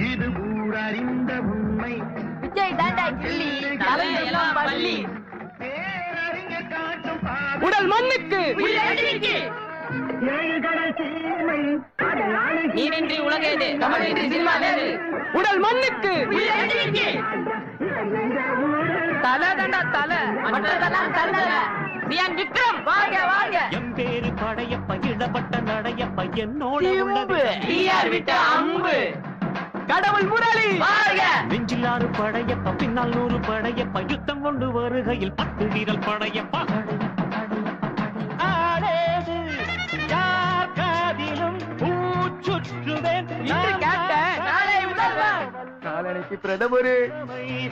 இது ஊரறிந்த உண்மை. விஜய் தாண்டா கிள்ளி, தலையெல்லாம் பள்ளி. உடல் மண்ணுக்கு நீரின்றி உலகேது, தமிழின்றி சினிமா வேறு. உடல் மண்ணுக்கு தலை தாண்டா தலை, மற்றதெல்லாம் தலை. சியான் விக்ரம் வாங்க வாங்க. என் பேரு படையப்ப, இடப்பட்ட நடையப்ப, என்னோட உள்ளது டிஆர் விட்ட அம்பு. கடவுள் முரளி வாங்க. நெஞ்சில் 6 படையப்ப, பின்னால் 100 படையப்ப, யுத்தம் கொண்டு வருகையில் 10 வீரல் படையப்பா. ஆடேது யார் காதிலும் பூச்சுற்றுவேன் இன்று கேப்டன், நாளை முதல்வர். காலனிக்கு பிரதமர்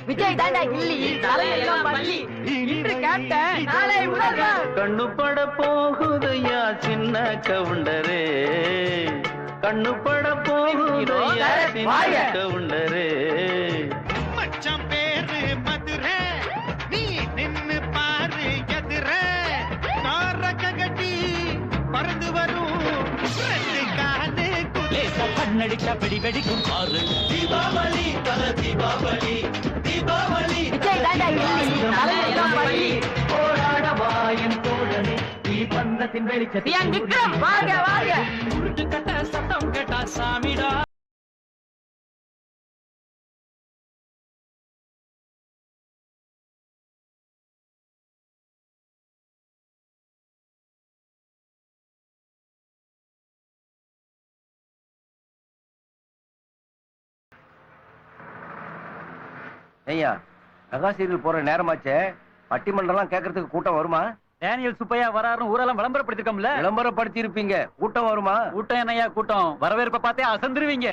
விஜய் தாண்டா கிள்ளி, தலையெல்லாம் பள்ளி. இன்று கேப்டன், நாளை முதல்வர். கண்ணுப்பட போகுதையா சின்ன கவுண்டரே, கண்ணுப்பட போகுதையா சின்ன கவுண்டரே. மச்சான் பேரு மதுரை, நீ நின்னு பாரு எதிரே. காரக்க கட்டி பறந்து வரும் 2 காலு குலேசா கண்ணடிச்ச வெடி வெடிக்கும் பாரு. தீபாவளி தல தீபாவளி, தீபாவளி விஜய் தாண்டா கிள்ளி, தலையெல்லாம் பள்ளி. போராட வாயின் தோழனே, நீ பந்தத்தின் வெளிச்சத்தில் சியான் விக்ரம் வாங்க வாங்க. உருட்டு கட்ட சத்தம் கேட்டா சாமிடா. ஐயா மெகா சீரியல் போற நேரமாச்சே, பட்டிமன்றம்லாம் கேட்கறதுக்கு கூட்டம் வருமா? டேனியல் சுப்பையா வராருன்னு ஊரெல்லாம் விளம்பரப்படுத்திருக்கோம்ல. விளம்பரப்படுத்தி இருப்பீங்க, கூட்டம் வருமா? கூட்டம் என்னையா கூட்டம், வரவேற்பை பார்த்தே அசந்துருவீங்க.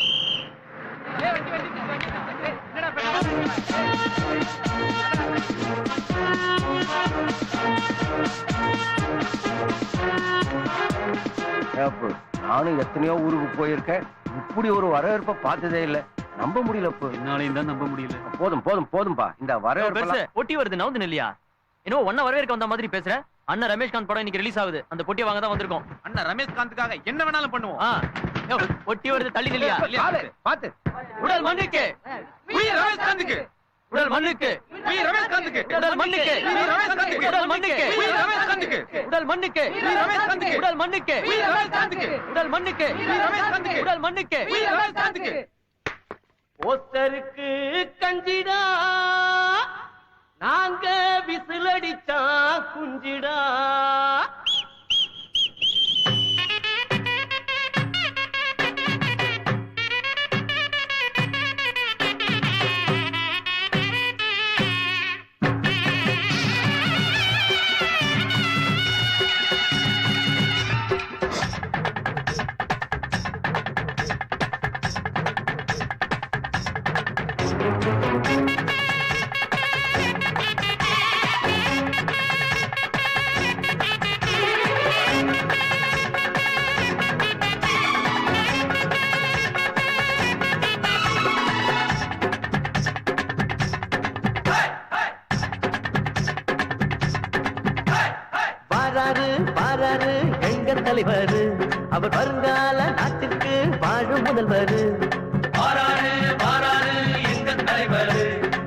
ஏப்பு, நானும் எத்தனையோ ஊருக்கு போயிருக்கேன், இப்படி ஒரு வரவேற்பை பார்த்ததே இல்ல. நம்ப முடியல. என்னாலையும் தான் நம்ப முடியல. போதும் போதும் போதும்பா, இந்த வரவேற்பு பொட்டி வருது நவுந்து இல்லையா? இன்னும் ஒன்ன வரவேற்க வந்த மாதிரி பேசுற. அண்ணன் ரமேஷ்காந்த் படம் இன்னைக்கு ரிலீஸ் ஆகுது, அந்த பொட்டியை வாங்க தான் வந்திருக்கோம். அண்ணா ரமேஷ்காந்துக்காக என்ன வேணாலும் பண்ணுவோம். பொட்டி வருது, தள்ளி நில்லையா? பாத்து உடல் மண்ணுக்கு, உயிர் ரமேஷ்காந்துக்கு, உடல் மண்ணுக்கு, உயிர் ரமேஷ்காந்துக்கு, உடல் மண்ணுக்கு, உயிர் ரமேஷ்காந்துக்கு, உடல் மண்ணுக்கு, உயிர் ரமேஷ்காந்துக்கு, உடல் மண்ணுக்கு, உயிர் ரமேஷ்காந்துக்கு, உடல் மண்ணுக்கு, உயிர் ரமேஷ்காந்துக்கு, உடல் மண்ணுக்கு, உயிர் ரமேஷ்காந்துக்கு, உடல் மண்ணுக்கு, உயிர் ரமேஷ்காந்துக்கு. போஸ்டருக்கு கஞ்சிடா, நாங்க விசிலடிச்சா குஞ்சிடா. பாராரு எங்க தலைவர், அவர் வருங்கால நாட்டிற்கு வாழும் முதல்வர். பாராரு பாராரு எங்க தலைவர்,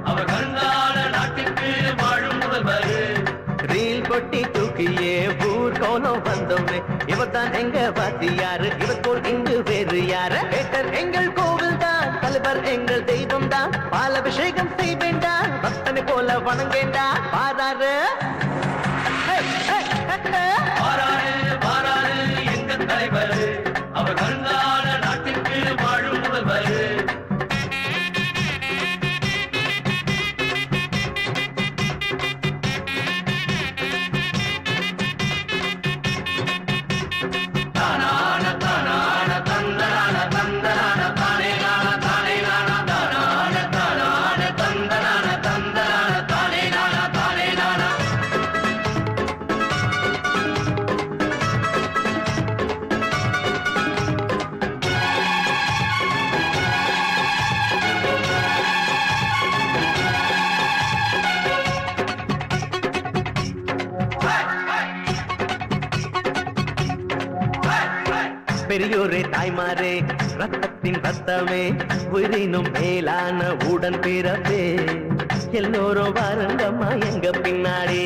அவர் வருங்கால நாட்டிற்கு வாழும் முதல்வர். ரீல் கொட்டி தூக்கியே ஊர் கோலம் வந்தோமே, இவர் தான் எங்க வாத்தியாரு, இவர் போல் இங்கு வேறு யாரு? கேட்டர் எங்கள் கோவில் தான், தலைவர் எங்கள் தெய்வம் தான், பாலாபிஷேகம் செய்வேண்டா, பக்தனை போல வணங்கேண்டா. பாராரு பாராரு பாராரு எங்க தலைவர், அவர் வருங்கால நாட்டிற்கு வாழும் முதல்வர். தானான தானான தந்தனான தந்தனான தானே நான தானே நான தானான தானான தந்தனான தந்தனான தானே நான தானே நான. பெரியோரே தாய்மாரே ரத்தத்தின் ரத்தமே உயிரினும் மேலான உடன் பிறப்பே எல்லோரும் வாருங்கம்மா எங்க பின்னாடி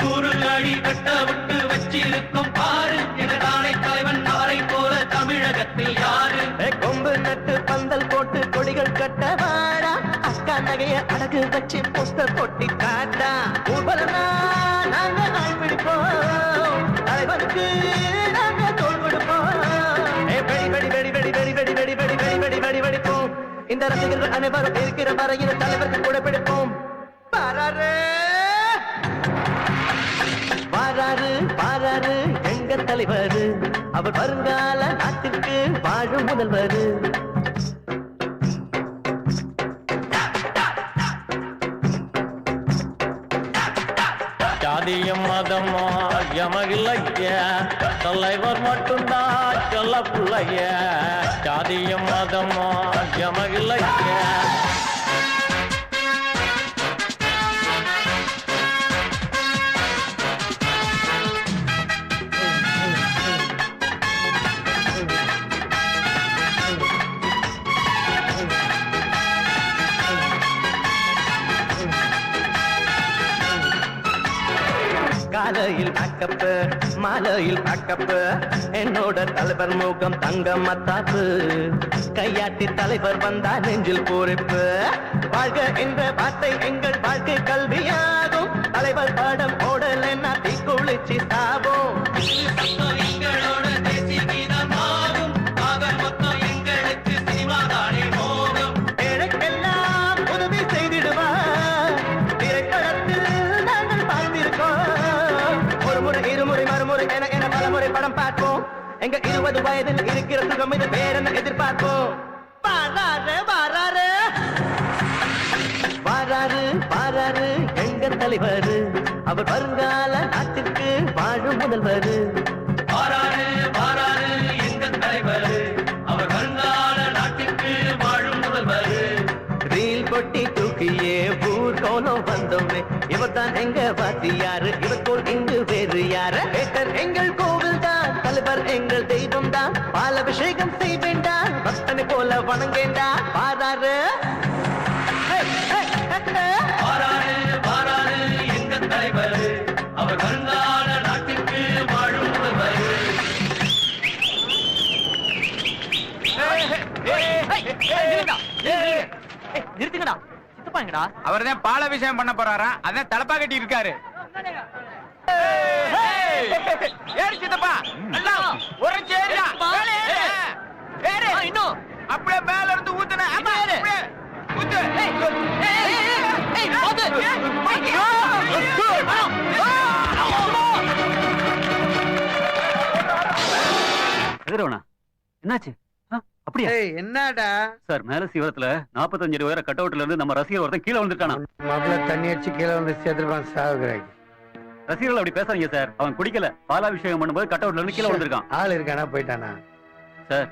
கூறுகாடி கட்ட விட்டு வச்சிருக்கும் பாரு எதிரானை தலைவன் நாளை போல தமிழகத்தில் யாரு கொம்பு நட்டு பந்தல் போட்டு கொடிகள் கட்ட வாடா அக்கா நகைய அடகு வச்சு போஸ்டர் போட்டி காட்டா ஊர்வலனா நாங்க நாள் பிடிப்போம் தலைவனுக்கு நாங்க தோல் கொடுப்போம் வெடி வெடி வெடி வெடி வெடி வெடி வெடி வெடி வெடி வெடி வெடி வெடிப்போம் இந்த ரசிகர்கள் அனைவரும் இருக்கிற வரையில் தலைவருக்கு கூட பிடிப்போம் பாராரு பாராரு பாராரு எங்க தலைவர் அவர் வருங்கால நாட்டுக்கு வாழும் முதல்வர் ஜாதியம் மதமா யமகில்லைய தலைவர் மட்டும்தான் சொல்ல புள்ளைய ஜாதியம் மதமா யமகில்லைய காலையில் பேக்கப்பு மாலையில் பேக்கப்பு என்னோட தலைவர் முகம் தங்கம் மத்தாப்பு கையாட்டி தலைவர் வந்தா நெஞ்சில் பூரிப்பு வாழ்க என்ற வார்த்தை எங்கள் வாழ்க்கை கல்வியாகும் தலைவர் பாடம் போடலன்னா தீ குளிச்சு சாவோம் எங்களோட தேசிய கீதமாகும் ஆக மொத்தம் எங்களுக்கு சினிமா தானே மோகம் எனக்கெல்லாம் உதவி செய்திடுவார் திரைப்படத்தில் நாங்கள் பார்த்திருக்கோம் ஒரு முறை இருமுறை மறுமுறை என என பல முறை படம் பார்ப்போம் எங்க 20 வயதில் இருக்கிற சுகம் இது வேற என்ன எதிர்பார்ப்போம் வாராரு வாராரு வாராரு வாராரு எங்க தலைவர் அவர் வருங்கால நாட்டுக்கு வாழும் முதல்வர் பாராரு பாராரு எங்க தலைவர் அவர் வருங்கால நாட்டுக்கு வாழும் முதல்வர் ரீல் கொட்டி தூக்கியே ஊர் கோலம் வந்தோமே இவர்தான் எங்க வாத்தியாரு இவர் போல் இங்கு வேறு யாரு பேட்டர் எங்கள் கோவில் தான் தலைவர் எங்கள் தெய்வம் தான் பாலாபிஷேகம் செய்வேண்டா பக்தனை போல வணங்கேண்டா பாராரு பாராரு பாராரு எங்க தலைவர் அவர் வருங்கால நாட்டுக்கு வாழும் முதல்வர் நிறுத்துங்கடா சித்தப்பாங்கடா அவர்தான் பாலாபிஷேகம் பண்ண போறாரா அதான் தலப்பா கட்டி இருக்காரு ஏறு சித்தப்பா எல்லாம் உரைச்சு ஏறுடா. மேலே ஏறு. ஏறு. இன்னும் அப்படியே மேல இருந்து ஊத்துன ஆமா ஏறு. அப்படியே ஊத்து எதிரவனா என்னாச்சு அப்படியா என்னடா சார் மேல சிவரத்துல 45 அடி உயர கட் அவுட்ல இருந்து நம்ம ரசிகர் ஒருத்தன் கீழே வந்துட்டானா மகள தண்ணி அடிச்சு கீழே வந்து சேர்த்துருப்பான் சாகுறாங்க ரசிகர்கள் அப்படி பேசாதீங்க சார் அவன் குடிக்கல பாலாபிஷேகம் பண்ணும்போது கட் அவுட்ல இருந்து கீழே வந்திருக்கான் ஆள் இருக்கானா போயிட்டானா சார்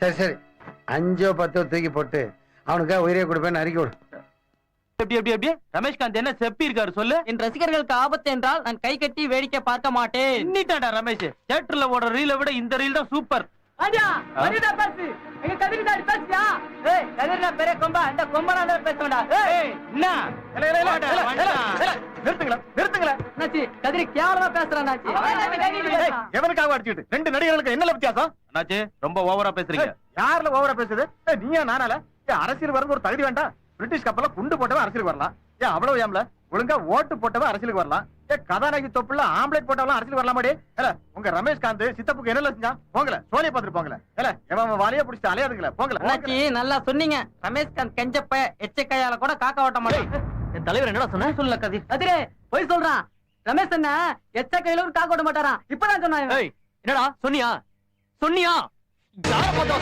சரி சரி 5 10 தூக்கி போட்டு அவனுக்கா உயிரை கொடுப்பேன்னு அறிக்கை விடு எப்படி ரமேஷ்காந்த் என்ன செப்பி இருக்காரு சொல்லு என் ரசிகர்களுக்கு ஆபத்து என்றால் நான் கை கட்டி வேடிக்கை பார்க்க மாட்டேன் இன்னிட்டாடா ரமேஷ் தியேட்டர்ல ஓடுற ரீலை விட இந்த ரீல் தான் சூப்பர் எவனுக்காக அடிச்சுட்டு 2 நடிகர்களுக்கு என்ன வித்தியாசம் அண்ணாச்சி ரொம்ப ஓவரா பேசுறீங்க யாருல ஓவரா பேசுது நீயா நானால அரசியல் வரது ஒரு தகுதி வேண்டாம் பிரிட்டிஷ் கப்பல குண்டு போட்டவன் அரசியலுக்கு வரலாம் அவ்வளவு ஏம்ல ஒழுங்கா ஓட்டு போட்டவன் அரசியலுக்கு வரலாம் கதாநாயகி தொப்புல ஆம்லேட் போட்டவன் அரசியலுக்கு வரலாமாடி உங்க ரமேஷ்காந்த் சித்தப்புக்கு என்ன செஞ்சா போங்கல சோனியை பார்த்துட்டு போங்கல எவன் வாலியா பிடிச்சிட்டு அலையாதுங்கள போங்கல நல்லா சொன்னீங்க ரமேஷ்காந்த் கெஞ்சப்ப எச்சக்கையால கூட காக்க ஓட்ட மாட்டேன் என் தலைவர் என்னடா சொன்ன சொல்ல கதி கதிரே போய் சொல்றான் ரமேஷ் என்ன எச்ச கையில ஒரு காக்க ஓட்ட மாட்டாராம் இப்பதான் சொன்னாங்க என்னடா சொன்னியா சொன்னியா யார பார்த்தா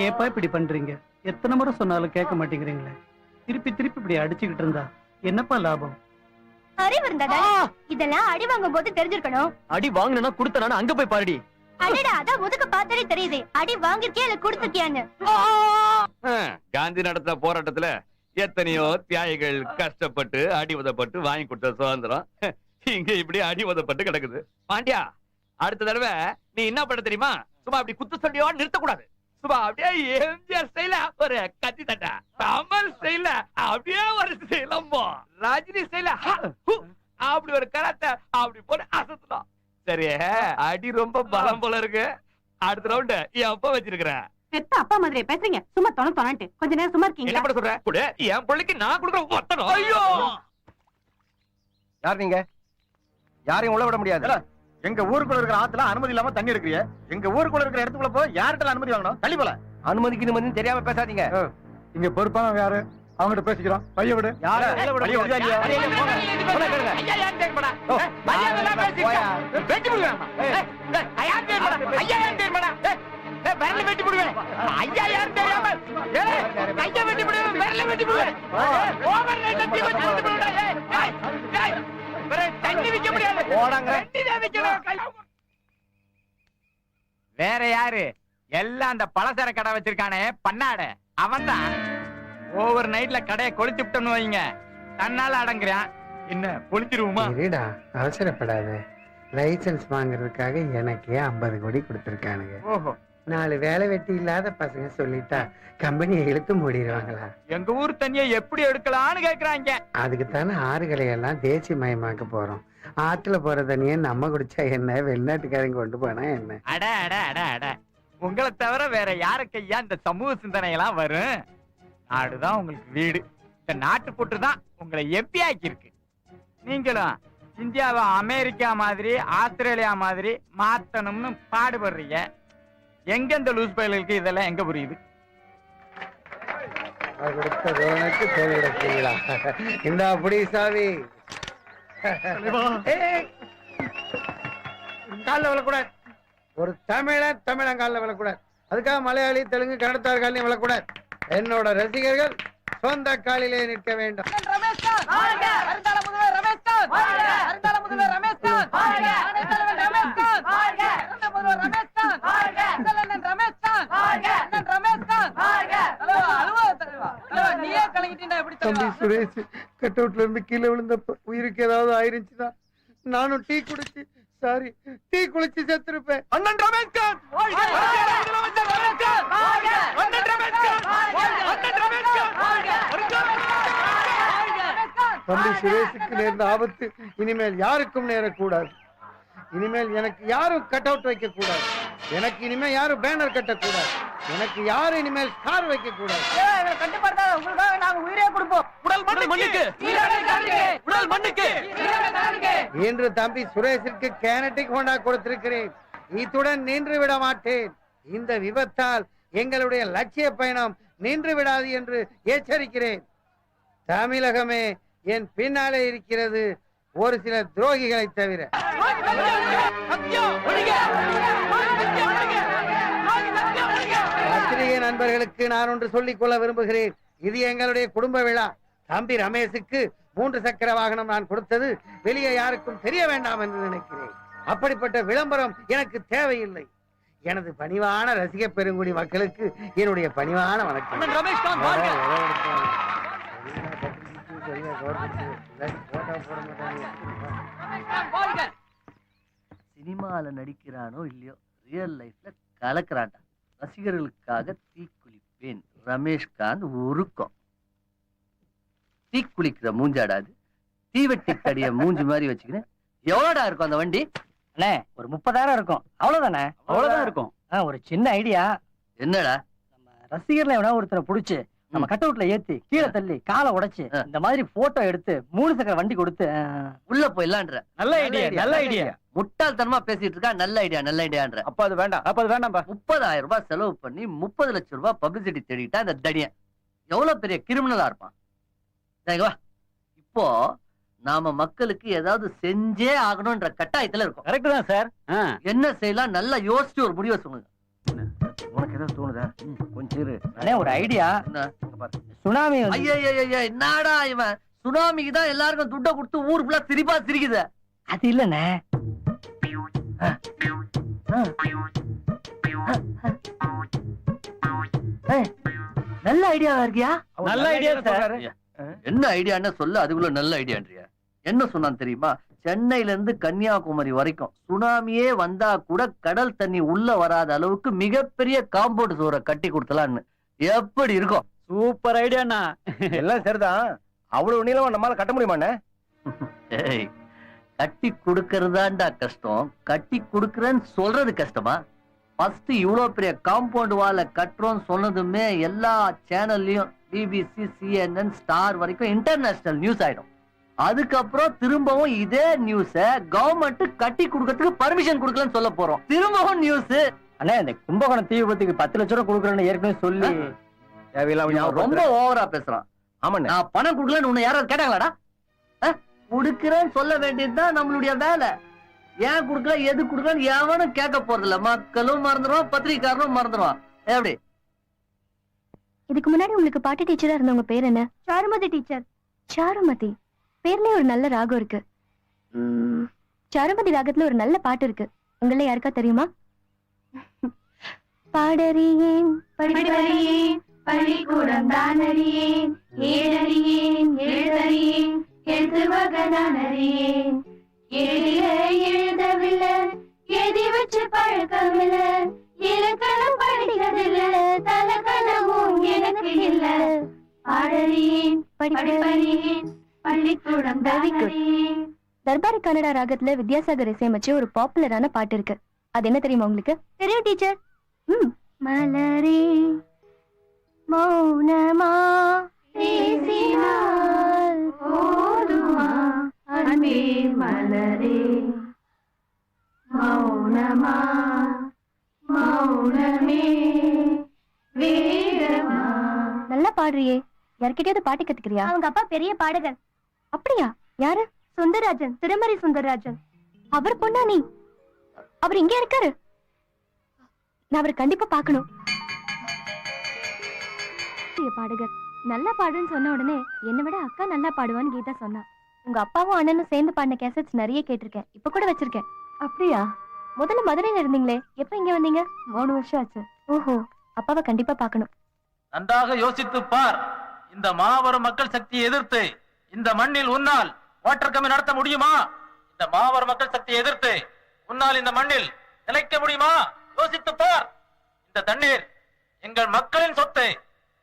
ஏப்பா இப்படி பண்றீங்க எத்தனை முறை சொன்னாலும் கேட்க மாட்டேங்கிறீங்களே திருப்பி திருப்பி இப்படி அடிச்சுக்கிட்டு இருந்தா என்னப்பா லாபம் அறிவு இருந்தா இதெல்லாம் அடி வாங்கும் போது தெரிஞ்சிருக்கணும். அடி வாங்கினா கொடுத்தனா அங்க போய் பாருடி. அடடா, அதான் முதுக பார்த்தாலே தெரியுது அடி வாங்கிருக்கியா இல்ல கொடுத்துருக்கியான்னு. காந்தி நடத்த போராட்டத்துல எத்தனையோ தியாகிகள் கஷ்டப்பட்டு அடி உதப்பட்டு வாங்கி கொடுத்த சுதந்திரம் இங்க இப்படி அடி உதப்பட்டு கிடக்குது. பாண்டியா, அடுத்த தடவை நீ என்ன பண்ண தெரியுமா? சும்மா அப்படி குத்து சண்டையோ நிறுத்தக்கூடாது. சும்மா அப்படியே எம்ஜிஆர் ஸ்டைல ஒரு கத்தி தட்டா, கமல் ஸ்டைல அப்படியே ஒரு சிலம்பம், ரஜினி ஸ்டைல அப்படி ஒரு கராத்தை அப்படி போட்டு அசத்தலாம். சரி, அடி ரொம்ப பலம் போல இருக்கு. அடுத்த ரவுண்ட் எப்ப வச்சிருக்கிறேன்? பெத்த அப்பா மாதிரி பேசுறீங்க. சும்மா தொணட்டு கொஞ்ச நேரம் சும்மா இருக்கீங்க. என்ன பண்ண சொல்ற? கூட என் பிள்ளைக்கு நான் கொடுக்குற ஒத்தனம். ஐயோ, யார் நீங்க? யாரையும் உள்ள விட முடியாது. எங்க ஊருக்குள்ள இருக்கிற ஆத்துல அனுமதி இல்லாம தண்ணி எடுக்கிறீங்க. எங்க ஊருக்குள்ள இருக்கிற இடத்துக்குள்ள போய் யார்கிட்ட அனுமதி வாங்கணும்? தள்ளி போல. அனுமதிக்கு நிம்மதி தெரியாம பேசாதீங்க. இங்க பொறுப்பான யாரு? அவங்ககிட்ட பேசிக்கிறோம். பைய விடு. வேற யாரு? எல்லாம் அந்த பலசர கடை வச்சிருக்கானே பண்ணாட, அவன் தான். ஓவர் நைட்ல கடையை கொளுத்தி விட்டோம்னு வைங்க, தன்னால அடங்குறான். என்ன பொழிச்சிருவோமா? இருடா, அவசரப்படாத. லைசன்ஸ் வாங்குறதுக்காக எனக்கே 50 கோடி கொடுத்திருக்கானுங்க. ஓஹோ, 4 வேலை வெட்டி இல்லாத பசங்க சொல்லிட்டா கம்பெனியை இழுத்து மூடிடுவாங்களா? எங்க ஊர் தண்ணியை எப்படி எடுக்கலாம்னு கேக்குறாங்க. அதுக்கு தானே ஆறுகளை எல்லாம் தேசியமயமாக்க போறோம். ஆத்துல போற தண்ணியை நம்ம குடிச்சா என்ன, வெளிநாட்டுக்காரங்க கொண்டு போனா என்ன? அட அட அட அட, உங்களை தவிர வேற யாருக்கு ஐயா இந்த சமூக சிந்தனை எல்லாம் வரும்? நாடுதான் உங்களுக்கு வீடு. இந்த நாட்டு போட்டு தான் உங்களை எம்பி ஆக்கியிருக்கு. நீங்களும் இந்தியாவை அமெரிக்கா மாதிரி ஆஸ்திரேலியா மாதிரி மாத்தணும்னு பாடுபடுறீங்க. எங்க இந்த லூஸ் பயலுக்கு இதெல்லாம் எங்க புரியுது? கொடுத்த தோணுக்கு தோல்விடா. இந்த அப்படி சாவி காலில் விழக்கூடாது. ஒரு தமிழன் காலில் விழக்கூடாது. அதுக்காக மலையாளி, தெலுங்கு, கன்னடத்தார் காலையும் விழக்கூடாது. என்னோட ரசிகர்கள் சொந்த காலிலே நிற்க வேண்டும். தம்பி சுரேஷ் கட் அவுட்ல இருந்து கீழே விழுந்தப்ப உயிருக்கு ஏதாவது ஆயிருந்துச்சுன்னா நானும் டீ குளிச்சு செத்துருப்பேன். அண்ணன் ரமேஷ்காந்த் தம்பி சுரேஷுக்கு நேர்ந்த ஆபத்து இனிமேல் யாருக்கும் நேரக்கூடாது. இனிமேல் எனக்கு யாரும் கட் அவுட் வைக்க கூடாது. எனக்கு இனிமேல் யாரும் பேனர் கட்டக்கூடாது. எனக்கு யாரும் இனிமேல் ஸ்டார் வைக்க கூடாது. இன்று தம்பி சுரேஷிற்கு கேனட்டிக் ஹோண்டா கொடுத்திருக்கிறேன். இத்துடன் நின்று விட மாட்டேன். இந்த விபத்தால் எங்களுடைய லட்சிய பயணம் நின்று விடாது என்று எச்சரிக்கிறேன். தமிழகமே என் பின்னாலே இருக்கிறது, ஒரு சில துரோகிகளை தவிர. பத்திரிகை நண்பர்களுக்கு நான் ஒன்று சொல்லிக் கொள்ள விரும்புகிறேன். இது எங்களுடைய குடும்ப விழா. தம்பி ரமேஷுக்கு 3 சக்கர வாகனம் நான் கொடுத்தது வெளியே யாருக்கும் தெரிய வேண்டாம் என்று நினைக்கிறேன். அப்படிப்பட்ட விளம்பரம் எனக்கு தேவையில்லை. எனது பணிவான ரசிக பெருங்குடி மக்களுக்கு என்னுடைய பணிவான வணக்கம். சினிமால நடிக்கிறானோ இல்லையோ, ரியல் லைஃப்ல கலக்கிறான்டா. ரசிகர்களுக்காக தீக்குளிப்பேன். ரமேஷ்காந்த் உருக்கம். தீக்குளிக்கிற மூஞ்சாடாது, தீவெட்டி கடிய மூஞ்சி மாதிரி வச்சுக்கிறேன். எவ்வளோடா இருக்கும் அந்த வண்டி? அண்ணே, ஒரு 30,000 இருக்கும். அவ்வளவுதானே? அவ்வளவுதான் இருக்கும். ஒரு சின்ன ஐடியா. என்னடா? நம்ம ரசிகர்ல எவனா ஒருத்தரை புடிச்சு நம்ம கட் அவுட்ல ஏத்தி கீழே தள்ளி காலை உடைச்சு இந்த மாதிரி போட்டோ எடுத்து 3 சக்கர வண்டி கொடுத்து உள்ள போயிடலான்ற. நல்ல ஐடியா. முட்டாள்தனமா பேசிட்டு இருக்கா. நல்ல ஐடியான்ற. அப்ப அது வேண்டாம். 30,000 ரூபாய் செலவு பண்ணி 30 லட்சம் ரூபாய் பப்ளிசிட்டி தேடிட்டா இந்த தடியன் எவ்வளவு பெரிய கிரிமினலா இருப்பான். இப்போ நாம மக்களுக்கு ஏதாவது செஞ்சே ஆகணும்ன்ற கட்டாயத்துல இருக்கும். கரெக்ட் தான் சார். என்ன செய்யலாம் நல்லா யோசிச்சு ஒரு முடிவை சொல்லுங்க. உனக்கு ஏதாவது தோணுதா? கொஞ்சம் இரு. ஒரு ஐடியா. சுனாமி ஐயா என்னடா இவன் சுனாமிக்கு தான் எல்லாருக்கும் துட்டை கொடுத்து ஊர் ஃபுல்லா சிரிப்பா சிரிக்குது. அது இல்லண்ணே. நல்ல ஐடியாவா இருக்கியா? நல்ல ஐடியா சார். என்ன ஐடியான்னு சொல்ல, அதுக்குள்ள நல்ல ஐடியான்றியா? என்ன சொன்னான் தெரியுமா? சென்னையில இருந்து கன்னியாகுமரி வரைக்கும் சுனாமியே வந்தா கூட கடல் தண்ணி உள்ள வராத அளவுக்கு மிகப்பெரிய காம்பவுண்ட் சுவரை கட்டி கொடுத்தலான்னு. எப்படி இருக்கும்? சூப்பர் ஐடியாண்ணா. எல்லாம் சரிதான். அவ்வளவு நீளமா நம்மளால கட்ட முடியுமாண்ணே? ஏய், கட்டி கொடுக்கறதாண்டா கஷ்டம், கட்டி கொடுக்கறேன்னு சொல்றது கஷ்டமா? ஃபர்ஸ்ட் இவ்வளவு பெரிய காம்பவுண்ட் வால கட்டுறோம் சொன்னதுமே எல்லா சேனல்லையும் பிபிசி, CNN, ஸ்டார் வரைக்கும் இன்டர்நேஷனல் நியூஸ் ஆயிடும். அதுக்கப்புறம் திரும்பவும் இதே நியூஸ கவர்மெண்ட் கட்டி கொடுக்கறதுக்கு பர்மிஷன் கொடுக்கலன்னு சொல்ல போறோம். திரும்பவும் நியூஸ். அண்ணா, இந்த கும்பகோணம் தீ விபத்துக்கு 10 லட்சம் ரூபாய் கொடுக்குறேன்னு ஏற்கனவே சொல்லி ரொம்ப ஓவரா பேசுறான். ஆமாண்ணே. நான் பணம் கொடுக்கலன்னு உன்னை யாராவது கேட்டாங்களாடா? கொடுக்கிறேன்னு சொல்ல வேண்டியதுதான் நம்மளுடைய வேலை. ஏன் கொடுக்கல, எது கொடுக்கலன்னு எவனும் கேட்க போறதில்ல. மக்களும் மறந்துடுவான், பத்திரிக்காரனும் மறந்துடுவான். எப்படி? இதுக்கு முன்னாடி உங்களுக்கு பாட்டு டீச்சரா இருந்தவங்க பேர் என்ன? சாருமதி டீச்சர். சாருமதி பேர்லயே ஒரு நல்ல ராகம் இருக்கு. சாருமதி ராகத்துல ஒரு நல்ல பாட்டு இருக்கு. உங்கள யாருக்கா தெரியுமா? பாடறியேன் படிப்பறியேன் பள்ளிக்கூடம் தானறியேன் ஏழறியேன் எழுதறியேன் எழுத்து வகதானறியேன் எழுதில எழுதவில்லை எழுதி வச்சு பழக்கமில்ல இலக்கணம் படிக்கிறதில்ல தலக்கணமும் எனக்கு இல்ல பாடறியேன் படிப்பறியேன் பள்ளிக்கூடம் தானறியேன். தர்பாரி கன்னடா ராகத்துல வித்யாசாகர் இசையமைச்சு ஒரு பாப்புலரான பாட்டு இருக்கு. அது என்ன தெரியுமா உங்களுக்கு? தெரியும் டீச்சர். மலரே மௌனமா பேசினால் போதுமா அன்பே மலரே மௌனமா மௌனமே வேதமா. நல்லா பாடுறியே, யார்கிட்டயாவது பாட்டு கத்துக்கிறியா? அவங்க அப்பா பெரிய பாடகர். அப்படியா? யாரு? சுந்தரராஜன், திருமறை சுந்தரராஜன். அவர் பொண்ணா நீ? அவர் இங்க இருக்காரு. நான் அவரை கண்டிப்பா பார்க்கணும். பாடகர் நல்லா பாடுன்னு சொன்ன உடனே என்னை விட அக்கா நல்லா பாடுவான்னு கீதா சொன்னா. உங்க அப்பாவும் அண்ணனும் சேர்ந்து பாடின கேசட்ஸ் நிறைய கேட்டிருக்கேன். இப்ப கூட வச்சிருக்கேன். அப்படியா? முதல்ல மதுரையில இருந்தீங்களே, எப்ப இங்க வந்தீங்க? 3 வருஷம் ஆச்சு. ஓஹோ, அப்பாவை கண்டிப்பா பார்க்கணும். நன்றாக யோசித்து பார். இந்த மாபெரும் மக்கள் சக்தியை எதிர்த்து இந்த மண்ணில் உன்னால் வாட்டர் கம்மி நடத்த முடியுமா? இந்த மாபெரும் மக்கள் சக்தியை எதிர்த்து உன்னால் இந்த மண்ணில் நிலைக்க முடியுமா? யோசித்து பார். இந்த தண்ணீர் எங்கள் மக்களின் சொத்து,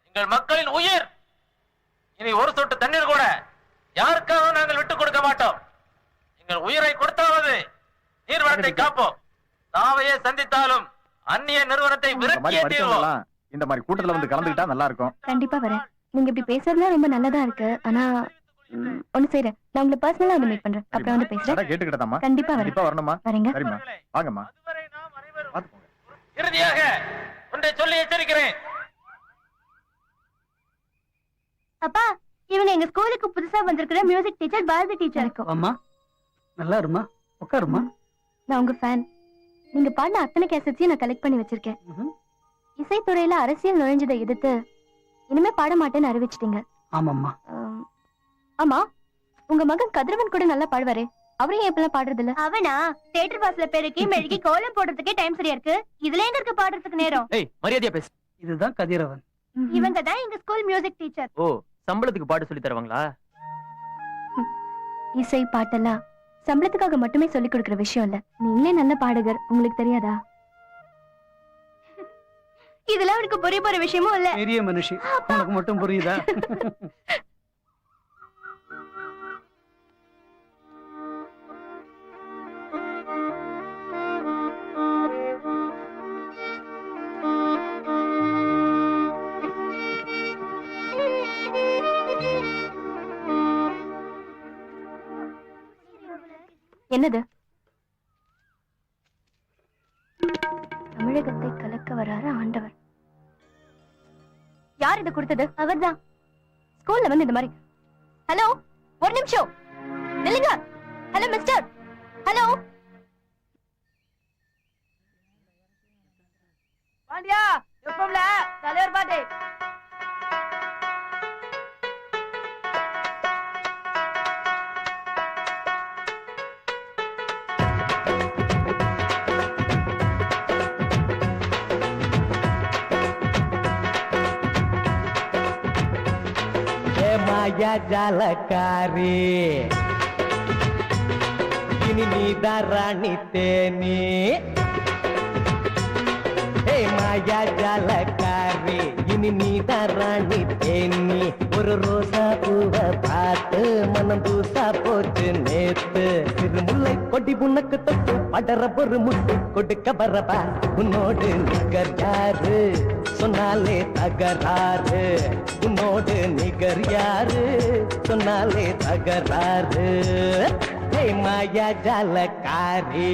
எங்கள் மக்களின் உயிர். இனி ஒரு சொட்டு தண்ணீர் கூட யாருக்காக நாங்கள் விட்டுக் கொடுக்க மாட்டோம். எங்கள் உயிரை கொடுத்தாவது நீர்வளத்தை காப்போம். தாவையே சந்தித்தாலும் அந்நிய நிறுவனத்தை விரட்டியே தீர்வோம். இந்த மாதிரி கூட்டத்துல வந்து கலந்துக்கிட்டா நல்லா இருக்கும். கண்டிப்பா வரேன். நீங்க இப்படி பேசுறதுலாம் ரொம்ப நல்லதா இருக்கு. ஆனா ஒண்ணு செய்யறேன், நான் உங்களை பர்சனலா வந்து மீட் பண்றேன். அப்புறம் வந்து பேசுறேன். கேட்டுக்கிட்டதாம்மா. கண்டிப்பா வரேன். கண்டிப்பா வரணுமா? வரேங்க. சரிம்மா, வாங்கம்மா. இறுதியாக ஒன்றை சொல்லி எச்சரிக்கிறேன். அப்பா, இவங்க எங்க ஸ்கூலுக்கு புதுசா வந்திருக்கிற மியூசிக் டீச்சர் பாரதி டீச்சர். அம்மா நல்லா இருமா, உட்காருமா. நான் உங்க ஃபேன். நீங்க பாடின அத்தனை கேசட்ஸையும் நான் கலெக்ட் பண்ணி வச்சிருக்கேன். இசைத்துறையில அரசியல் நுழைஞ்சதை எதிர்த்து இனிமே பாட மாட்டேன்னு அறிவிச்சிட்டீங்க. ஆமாம்மா. ஆமா, உங்க மகன் கதிரவன் கூட நல்லா பாடுவாரு. அவரையும் எப்பெல்லாம் பாடுறது இல்ல? அவனா தியேட்டர் வாசல்ல பெருக்கி மெழுகி கோலம் போடுறதுக்கே டைம் சரியா இருக்கு. இதுல எங்க இருக்கு பாடுறதுக்கு நேரம்? ஏய், மரியாதையா பேசு. இதுதான் கதிரவன். இவங்க தான் எங்க ஸ்கூல் மியூசிக் டீச்சர். ஓ, சம்பளத்துக்கு பாட்டு சொல்லி தருவாங்களா? இசை பாட்டெல்லாம் சம்பளத்துக்காக மட்டுமே சொல்லி கொடுக்கிற விஷயம் இல்ல. நீங்களே நல்ல பாடகர், உங்களுக்கு தெரியாதா? இதெல்லாம் உனக்கு புரிய போற விஷயமும் இல்ல. பெரிய மனுஷி, உனக்கு மட்டும் புரியுதா? என்னது? தமிழகத்தை கலக்க வராரு ஆண்டவர். யார் இது கொடுத்தது? அவர்தான். ஸ்கூல்ல வந்து இந்த மாதிரி. ஹலோ, ஒரு நிமிஷம் நில்லுங்க. Hello mister, hello. பாண்டியா, எப்பம்ல தலைவர் பாட்டு. மாயா ஜாலக்காரி இனி நீதான் ராணி தேனி மாயா ஜாலக்காரி இனி நீதான் ராணி தேனி ஒரு ரோசா பூவை பார்த்து மனம் தூசா போச்சு நேத்து சிறு முல்லை கொடி உனக்கு தொட்டு படற ஒரு முட்டு கொடுக்க வரவா உன்னோடு நிகர் யாரு சொன்னாலே தகராறு உன்னோடு நிகர் யாரு சொன்னாலே தகராறு மாயா ஜாலக்காரி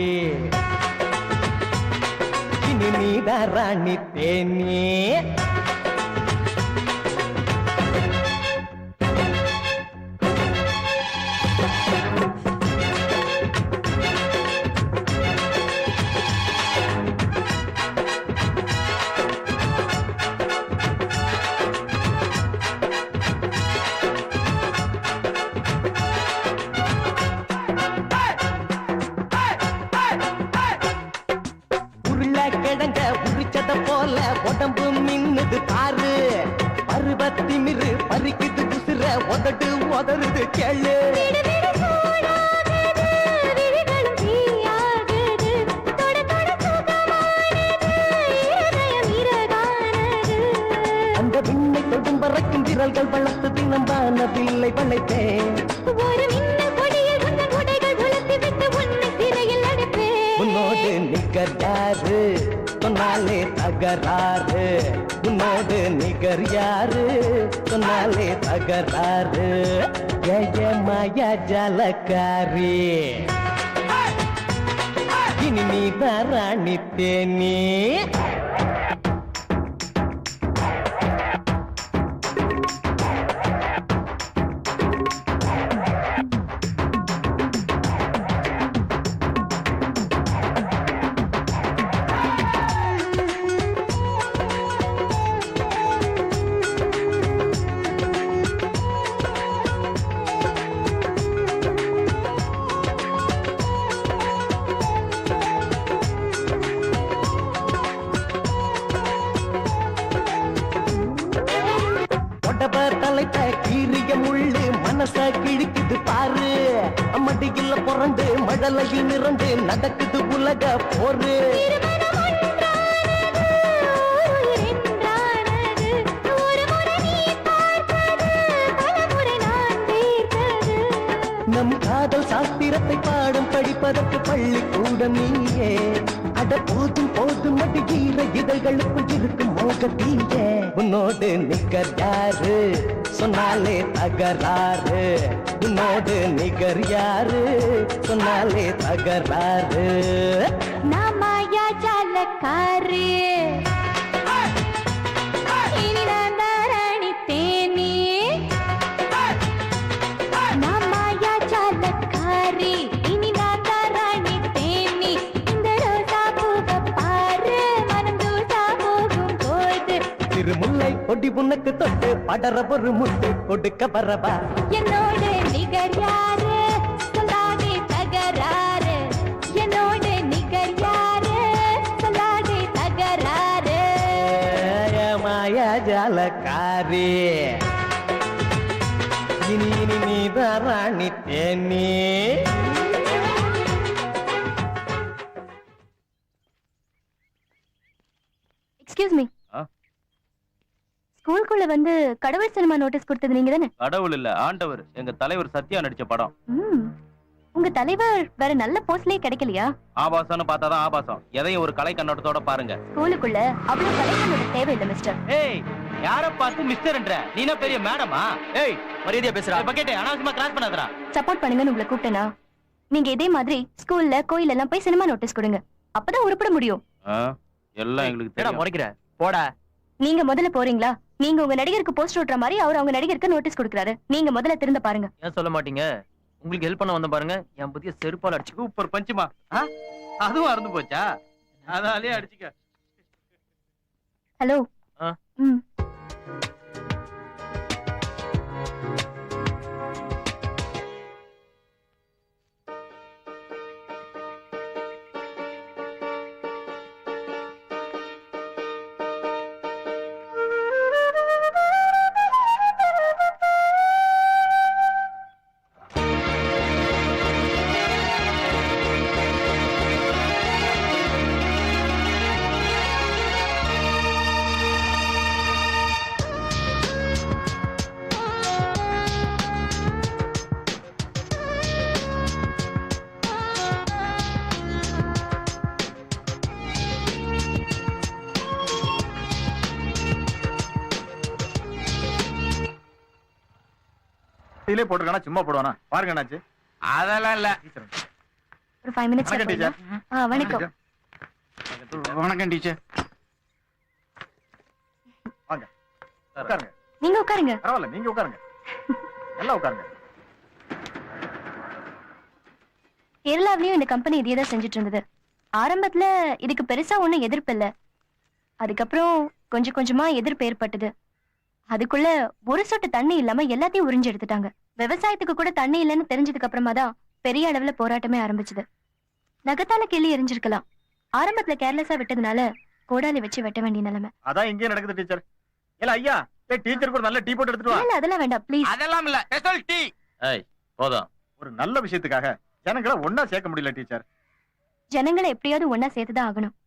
இனி நீதான் ராணி தேனி கிழங்க உரிச்சத போல உடம்பு மின்னுது பாரு பருவத்தி மிரு பறிக்குது உசுர உதடு உதறுது கேளு அந்த விண்ணை தொடும் பறக்கும் விரல்கள் வளர்த்து தினம் வானவில்லை வளைத்தேன் உன்னோடு நிகர் யாரு சொன்னாலே தகராறு உன்னோடு நிகர் யாரு சொன்னாலே தகராறு ஜெய மாயா ஜாலக்காரி இனி நீதான் ராணி தேனி தலைத்த கீரிய முள்ளு மனச கிழிக்குது பாரு மடியில புரண்டு மழலையில் நிறந்து நடக்குது உலக போரு நம் காதல் சாஸ்திரத்தை பாடம் படிப்பதற்கு பள்ளிக்கூடம் நீயே அட போதும் போதும் மடிகிற இதழ்களுக்குள் இருக்கும் மோகத்தீயே உன்னோடு நிகர் யாரு சொன்னாலே தகராறு உன்னோடு நிகர் யாரு சொன்னாலே தகராறு மாயா ஜாலக்காரி இனி நான் ராணி தேனி மாயா ஜாலக்காரி இனி நான் ராணி தேனி இந்த ரோசா பூவை பாரு மனம் தூசா போகும் போது திருமுல்லை கொடி உனக்கு தொட்டு படற ஒரு முட்டு கொடுக்க வரவா என்னோடு நிகர் யாரு சொல்லாதே தகராறு என்னோடு நிகர் யாரு சொல்லாதே தகராறு மாயா ஜாலக்காரி இனி இனி நீதான் ராணி தேனி எக்ஸ்கியூஸ் மீ ஸ்கூலுக்குள்ள வந்து கடவுள் சினிமா நோட்டீஸ் கொடுத்தது நீங்க தானே? கடவுள் இல்ல ஆண்டவர், எங்க தலைவர் சத்யா நடிச்ச படம். உங்க தலைவர் வேற நல்ல போஸ்ட்லயே கிடைக்கலையா? ஆபாசம்னு பார்த்தாதான் ஆபாசம், எதையும் ஒரு கலை கண்ணோட்டத்தோட பாருங்க. ஸ்கூலுக்குள்ள அவ்வளவு கலை கண்ணோட்டம் தேவையில்லை மிஸ்டர். ஏய், யார பார்த்து மிஸ்டர்ன்ற? நீனா பெரிய மேடமா? ஏய், மரியாதையா பேசுறா. பக்கெட்டே அனாவசியமா கிராஸ் பண்ணாதடா. சப்போர்ட் பண்ணுங்கன்னு உங்களை கூப்பிட்டேனா? நீங்க இதே மாதிரி ஸ்கூல்ல கோயில்ல எல்லாம் போய் சினிமா நோட்டீஸ் கொடுங்க, அப்பதான் உருப்பட முடியும். எல்லாம் எங்களுக்கு தெரியும். முறைக்கிற போடா. நீங்க முதல்ல போறீங்களா? நீங்க உங்க நடிகருக்கு போஸ்டர் ஓட்டுற மாதிரி அவர் அவங்க நடிகருக்கு நோட்டீஸ் கொடுக்கறாரு. நீங்க முதல்ல திருந்த பாருங்க. ஏன் சொல்ல மாட்டீங்க? உங்களுக்கு ஹெல்ப் பண்ண வந்த பாருங்க, என் புதிய செருப்பால் அடிச்சு. சூப்பர் பஞ்சுமா. அதுவும் அறந்து போச்சா? அதாலே அடிச்சுக்க. ஹலோ. மத்தியிலே போட்டுருக்கானா சும்மா போடுவானா பாருங்க என்னாச்சு. அதெல்லாம் இல்ல. ஒரு 5 மினிட்ஸ் வணக்கம் டீச்சர். வணக்கம். வணக்கம் டீச்சர். வாங்க உட்காருங்க. நீங்க உட்காருங்க. பரவாயில்ல நீங்க உட்காருங்க. எல்லாம் உட்காருங்க. கேரளாவிலயும் இந்த கம்பெனி இதே தான் செஞ்சுட்டு இருந்தது. ஆரம்பத்துல இதுக்கு பெருசா ஒண்ணும் எதிர்ப்பு இல்ல. அதுக்கப்புறம் கொஞ்சம் கொஞ்சமா எதிர்ப்பு ஏற்பட்டது. அதுக்குள்ள ஒரு சொட்டு தண்ணி இல்லாம எல்லாத்தையும் உறிஞ்சு எடுத்துட்டாங்க. விவசாயத்துக்கு கூட தண்ணி இல்லைன்னு தெரிஞ்சதுக்கு அப்புறமா தான் பெரிய அளவுல போராட்டமே ஆரம்பிச்சது. நகத்தால கிள்ளி எரிஞ்சிருக்கலாம். ஆரம்பத்துல கேர்லெஸ்ஸா விட்டதுனால கோடாலி வச்சு வெட்ட வேண்டிய நிலைமை. அதான் இங்கே நடக்குது டீச்சர். இல்ல ஐயா டீச்சருக்கு ஒரு நல்ல டீ போட்டு எடுத்துட்டு வா. இல்ல அதெல்லாம் வேண்டாம் ப்ளீஸ். அதெல்லாம் இல்ல. Special tea. ஏய் போதும். ஒரு நல்ல விஷயத்துக்காக ஜனங்களை ஒண்ணா சேர்க்க முடியல டீச்சர். ஜனங்களை எப்படியாவது ஒன்னா சேர்த்துதான் ஆகணும்.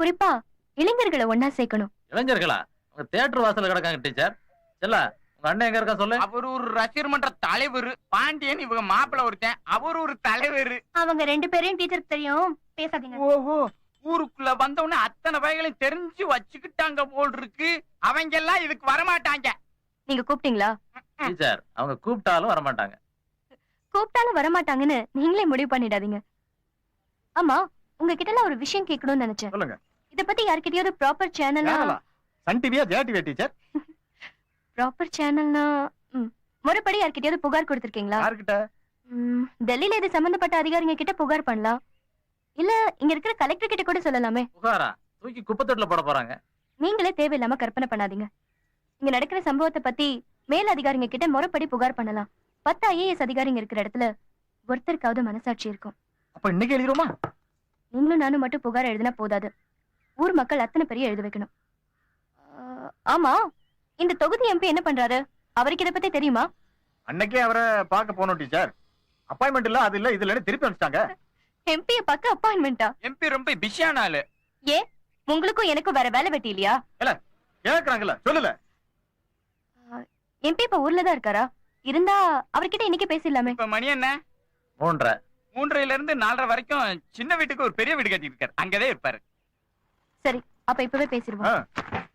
குறிப்பா இளைஞர்களை ஒன்னா சேர்க்கணும். இளைஞர்களா? உங்க தியேட்டர் வாசல்ல கிடக்காங்க டீச்சர். செல்ல உங்க அண்ணன் எங்க இருக்கா சொல்லு. அவர் ஒரு ரசிகர் மன்ற தலைவர். பாண்டியன் இவங்க மாப்பிள்ள ஒருத்தன். அவர் ஒரு தலைவர். அவங்க 2 பேரையும் டீச்சருக்கு தெரியும். பேசாதீங்க. ஓஹோ, ஊருக்குள்ள வந்தவொடனே அத்தனை வகைகளையும் தெரிஞ்சு வச்சுக்கிட்டாங்க போல் இருக்கு. அவங்க எல்லாம் இதுக்கு வரமாட்டாங்க. நீங்க கூப்பிட்டீங்களா? டீச்சர் அவங்க கூப்பிட்டாலும் வரமாட்டாங்க. கூப்பிட்டாலும் வரமாட்டாங்கன்னு நீங்களே முடிவு பண்ணிடாதீங்க. ஆமா உங்ககிட்ட எல்லாம் ஒரு விஷயம் கேட்கணும்னு நினைச்சேன். சொல்லுங்க. இத பத்தி யார்கிட்டயாவது ப்ராப்பர் சேனலா? சன் டிவியா ஜெயா டிவியா டீச்சர்? ப்ராப்பர் சேனல்னா முறைப்படி யார்கிட்டயாவது புகார் கொடுத்திருக்கீங்களா? யார்கிட்ட? டெல்லியில இது சம்பந்தப்பட்ட அதிகாரிங்க கிட்ட புகார் பண்ணலாம். இல்ல இங்க இருக்கிற கலெக்டர் கிட்ட கூட சொல்லலாமே. புகாரா? தூக்கி குப்பத்தொட்டில போட போறாங்க. நீங்களே தேவையில்லாம கற்பனை பண்ணாதீங்க. இங்க நடக்கிற சம்பவத்தை பத்தி மேல் அதிகாரிங்க கிட்ட முறைப்படி புகார் பண்ணலாம். 10 IAS அதிகாரிங்க இருக்கிற இடத்துல ஒருத்தருக்காவது மனசாட்சி இருக்கும். அப்ப இன்னைக்கு எழுதிருமா? நீங்களும் நானும் மட்டும் புகார் எழுதினா போதாது. ஊர் மக்கள் அத்தனை பெரிய எழுத வைக்கணும். ஆமா இந்த தொகுதி MP என்ன பண்றாரு? அவருக்கு இதை பத்தி தெரியுமா? அன்னைக்கே அவரை பார்க்க போனோம் டீச்சர். அப்பாயின்மெண்ட் இல்ல அது இல்ல இது இல்லன்னு திருப்பி அனுப்பிச்சிட்டாங்க. MP பார்க்க அப்பாயின்மெண்டா? MP ரொம்ப பிஸியான ஆளு. ஏ உங்களுக்கும் எனக்கும் வேற வேலை வெட்டி இல்லையா? இல்ல கேக்குறாங்கல்ல சொல்லல. MP இப்ப ஊர்ல தான் இருக்காரா? இருந்தா அவர்கிட்ட இன்னைக்கு பேசிடலாமே. இப்ப மணி என்ன? 3:30. 3:30 இருந்து 4:30 வரைக்கும் சின்ன வீட்டுக்கு ஒரு பெரிய வீடு கட்டி இருக்காரு. அங்கதான் இருப்பாரு. சரி அப்ப இப்பவே பேசிடுவோம்.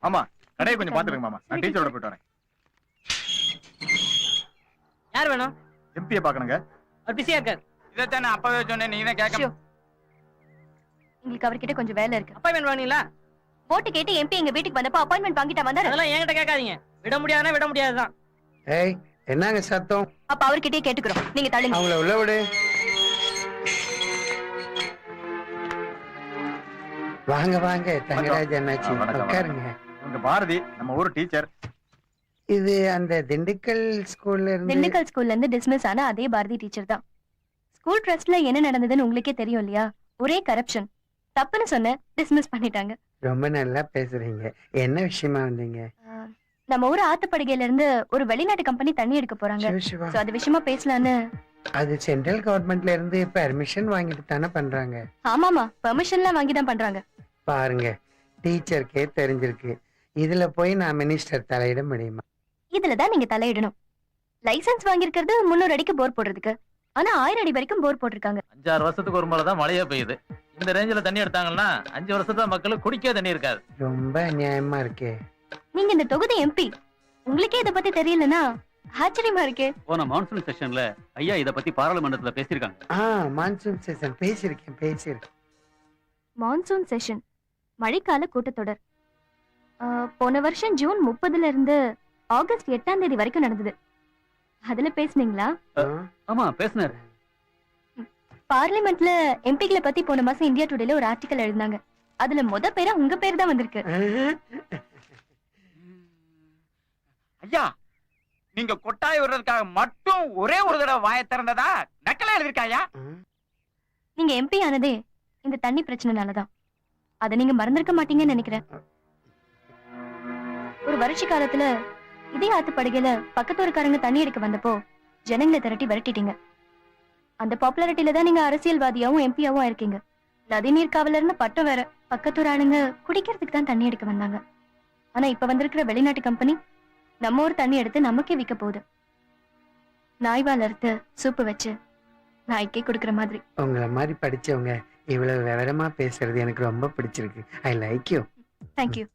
ஆமா கடையை கொஞ்சம் பாத்துருங்க மாமா. நான் டீச்சரோட போயிட்டு வரேன். யார் வேணும்? MP பாக்கணுங்க. அவர் பிஸியா இருக்காரு. இதைத்தான் நான் அப்பவே சொன்னேன். நீங்க தான் கேட்க. உங்களுக்கு அவர்கிட்ட கொஞ்சம் வேலை இருக்கு. அப்பாயின்மெண்ட் வாங்கினீங்களா? போட்டு கேட்டு MP எங்க வீட்டுக்கு வந்தப்ப அப்பாயின்மெண்ட் வாங்கிட்டா வந்தாரு. அதெல்லாம் என்கிட்ட கேட்காதீங்க. விட முடியாதுன்னா விட முடியாதுதான். ஏய் என்னங்க சத்தம்? அப்ப அவர்கிட்டயே கேட்டுக்கிறோம். நீங்க தள்ளுங்க. அவங்கள உள்ள விடு. வாங்க வாங்க தங்கராஜ் அண்ணாச்சி உட்காருங்க. இவங்க பாரதி நம்ம ஊர் டீச்சர். இது அந்த திண்டுக்கல் ஸ்கூல்ல இருந்து. திண்டுக்கல் ஸ்கூல்ல இருந்து டிஸ்மிஸ் ஆன அதே பாரதி டீச்சர் தான். ஸ்கூல் ட்ரஸ்ட்ல என்ன நடந்ததுன்னு உங்களுக்கே தெரியும் இல்லையா? ஒரே கரப்ஷன். தப்புன்னு சொன்ன டிஸ்மிஸ் பண்ணிட்டாங்க. ரொம்ப நல்லா பேசுறீங்க. என்ன விஷயமா வந்தீங்க? நம்ம ஊர் ஆத்துப்படுகையில இருந்து ஒரு வெளிநாட்டு கம்பெனி தண்ணி எடுக்க போறாங்க. சிவா. சோ அது விஷயமா பேசலான்னு. அது சென்ட்ரல் கவர்மெண்ட்ல இருந்து பெர்மிஷன் வாங்கிட்டு தானே பண்றாங்க. ஆமாமா பெர்மிஷன்லாம் வாங்கி தான் பண்றாங்க. பாருங்க டீச்சருக்கே தெரிஞ்சிருக்கு. இதுல போய் நான் மினிஸ்டர் தலையிட முடியுமா? இதுலதான் நீங்க தலையிடணும். லைசென்ஸ் வாங்கியிருக்கிறது 300 அடிக்கு போர் போடுறதுக்கு. ஆனா 1000 அடி வரைக்கும் போர் போட்டிருக்காங்க. 5-6 வருஷத்துக்கு ஒரு முறை தான் மழையே பெய்யுது. இந்த ரேஞ்சில தண்ணி எடுத்தாங்கன்னா 5 வருஷத்துல மக்களுக்கு குடிக்க தண்ணி இருக்காது. ரொம்ப நியாயமா இருக்கே. நீங்க இந்த தொகுதி MP. உங்களுக்கே இத பத்தி தெரியலனா ஆச்சரியமா இருக்கே. போன மான்சூன் செஷன்ல ஐயா இத பத்தி பாராளுமன்றத்துல பேசிருக்காங்க. மான்சூன் செஷன் பேசியிருக்கேன். மான்சூன் செஷன் மழைக்கால கூட்டத்தொடர் போன வருஷம் ஜூன் 30ல இருந்து ஆகஸ்ட் 8ஆம் தேதி வரைக்கும் நடந்தது. அதுல பேசுனீங்களா? ஆமா பேசினாரு. பார்லிமெண்ட்ல எம்பிக்களை பத்தி போன மாசம் இந்தியா டுடேல ஒரு ஆர்டிகல் எழுதினாங்க. அதுல முத பேரா உங்க பேர் தான் வந்திருக்கு. ஐயா நீங்க கொட்டாய் விடுறதுக்காக மட்டும் ஒரே ஒரு தடவை வாயை திறந்ததா நக்கலா எழுதிருக்காயா? நீங்க MP ஆனதே இந்த தண்ணி பிரச்சனைனாலதான். அத நீங்க மறந்திருக்க மாட்டீங்கன்னு நினைக்கிறேன். ஒரு வறட்சி காலத்துல இதே ஆத்துப்படுகையில பக்கத்தூருக்காரங்க தண்ணி எடுக்க வந்தப்போ ஜனங்களை திரட்டி விரட்டிட்டீங்க. அந்த பாப்புலாரிட்டியில தான் நீங்க அரசியல்வாதியாவும் MP-யாவும் இருக்கீங்க. நதிநீர் காவலர்னு பட்டம் வேற. பக்கத்தூர் ஆளுங்க குடிக்கிறதுக்கு தான் தண்ணி எடுக்க வந்தாங்க. ஆனா இப்ப வந்திருக்கிற வெளிநாட்டு கம்பெனி நம்ம ஊர் தண்ணி எடுத்து நமக்கே விற்க போகுது. நாய்வால் அறுத்து சூப்பு வச்சு நாய்க்கே குடுக்கற மாதிரி. உங்களை மாதிரி படிச்சவங்க இவ்வளவு விவரமா பேசுறது எனக்கு ரொம்ப பிடிச்சிருக்கு. I like you. தேங்க்யூ.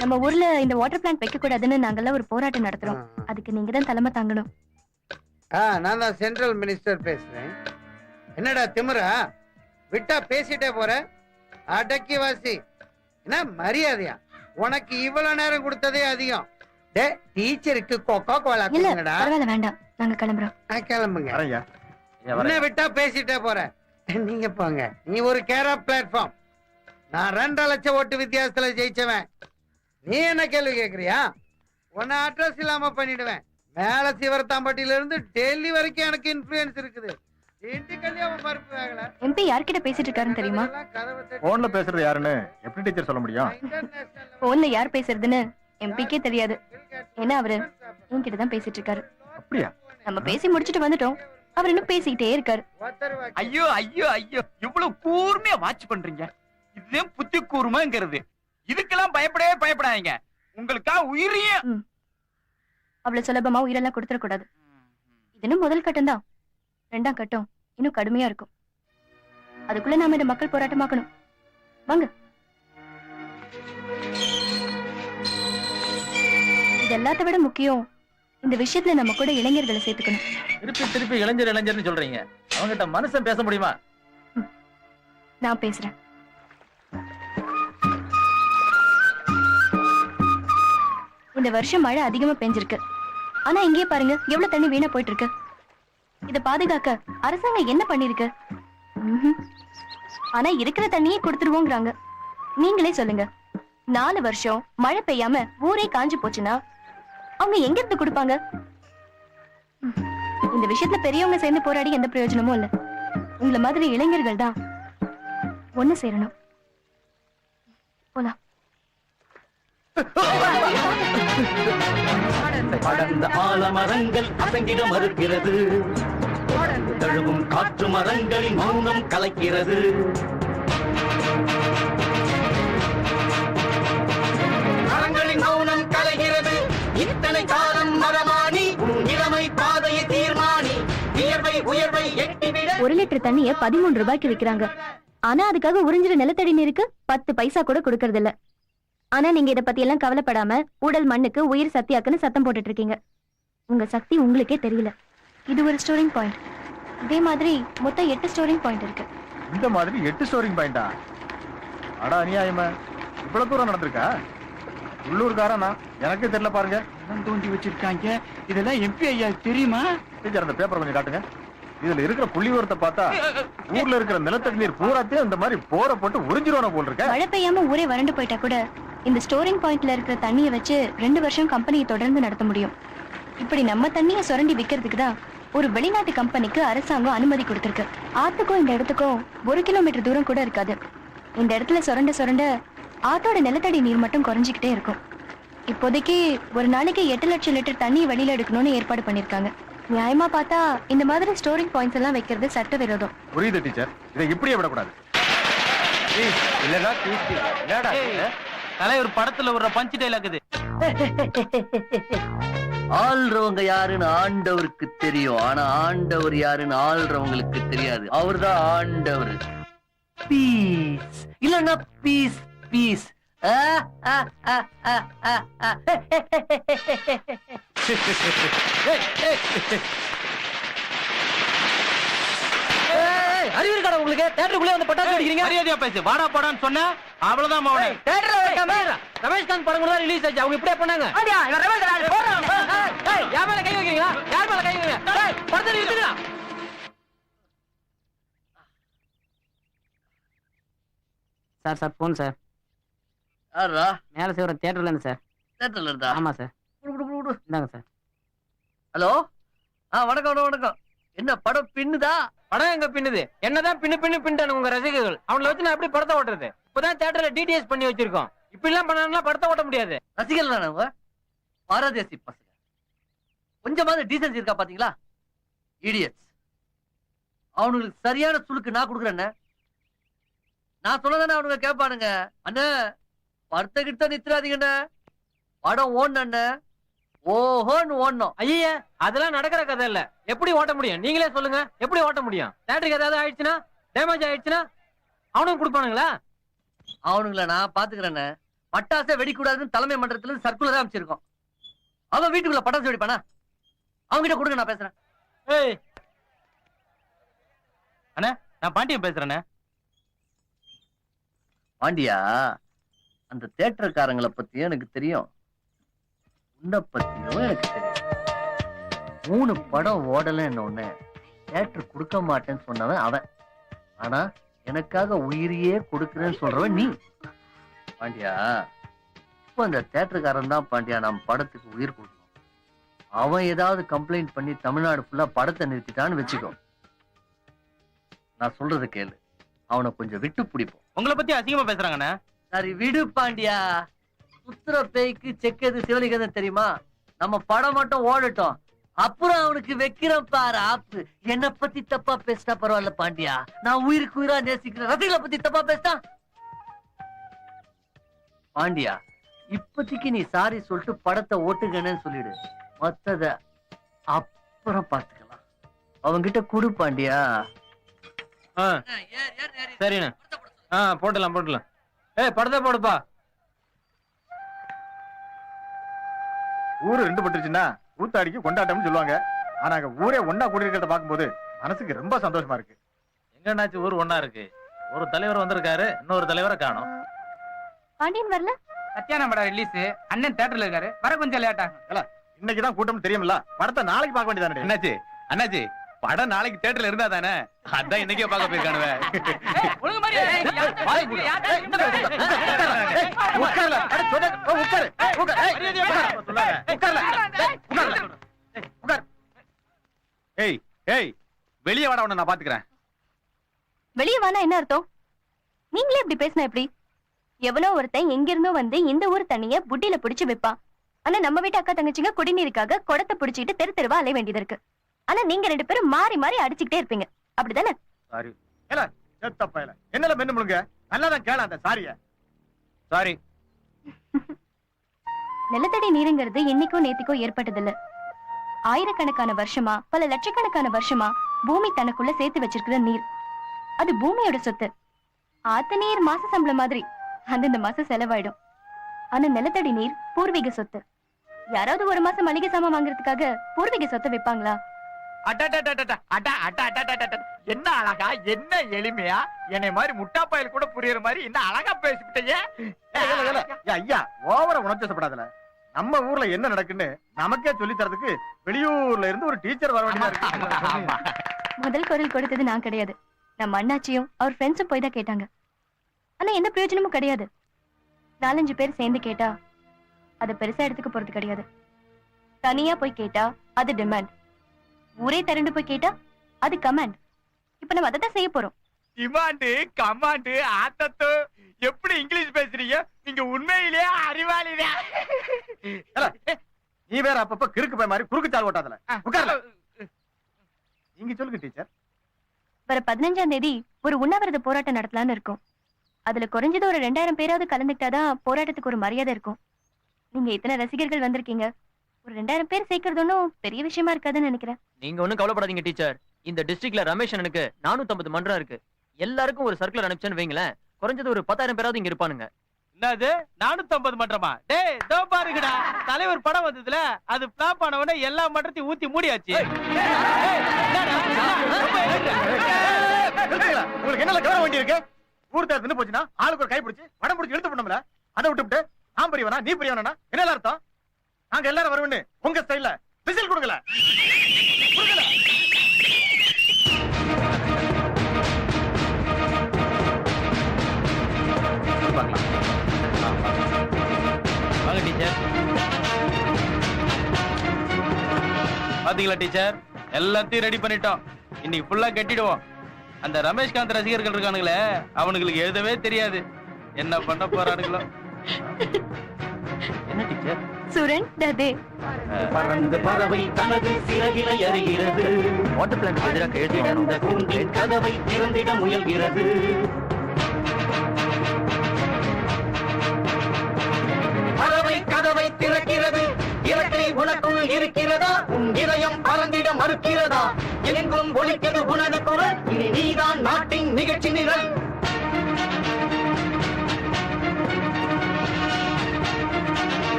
நம்ம ஊர்ல இந்த வாட்டர் பிளான்ட் வைக்க கூடாதுன்னு நாங்கெல்லாம் ஒரு போராட்டம் நடத்துறோம். அதுக்கு நீங்க தான் தலைமை தாங்கணும். நான் தான் சென்ட்ரல் மினிஸ்டர் பேசுறேன். என்னடா திமிரா? விட்டா பேசிட்டே போற? அடக்கி வாசி. என்ன மரியாதையா? உனக்கு இவ்வளவு நேரம் கொடுத்ததே அதிகம். டே டீச்சருக்கு கொக்கோ கோலா இல்ல கொடுங்கடா. பரவாயில்ல வேண்டாம், நாங்க கிளம்புறோம். கிளம்புங்க. வரேன்யா. என்ன விட்டா பேசிட்டே போற? நீங்க போங்க. நீ ஒரு கேர் ஆஃப் பிளாட்ஃபார்ம். நான் 2.5 லட்சம் ஓட்டு வித்தியாசத்துல ஜெயிச்சவன். நீ என்ன கேள்வி கேக்குறியா? உன்னை அட்ரஸ் இல்லாம பண்ணிடுவேன். மேல சிவரத்தாம்பட்டியில இருந்து டெல்லி வரைக்கும் எனக்கு இன்ஃப்ளூயன்ஸ் இருக்குது. பருப்பு வேகல. எம்பி யார்கிட்ட பேசிட்டு இருக்காருன்னு தெரியுமா? போன்ல பேசுறது யாருன்னு எப்படி டீச்சர் சொல்ல முடியும்? போன்ல யார் பேசுறதுன்னு எம்பிக்கே தெரியாது. ஏன்னா அவரு என்கிட்ட தான் பேசிட்டு இருக்காரு. அப்படியா? நம்ம பேசி முடிச்சிட்டு வந்துட்டோம். அவர் இன்னும் பேசிக்கிட்டே இருக்காரு. ஐயோ ஐயோ ஐயோ, இவ்வளவு கூர்மையா வாட்ச் பண்றீங்க. இதுதான் புத்தி கூர்மைங்கிறது. இதுக்கெல்லாம் பயப்படவே பயப்படாதீங்க. உங்களுக்கா உயிரியே அவ்வளவு சுலபமா உயிரெல்லாம் கொடுத்துட கூடாது. இதுன்னு முதல் கட்டம் தான். 2ஆம் கட்டம் இன்னும் கடுமையா இருக்கும். அதுக்குள்ள நாம இந்த மக்கள் போராட்டமாக்கணும். வாங்க. இது எல்லாத்த விட முக்கியம், இந்த விஷயத்துல நம்ம கூட இளைஞர்களை சேர்த்துக்கணும். திருப்பி திருப்பி இளைஞர் இளைஞர்னு சொல்றீங்க. அவங்ககிட்ட மனுஷன் பேச முடியுமா? நான் பேசுறேன். இந்த வருஷம் மழை அதிகமா பெஞ்சிருக்கு. ஆனா இங்கே பாருங்க எவ்வளவு தண்ணி வீணா போயிட்டு இருக்கு. இத பாதுகாக்க அரசாங்கம் என்ன பண்ணிருக்கு? ஆனா இருக்கிற தண்ணியே கொடுத்துருவோங்கிறாங்க. நீங்களே சொல்லுங்க, 4 வருஷம் மழை பெய்யாம ஊரே காஞ்சு போச்சுன்னா அவங்க எங்க இருந்து கொடுப்பாங்க? இந்த விஷயத்துல பெரியவங்க சேர்ந்து போராடி எந்த பிரயோஜனமும் இல்ல. உங்களை மாதிரி இளைஞர்கள் தான் ஒண்ணு சேரணும். போலாம். படர்ந்த ஆலமரங்கள் அசங்கிட மறுக்கிறது. தழுவும் காற்று மரங்களின் மௌனம் கலைக்கிறது. மரங்களின் மௌனம் கலைகிறது. இத்தனை காலம் மரமானி இளமை பாதையை தீர்மானி உயர்வை உயர்வை எட்டிவிட 1 லிட்டர் தண்ணிய 13 ரூபாய்க்கு விக்கிறாங்க. ஆனா அதுக்காக உறிஞ்சிற நிலத்தடி நீருக்கு 10 பைசா கூட கொடுக்கறது இல்ல. ஆனா நீங்க இத பத்தி எல்லாம் கவலைப்படாம உடல் மண்ணுக்கு உயிர் சக்தியாக்குன்னு சத்தம் போட்டுட்டு இருக்கீங்க. உங்க சக்தி உங்களுக்கே தெரியல. இது ஒரு ஸ்டோரிங் பாயிண்ட். இதே மாதிரி மொத்தம் 8 ஸ்டோரிங் பாயிண்ட் இருக்கு. இந்த மாதிரி 8 ஸ்டோரிங் பாயிண்டா? அட அநியாயமா, இவ்வளவு தூரம் நடந்திருக்கா? உள்ளூர்காரனா? எனக்கே தெரியல பாருங்க. தோண்டி வச்சிருக்காங்க. இதெல்லாம் எம்பி ஐயா தெரியுமா? டீச்சர் அந்த பேப்பர் கொஞ்சம் காட்டுங்க. இதுல இருக்கிற புள்ளிவிவரத்தை பார்த்தா ஊர்ல இருக்கிற நிலத்தடி நீர் பூராத்தையும் இந்த மாதிரி போரை போட்டு உறிஞ்சிருவான போல் இருக்க. மழை பெய்யாம ஊரே வறண்டு போயிட்டா கூட இந்த ஸ்டோரிங் பாயிண்ட்ல இருக்கிற தண்ணியை வச்சு 2 வருஷம் கம்பெனியை தொடர்ந்து நடத்த முடியும். இப்படி நம்ம தண்ணியை சுரண்டி விக்கிறதுக்கு தான் ஒரு வெளிநாட்டு கம்பெனிக்கு அரசாங்கம் அனுமதி கொடுத்திருக்கு. ஆத்துக்கும் இந்த இடத்துக்கும் 1 கிலோமீட்டர் தூரம் கூட இருக்காது. இந்த இடத்துல சுரண்ட சுரண்ட ஆத்தோட நிலத்தடி நீர் மட்டும் குறைஞ்சிக்கிட்டே இருக்கும். இப்போதைக்கு ஒரு நாளைக்கு 8 லட்சம் லிட்டர் தண்ணி வெளியில எடுக்கணும்னு ஏற்பாடு பண்ணிருக்காங்க. நியாயமா பார்த்தா இந்த மாதிரி ஸ்டோரிங் பாயிண்ட்ஸ் எல்லாம் வைக்கிறது சட்ட விரோதம். புரியுது டீச்சர், இதை இப்படியே விடக்கூடாது. தலைவர் படத்துல ஒரு பஞ்ச் டைலாக் இது. ஆள்றவங்க யாருன்னு ஆண்டவருக்கு தெரியும். ஆனா ஆண்டவர் யாருன்னு ஆள்றவங்களுக்கு தெரியாது. அவர்தான் ஆண்டவர். பீஸ் இல்லன்னா பீஸ் பீஸ். அறிவியல் உங்களுக்கு தேட்டருக்குள்ளே வந்து பட்டாசு வெடிக்கிறீங்க. மரியாதையா பேசு. வாடா போடான்னு சொன்ன அவ்வளவுதான் மவனே. தேட்டர்ல வைக்காம ரமேஷ்காந்த் படம் கூட ரிலீஸ் ஆச்சு. அவங்க இப்படியே பண்ணாங்க. யார் மேல கை வைக்கிறீங்களா? யார் மேல கை வைக்கிறீங்க? படத்தை நிறுத்துங்க. Sir phone sir. யாரா? மேல சேவர தியேட்டர்ல இருந்து சார். தேட்டர்ல இருந்தா? ஆமா சார். இந்தாங்க சார். ஹலோ. வணக்கம் வணக்கம். என்ன படம் பின்னுதா? படம் எங்க பின்னுது? என்னதான் பின்னுட்டானு உங்க ரசிகர்கள். அவங்கள வச்சு நான் எப்படி படத்தை ஓட்டுறது? இப்பதான் தியேட்டர்ல டிடிஎஸ் பண்ணி வச்சிருக்கோம். இப்படி எல்லாம் பண்ணா படத்தை ஓட்ட முடியாது. ரசிகர்கள் தானவங்க பாரதேசி பசங்க. கொஞ்சமாவது டீசன்ஸ் இருக்கா பாத்தீங்களா? இடியட்ஸ். அவனுங்களுக்கு சரியான சுளுக்கு நான் கொடுக்குறேன்னு நான் சொன்னதானே அவனுங்க கேட்பானுங்க. அண்ணா படத்தை கிட்ட நித்துறாதீங்கண்ணா. படம் ஓடண்ண ஓஹோன்னு ஓடணும். ஐயா அதெல்லாம் நடக்கிற கதை இல்ல. எப்படி ஓட்ட முடியும்? நீங்களே சொல்லுங்க. எப்படி ஓட்ட முடியும்? தேட்டருக்கு ஏதாவது ஆயிடுச்சுன்னா, டேமேஜ் ஆயிடுச்சுன்னா அவனுக்கு கொடுப்பானுங்களா? அவனுங்கள நான் பாத்துக்கிறேன்னு பட்டாசை வெடிக்கூடாதுன்னு தலைமை மன்றத்துல இருந்து சர்க்குலரா அமைச்சிருக்கோம். அவன் வீட்டுக்குள்ள பட்டாசு வெடிப்பானா? அவன்கிட்ட கொடுங்க, நான் பேசுறேன். ஏய் அண்ணா, நான் பாண்டியன் பேசுறேண்ணே. பாண்டியா, அந்த தியேட்டர்காரங்களை பத்தியும் எனக்கு தெரியும், உன்னை பத்தியும் எனக்கு தெரியும். 3 படம் ஓடலன்னு ஒண்ணு தியேட்டர் கொடுக்க மாட்டேன்னு சொன்னவன் அவன். ஆனா எனக்காக உயிரையே கொடுக்குறேன்னு சொல்றவன் நீ. பாண்டியா, இப்ப அந்த தியேட்டர்காரன் தான் பாண்டியா நம்ம படத்துக்கு உயிர் கொடுக்கணும். அவன் ஏதாவது கம்ப்ளைண்ட் பண்ணி தமிழ்நாடு ஃபுல்லா படத்தை நிறுத்திட்டான்னு வச்சுக்கோ, நான் சொல்றது கேளு, அவனை கொஞ்சம் விட்டு பிடிப்போம். உங்களை பத்தி அசிங்கமா பேசுறாங்கண்ணே. சரி விடு பாண்டியா, சுத்துற பேய்க்கு செக்கது சிவலிங்கன்னு தெரியுமா? நம்ம படம் மட்டும் ஓடட்டும், அப்புறம் அவனுக்கு வைக்கிறேன் பாரு ஆப்பு. என்ன பத்தி தப்பா பேசிட்டா பரவாயில்ல பாண்டியா, நான் உயிருக்கு உயிரா நேசிக்கிறேன். ரசிகளை பத்தி தப்பா பேசிட்டா பாண்டியா, இப்போதைக்கு நீ சாரி சொல்லிட்டு படத்தை ஓட்டுங்கன்னு சொல்லிடு, மத்தத அப்புறம் பாத்துக்கலாம். அவங்கிட்ட குடு பாண்டியா. சரிண்ணே. போட்டலாம் போட்டலாம். படத்தை போடுப்பா. ஊரு 2 பட்டுருச்சுன்னா கூத்தாடிக்கு கொண்டாட்டம்னு சொல்லுவாங்க. ஆனா அங்க ஊரே ஒன்னா கூடி இருக்கிறத பாக்கும்போது மனசுக்கு ரொம்ப சந்தோஷமா இருக்கு. எங்கன்னாச்சு ஊர் ஒன்னா இருக்கு. ஒரு தலைவர் வந்திருக்காரு, இன்னொரு தலைவரை காணோம். பாண்டியன் வரல? சத்யானா படம் ரிலீஸ், அண்ணன் தியேட்டர்ல இருக்காரு, வர கொஞ்சம் லேட் ஆகும். இன்னைக்குதான் கூட்டம் தெரியுமில்ல, படத்தை நாளைக்கு பார்க்க வேண்டியதானே. என்னாச்சு அண்ணாச்சி, படம் நாளைக்கு தியேட்டர்ல இருந்தா தானே, அதான் இன்னைக்கே பார்க்க போயிருக்கானுவே. வெளியே வாடா, உன்னை நான் பாத்துக்கிறேன். வெளியே வானா என்ன அர்த்தம்? நீங்களே இப்படி பேசினா எப்படி? எவனோ ஒருத்தன் எங்கிருந்தோ வந்து இந்த ஊர் தண்ணிய புட்டியில பிடிச்சு வைப்பான். ஆனா நம்ம வீட்டு அக்கா தங்கச்சிங்க குடிநீருக்காக குடத்தை பிடிச்சிட்டு தெரு தெருவா அலைய வேண்டியது இருக்கு. ஆனா நீங்க 2 பேரும் மாறி மாறி அடிச்சுக்கிட்டே இருப்பீங்க, அப்படிதானே? சாரி என்னல மென்னு முழுங்க, நல்லாதான் கேள அந்த சாரிய. சாரி. நிலத்தடி நீருங்கிறது என்னைக்கோ நேத்திக்கோ ஏற்பட்டதில்ல. ஆயிரக்கணக்கான வருஷமா, பல லட்சக்கணக்கான வருஷமா பூமி தனக்குள்ள சேர்த்து வச்சிருக்கிற நீர். அது பூமியோட சொத்து. ஆத்து நீர் மாச சம்பளம் மாதிரி அந்தந்த மாசம் செலவாயிடும். ஆனா நிலத்தடி நீர் பூர்வீக சொத்து. யாராவது ஒரு மாசம் மளிகை சாமான் வாங்குறதுக்காக பூர்வீக சொத்தை வைப்பாங்களா? என்ன அழகா, என்ன எளிமையா, என்னை மாதிரி முட்டாப்பாயில் கூட புரியுற மாதிரி என்ன அழகா பேசிவிட்டீங்க. ஐயா ஓவர உணர்ச்சப்படாதல. நம்ம ஊர்ல என்ன நடக்குன்னு நமக்கே சொல்லி தரதுக்கு வெளியூர்ல இருந்து ஒரு டீச்சர் வர வேண்டியதா இருக்கு. முதல் குரல் கொடுத்தது நான் கிடையாது, நம்ம அண்ணாச்சியும் அவர் ஃப்ரெண்ட்ஸும் போய் தான் கேட்டாங்க. ஆனா எந்த பிரயோஜனமும் கிடையாது. 4-5 பேர் சேர்ந்து கேட்டா அதை பெருசா எடுத்துக்க போறது கிடையாது. தனியா போய் கேட்டா அது டிமாண்ட். ஊரே திரண்டு போய் கேட்டா அது கமாண்ட். இப்ப நம்ம அதை தான் செய்ய போறோம். டிமாண்டு கமாண்டு ஆத்தத்து எப்படி இங்கிலீஷ் பேசுறீங்க? நீங்க உண்மையிலேயே அறிவாளிதான். நீ வேற அப்பப்ப கிறுக்கு போய் மாதிரி குறுக்கு சால் ஓட்டாதல. உட்கார்ல. நீங்க சொல்லுங்க டீச்சர். வர 15ஆம் தேதி ஒரு உண்ணாவிரத போராட்டம் நடத்தலாம்னு இருக்கும். அதுல குறைஞ்சது ஒரு 2000 பேராவது கலந்துக்கிட்டாதான் போராட்டத்துக்கு ஒரு மரியாதை இருக்கும். நீங்க இத்தனை ரசிகர்கள் வந்திருக்கீங்க, ஒரு 2000 பேர் சேர்க்கறது ஒன்னும் பெரிய விஷயமா இருக்காதுன்னு நினைக்கிறேன். நீங்க ஒண்ணும் கவலைப்படாதீங்க டீச்சர். இந்த டிஸ்ட்ரிக்ட்ல ரமேஷ் அண்ணனுக்கு 450 மன்றம் இருக்கு. எல்லாருக்கும் ஒரு சர்க்குலர் அனுப்பிச்சேன்னு வைங்களேன், குறைஞ்சது ஒரு 10,000 பேராவது இங்க இருப்பானுங்க. என்னது 450 மன்றமா? டேய் இதோ பாருங்கடா, தலைவர் படம் வந்ததுல அது பிளாப் ஆனவனே எல்லா மன்றத்தையும் ஊத்தி மூடியாச்சு. உங்களுக்கு என்ன கவனம் வேண்டி இருக்கு? ஊர் தேர்ந்து போச்சுன்னா ஆளுக்கு ஒரு கை பிடிச்சு படம் பிடிச்சி இழுத்து பண்ணோம்ல, அதை விட்டுவிட்டு நான் பெரியவனா நீ பெரியவனா என்ன அர்த்தம்? நாங்க எல்லாரும் வருவோன்னு உங்க ஸ்டைல்ல விசில் கொடுக்கல. வாங்க டீச்சர். பாத்தீங்களா டீச்சர், எல்லாத்தையும் ரெடி பண்ணிட்டோம். இன்னைக்கு ஃபுல்லா கட்டிடுவோம். அந்த ரமேஷ்காந்த் ரசிகர்கள் இருக்கானுங்களே, அவனுங்களுக்கு எழுதவே தெரியாது, என்ன பண்ண போறானுங்களோ. என்ன டீச்சர்? சுரன் ததே பறந்து பறவை தனது சிறகிலை அறிகிறது, வாட்டர் பிளான்ட் எதிராக திறந்த கூண்டின் கதவை திறந்திட முயல்கிறது. பறவை கதவை திறக்கிறது, இறக்கை உனக்குள் இருக்கிறதா? உன் இதயம் பறந்திட மறுக்கிறதா? எங்கும் ஒலிக்கிறது உனது குரல், இனி நீதான் நாட்டின் நிகழ்ச்சி நிரல்.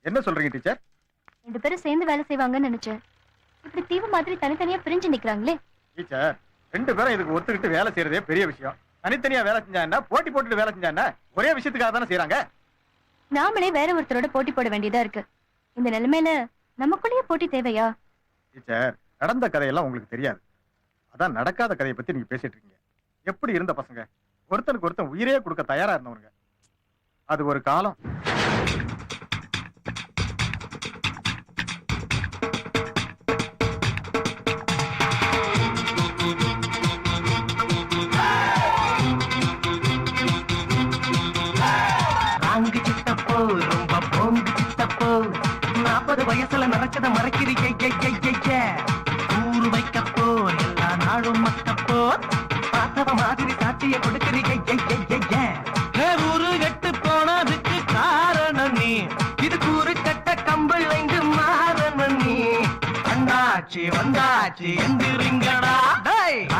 என்ன சொல்றீங்க டீச்சர்? 2 பேரும் சேர்ந்து வேலை செய்வாங்கன்னு நினைச்சேன். இப்படி தீவு மாதிரி தனித்தனியா பிரிஞ்சு நிக்கிறாங்களே. டீச்சர் 2 பேரும் இதுக்கு ஒத்துக்கிட்டு வேலை செய்யறதே பெரிய விஷயம். தனித்தனியா வேலை செஞ்சா என்ன, போட்டி போட்டுட்டு வேலை செஞ்சா என்ன, ஒரே விஷயத்துக்காக தானே செய்யறாங்க. நாமளே வேற ஒருத்தரோட போட்டி போட வேண்டியதா இருக்கு. இந்த நிலைமையில நமக்குள்ளேயே போட்டி தேவையா? டீச்சர் நடந்த கதையெல்லாம் உங்களுக்கு தெரியாது. அதான் நடக்காத கதையை பத்தி நீங்க பேசிட்டு இருக்கீங்க. எப்படி இருந்த பசங்க ஒருத்தனுக்கு ஒருத்தன் உயிரே கொடுக்க தயாரா இருந்தவங்க. அது ஒரு காலம். அங்கு சித்தப்போ ரொம்ப போங்கு சித்தப்போ 40 வயசுல நடக்கத மறக்கிறீங்க. ஊரு வைக்கப்போ எல்லா நாளும் மக்கப்போ பார்த்தவ மாதிரி சாட்சிய கொடுக்கிறீங்க. ஊரு கெட்டு போனதுக்கு காரணம் நீ, இது கூறு கட்ட கம்பள் எங்கு மாறணும் நீ. வந்தாச்சு வந்தாச்சு எந்திரிங்கடா.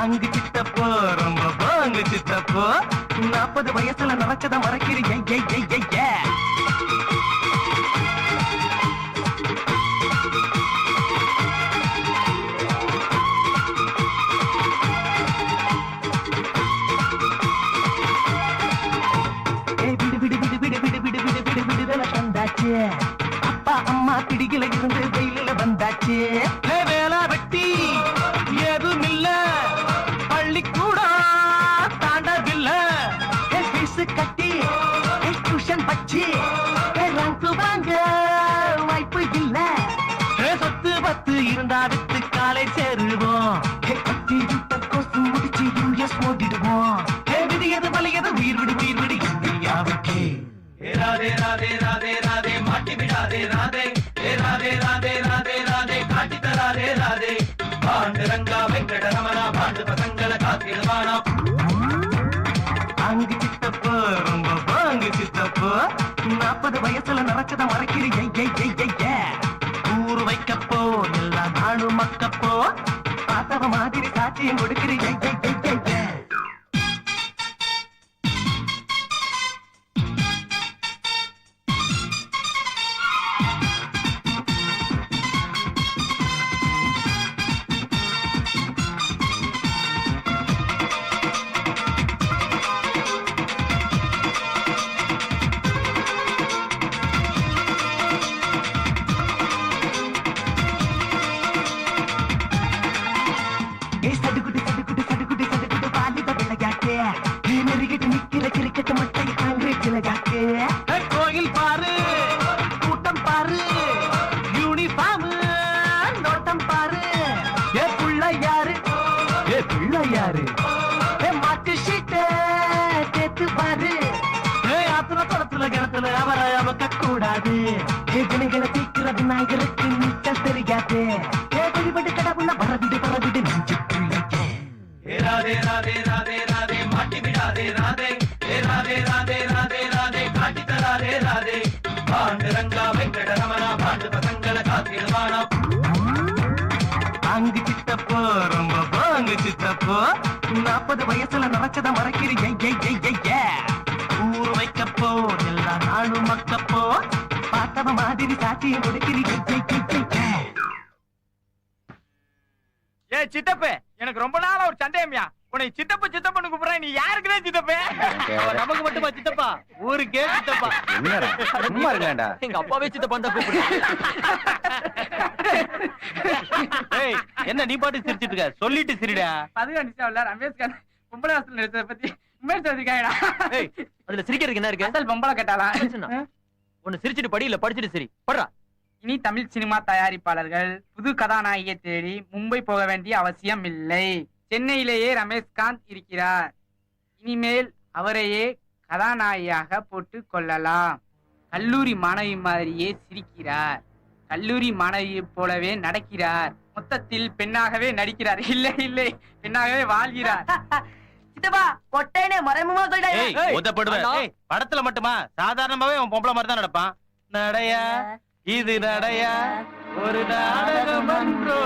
அங்கு சித்தப்போ ரொம்ப போங்கு சித்தப்போ 40 வயசுல நடக்கத மறக்கிறீங்க. அப்பா அம்மா பிடிக்கல இருந்து வெயில வந்தாச்சு. வேலை வெட்டி ஏதும் இல்ல, பள்ளிக்கூடம் தாண்டவில்லை. பீசு கட்டி டியூஷன் பச்சு ரங்கு வாங்க வாய்ப்பு இல்ல. சொத்து பத்து இருந்தா வித்து காலை சேருவோம். கட்டி விட்ட கோசு முடிச்சு யூஎஸ் ஓடிடுவோம். விதியது வலியது உயிர் விடு இந்தியாவுக்கு. ராதே ராதே ராதே ராதே மாட்டி விடாதே ராதே. ராதே ராதே ராதே ராதே காட்டி தராதே ராதே. பாண்டு ரங்கா வெங்கட ரமணா பாண்டு பசங்கள காத்திடுவானா. அங்கு சித்தப்போ ரொம்ப பாங்கு சித்தப்போ 40 வயசுல நடக்கத மறக்கிறீங்க. ஊரு வைக்கப்போ எல்லா நாளும் மக்கப்போ பார்த்தவ மாதிரி சாட்சியம் கொடுக்கிறீங்க. கோயில் பாரு, கூட்டம் பாரு, யூனிஃபார்ம் நோட்டம் பாரு. ஏ பிள்ளையாரு மாட்டு ஷீட்ட தேத்து பாரு. ஆத்துல குளத்துல கிணத்துல அவரை அமைக்க கூடாது. வினைகளை தீக்கிறது நாய்களுக்கு நீச்சல் தெரியாது. வழிபட்டு கடவுள பரவிடு நெஞ்சு பிள்ளைக்கு. ராதே ராதே ராதே ராதே மாட்டி விடாதே ராதே. ராதே ராதே ராதே ராதே காட்டி தராதே ராதே. பாண்டு ரங்கா வெங்கட ரமணா பாண்டு பசங்கள காத்திடுவானா. அங்கு சித்தப்போ ரொம்ப பாங்கு சித்தப்போ 40 வயசுல நடக்கத மறக்கிறீங்க. ஊரு வைக்கப்போ எல்லா நாளும் மக்கப்போ பார்த்தவ மாதிரி சாட்சியம் கொடுக்கிறீங்க. ஏ சித்தப்பே, எனக்கு ரொம்ப நாளா ஒரு சந்தேகம்யா. உன்னை சித்தப்பன்னு கூப்பிடுறேன், நீ யாருக்குதே சித்தப்பே? நமக்கு மட்டுமா சித்தப்பா, ஊருக்கே சித்தப்பா. சும்மா இருக்கேன்டா. எங்க அப்பாவே சித்தப்பான்னு தான் கூப்பிடுறேன். என்ன நீ பாட்டு சிரிச்சிட்டு இருக்க? சொல்லிட்டு சிரிடா. 15 நிமிஷம் ரமேஷ்கான் பொம்பளை வாசல் நிறுத்தத பத்தி உண்மையை சொல்லிருக்காங்கடா. அதுல சிரிக்கிறதுக்கு என்ன இருக்கு? அசல் பொம்பளை கேட்டாளா? ஒன்னு சிரிச்சிட்டு படி, இல்ல படிச்சிட்டு சரி படுறா. இனி தமிழ் சினிமா தயாரிப்பாளர்கள் புது கதாநாயகியை தேடி மும்பை போக வேண்டிய அவசியம் இல்லை. சென்னையிலேயே ரமேஷ்காந்த் இருக்கிறார். இனிமேல் அவரையே கதாநாயகியாக போட்டு கொள்ளலாம். கல்லூரி மாணவி மாதிரியே சிரிக்கிறார், கல்லூரி மாணவி போலவே நடக்கிறார், மொத்தத்தில் பெண்ணாகவே நடிக்கிறார். இல்லை பெண்ணாகவே வாழ்கிறார். சித்தப்பா பொட்டேனே மறைமுகமா சொல்லிட்டா. படத்துல மட்டுமா? சாதாரணமாவே அவன் பொம்பளை மாதிரி தான் நடப்பான். நடையா இது நடையா ஒரு நாடகம் ஒன்றோ.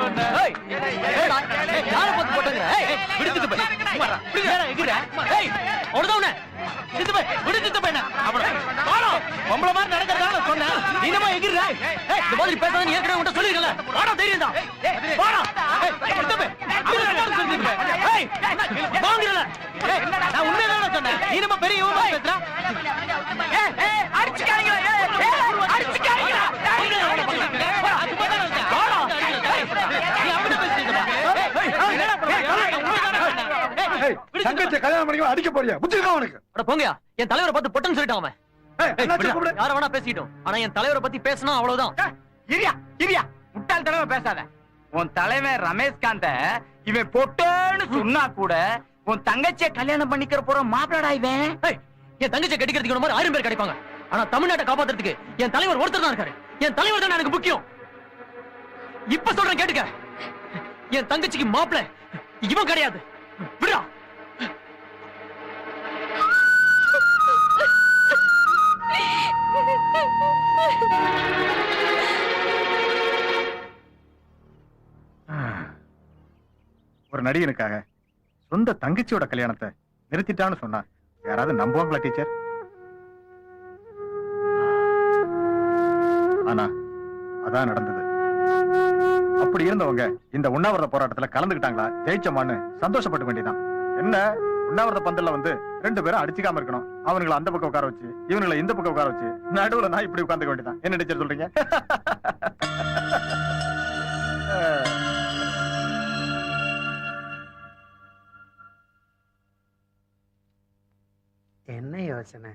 பொம்பளை மாதிரி நடக்கிறதா சொன்ன, நீனமா எகிற இந்த மாதிரி பேசாத ஏற்கனவே உன்கிட்ட சொல்லிருக்கல. வாடா தைரியம் தான். வாடா. வாங்குறல. நான் உண்மையாதான் சொன்னேன். நீ நம்ம பெரிய யூமா பேசுற. அடிச்சுக்காதீங்களா அடிச்சுக்காதீங்களா தங்கச்சி கல்யாணம் பண்ணி அடிக்க போறியா? புத்திருக்கா உனக்கு? போங்கயா, என் தலைவரை பார்த்து பொட்டன்னு சொல்லிட்டான் அவன். அண்ணாச்சி கூப்பிடு. யார வேணா பேசிட்டோம், ஆனா என் தலைவரை பத்தி பேசினா அவ்வளவுதான். இரியா முட்டாள் தலைவன் பேசாத. உன் தலைவன் ரமேஷ்காந்த இவன் பொட்டன்னு சொன்னா கூட உன் தங்கச்சியை கல்யாணம் பண்ணிக்கிற போற மாப்பிளடா இவன். என் தங்கச்சியை கட்டிக்கிறதுக்கு மாதிரி 1000 பேர் கிடைப்பாங்க. ஆனா தமிழ்நாட்டை காப்பாத்துறதுக்கு என் தலைவர் ஒருத்தர் தான் இருக்காரு. என் தலைவர் தான் எனக்கு முக்கியம். இப்ப சொல்றேன் கேட்டுக்க. என் தங்கச்சிக்கு மாப்பிள இவன் கிடையாது. விடா. ஒரு நடிகனுக்காக சொந்த தங்கச்சியோட கல்யாணத்தை நிறுத்திட்டான்னு சொன்னா யாராவது நம்புவாங்களா டீச்சர்? ஆனா அதான் நடந்தது. அப்படி இருந்தவங்க இந்த உண்ணாவிரத போராட்டத்துல கலந்துக்கிட்டாங்களா, ஜெயிச்சமான்னு சந்தோஷப்பட்டு வேண்டியதான். என்ன உண்ணாவிரத பந்தல்ல வந்து 2 பேரும் அடிச்சுக்காம இருக்கணும். அவங்களை அந்த பக்கம் உட்கார வச்சு இவங்களை இந்த பக்கம் உட்கார வச்சு நடுவுல நான் இப்படி உட்கார்ந்துக்க வேண்டியதான். என்ன டீச்சர் சொல்றீங்க? என்ன யோசனை?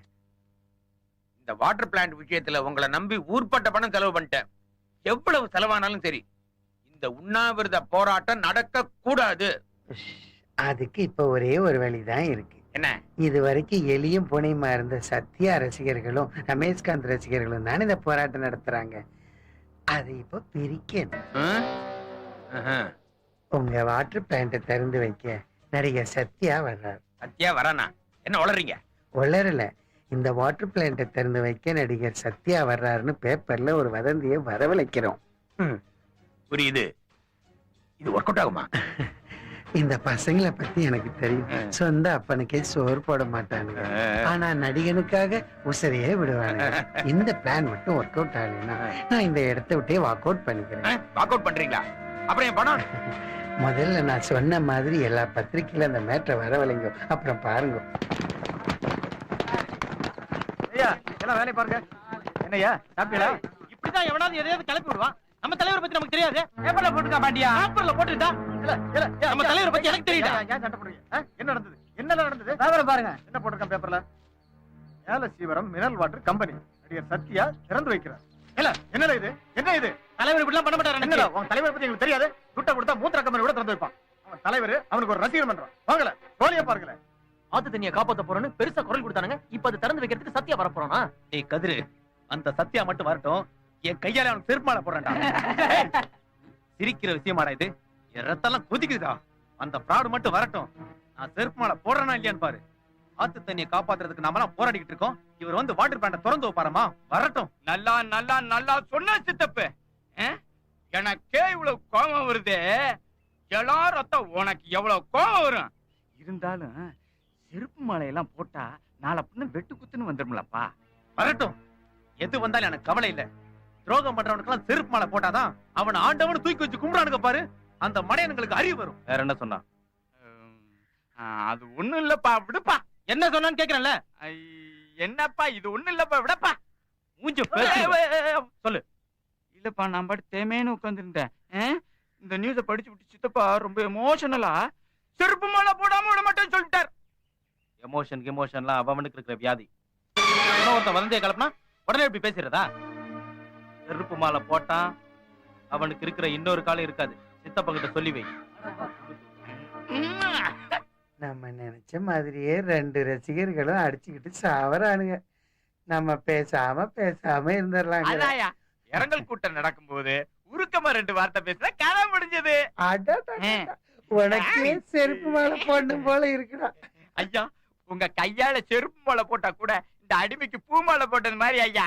இந்த வாட்டர் பிளான்ட் விஷயத்துல உங்களை நம்பி ஊர்பட்ட பணம் செலவு பண்ணிட்டேன். எவ்வளவு செலவானாலும் சரி, இந்த உண்ணாவிரத போராட்டம் நடக்க கூடாது. அதுக்கு இப்ப ஒரே ஒரு வழிதான் இருக்கு. என்ன? இது வரைக்கும் எலியும் புனையுமா இருந்த சத்யா ரசிகர்களும் ரமேஷ்காந்த் ரசிகர்களும் தான் இந்த போராட்டம் நடத்துறாங்க. அதை இப்ப பிரிக்கணும். உங்க வாட்டர் பிளான்ட்டை திறந்து வைக்க நடிகர் சத்யா வர்றார். சத்யா வரானா? என்ன உளறீங்க? உளறல. இந்த வாட்டர் பிளான்ட்டை திறந்து வைக்க நடிகர் சத்யா வர்றாருன்னு பேப்பர்ல ஒரு வதந்தியை வரவழைக்கிறோம். புரியுது. இது ஒர்க் அவுட் ஆகுமா? இந்த பசங்களை பத்தி எனக்கு தெரியும். சொந்த அப்பனுக்கே சோறு போட மாட்டானுங்க, ஆனா நடிகனுக்காக உசரையே விடுவானுங்க. இந்த பிளான் மட்டும் ஒர்க் அவுட் ஆகலைன்னா நான் இந்த இடத்தை விட்டே வாக் அவுட் பண்ணிக்கிறேன். வாக் அவுட் பண்றீங்களா? அப்புறம் என் பணம்? முதல்ல நான் சொன்ன மாதிரி எல்லா பத்திரிக்கையில அந்த மேட்டரை வரவழைங்க, அப்புறம் பாருங்க. ஐயா எல்லாம் வேலையை பாருங்க. என்னய்யா சாப்பிட்டீங்களா? இப்படிதான் எவனாவது எதையாவது கிளப்பி விடுவான். நம்ம தலைவரை பத்தி நமக்கு தெரியாது. பேப்பர்ல போட்டுக்கா பாண்டியா. பேப்பர்ல போட்டுட்டா நம்ம தலைவரை பத்தி எனக்கு தெரியுதா? ஏன் சண்டை போடுறீங்க? என்ன நடந்தது? என்னெல்லாம் நடந்தது? பேப்பர்ல பாருங்க. என்ன போட்டிருக்கேன் பேப்பர்ல? ஏல சீவரம் மினரல் வாட்டர் கம்பெனி நடிகர் சத்யா திறந்து வைக்கிறார். இல்ல என்னடா இது? என்ன இது? தலைவர் இப்படி எல்லாம் பண்ண மாட்டாரு. என்னடா உன் தலைவரை பத்தி எங்களுக்கு தெரியாது? துட்ட கொடுத்தா மூத்திர கம்பெனி கூட திறந்து வைப்பான். அவன் தலைவர் அவனுக்கு ஒரு ரசிகர் பண்றான். வாங்கல சோழியா பாருங்களேன். ஆத்து தண்ணியை காப்பாத்த போறேன்னு பெருசா குரல் கொடுத்தானுங்க. இப்ப அது திறந்து வைக்கிறதுக்கு சத்யா வர போறானா? ஏய் கதிரு, அந்த சத்யா மட்டும் வரட்டும், என் கையால அவனுக்கு செருப்பால போடுறேன்டா. சிரிக்கிற விஷயமாடா இது? என் ரத்தெல்லாம் கொதிக்குதுடா. அந்த பிராடு மட்டும் வரட்டும், நான் செருப்பு மாலை போடுறேனா இல்லையான்னு பாரு. ஆத்து தண்ணியை காப்பாத்துறதுக்கு நாம எல்லாம் போராடிக்கிட்டு இருக்கோம். இவர் வந்து வாட்டர் பிளான்ட் திறந்து வைப்பாரமா? வரட்டும். நல்லா நல்லா நல்லா சொன்ன சித்தப்பு. எனக்கே இவ்வளவு கோபம் வருது. எல்லாரும் உனக்கு எவ்வளவு கோபம் வரும். இருந்தாலும் செருப்பு மாலையெல்லாம் போட்டா நாளை பின்ன வெட்டு குத்துன்னு வந்துடும்லப்பா. வரட்டும். எது வந்தாலும் எனக்கு கவலை இல்ல. துரோகம் பண்றவனுக்கெல்லாம் செருப்பு மாலை போட்டாதான் அவன் ஆண்டவனு தூக்கி வச்சு கும்பிடானுங்க பாரு. அந்த மடையனுங்களுக்கு அறிவு வரும். வேற என்ன சொன்னா? அது ஒண்ணும் இல்லப்பா, விடுப்பா. என்ன சொன்னான்னு கேக்குறேன்ல. என்னப்பா இது ஒண்ணும் இல்லப்பா, விடப்பா. மூஞ்ச சொல்லு. இல்லப்பா, நான் பாட்டு தேமேன்னு உட்கார்ந்துருந்தேன். இந்த நியூஸ படிச்சு விட்டு சித்தப்பா ரொம்ப எமோஷனலா செருப்பு மாலை போடாம விட மாட்டேன்னு சொல்லிட்டார். எமோஷன்லாம் அவனுக்கு இருக்கிற வியாதி. ஒருத்தன் வந்தே கலப்பனா உடனே இப்படி பேசுறதா? செருப்பு மாலை போட்டான், அவனுக்கு இருக்கிற இன்னொரு காலம் இருக்காது. சித்தப்பா கிட்ட சொல்லி வை. நம்ம நினைச்ச மாதிரியே 2 ரசிகர்களும் அடிச்சுக்கிட்டு சாவறானுங்க. நம்ம பேசாம இருந்துடலாம். அதாயா இரங்கல் கூட்டம் நடக்கும்போது உருக்கமா 2 வார்த்தை பேசுற கதை முடிஞ்சது. உனக்கே செருப்பு மாலை போடணும் போல இருக்குடா. ஐயா, உங்க கையால செருப்பு மாலை போட்டா கூட இந்த அடிமைக்கு பூ மாலை போட்டது மாதிரி ஐயா.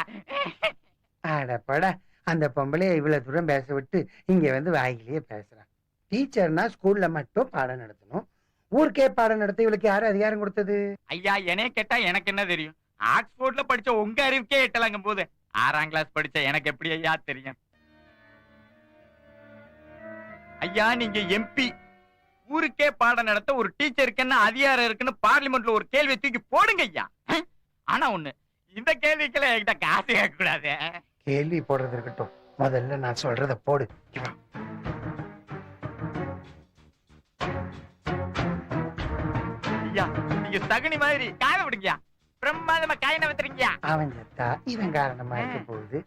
அடப்படா, அந்த பொம்பளைய இவ்வளவு தூரம் பேச விட்டு இங்க வந்து வாயிலேயே பேசுறான். டீச்சர்னா ஸ்கூல்ல மட்டும் பாடம் நடத்தணும், ஊருக்கே பாடம் நடத்த இவளுக்கு யாரு அதிகாரம் கொடுத்தது? ஐயா, என்னைய கேட்டா எனக்கு என்ன தெரியும்? ஆக்ஸ்போர்ட்ல படிச்ச உங்க அறிவுக்கே எட்டலாங்கும் போது 6ஆம் கிளாஸ் படிச்ச எனக்கு எப்படி ஐயா தெரியும்? ஐயா நீங்க எம்பி, ஊருக்கே பாடம் நடத்த ஒரு டீச்சருக்கு என்ன அதிகாரம் இருக்குன்னு பார்லிமெண்ட்ல ஒரு கேள்வி தூக்கி போடுங்க ஐயா. ஆனா ஒண்ணு, இந்த கேள்விக்கெல்லாம் என்கிட்ட காசு கேட்க கூடாது. கேள்வி போடுறது இருக்கட்டும், முதல்ல நான் சொல்றத போடு. ஐயா நீங்க தகுனி மாதிரி காய விடுங்கயா, பிரம்மாதமா காய நவத்துறீங்க. அவன் செத்தா இவன் காரணமா இருக்க போகுது,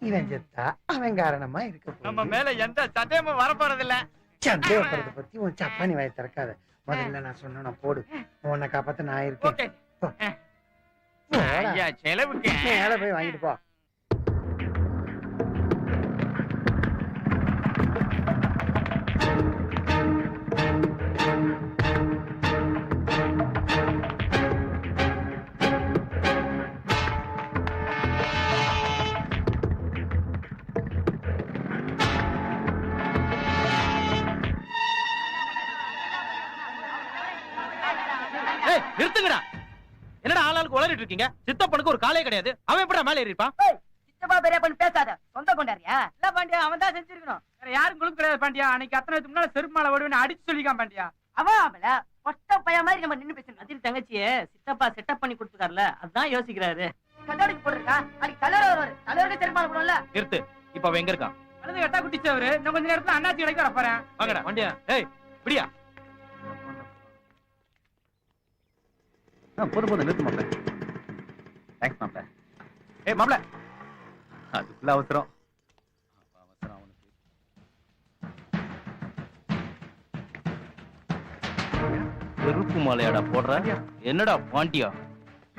இவன் செத்தா அவன் காரணமா இருக்க நம்ம போகுது. மேல எந்த சந்தேகமும் வரப்போறது இல்ல. சந்தேகப்படுறத பத்தி உன் சப்பானி வாய் திறக்காத. முதல்ல நான் சொன்ன போடு, உன்னை காப்பாத்த நான் இருக்கேன். ஓகே. போ. போடா. ஐயா செலவுக்கு மேல போய் வாங்கிட்டு போ. நிறுத்துங்கடா. என்னடா ஆளாளுக்கு உளறிட்டு இருக்கீங்க? சித்தப்பனுக்கு ஒரு காலே கிடையாது, அவன் எப்படா மேல ஏறிப்பான்? சித்தப்பா பெரியப்பன் பேசாத, சொந்த கொண்டாரியா? இல்ல பாண்டியா, அவன் தான் செஞ்சிருக்கணும், வேற யாரும் குழுக்கு கிடையாது பாண்டியா. அன்னைக்கு அத்தனை முன்னால செருமால ஓடுவேன்னு அடிச்சு சொல்லிக்கான் பாண்டியா. அவன் அவள ஒட்ட பைய மாதிரி நம்ம நின்னு பேசணும். அதில் தங்கச்சியே சித்தப்பா செட்டப் பண்ணி கொடுத்துட்டார்ல, அதான் யோசிக்கிறாரு. கல்லூரிக்கு போட்டுருக்கா, அன்னைக்கு கல்லூரி வருவாரு, கல்லூரிக்கு செருமால போடும்ல. நிறுத்து. இப்ப அவன் எங்க இருக்கான்? அழுது கட்டா குட்டிச்சவரு, இன்னும் கொஞ்ச நேரத்துல அண்ணாச்சி கடைக்கு வர போறேன். வாங்கடா வண்டியா. ஏய் பிடியா. போதும் போதும் நிறுத்து மாப்ள. தேங்க்ஸ் மாப்ள. ஏய் மாப்ள, அதுக்குள்ள அவசரம். அவசரம் அவனுக்கு. செருப்பு மாலையாடா போடுற? என்னடா பாண்டியா?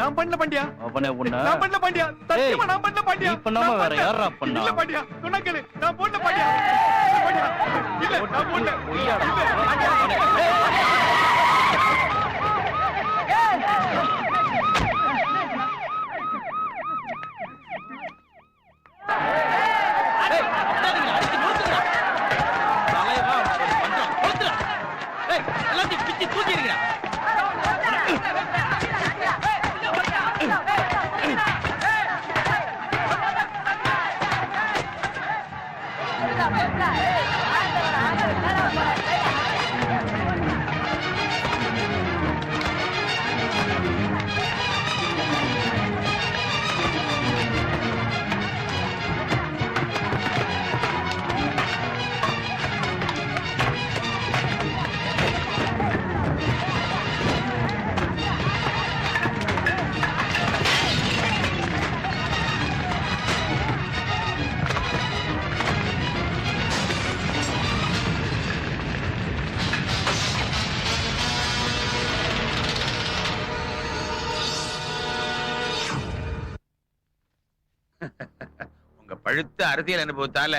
நான் பண்ணல பாண்டியா. அவனே உன்ன நான் பண்ணல பாண்டியா. சத்தியமா நான் பண்ணல பாண்டியா. நீ பண்ணாம வேற யாரா பண்ணா? இல்ல பாண்டியா, சொன்னா கேளு. நான் போடல பாண்டியா. பாண்டியா. இல்ல நான் போடல. பொய்யாடா. உங்க பழுத்த அரசியல் அனுபவத்தால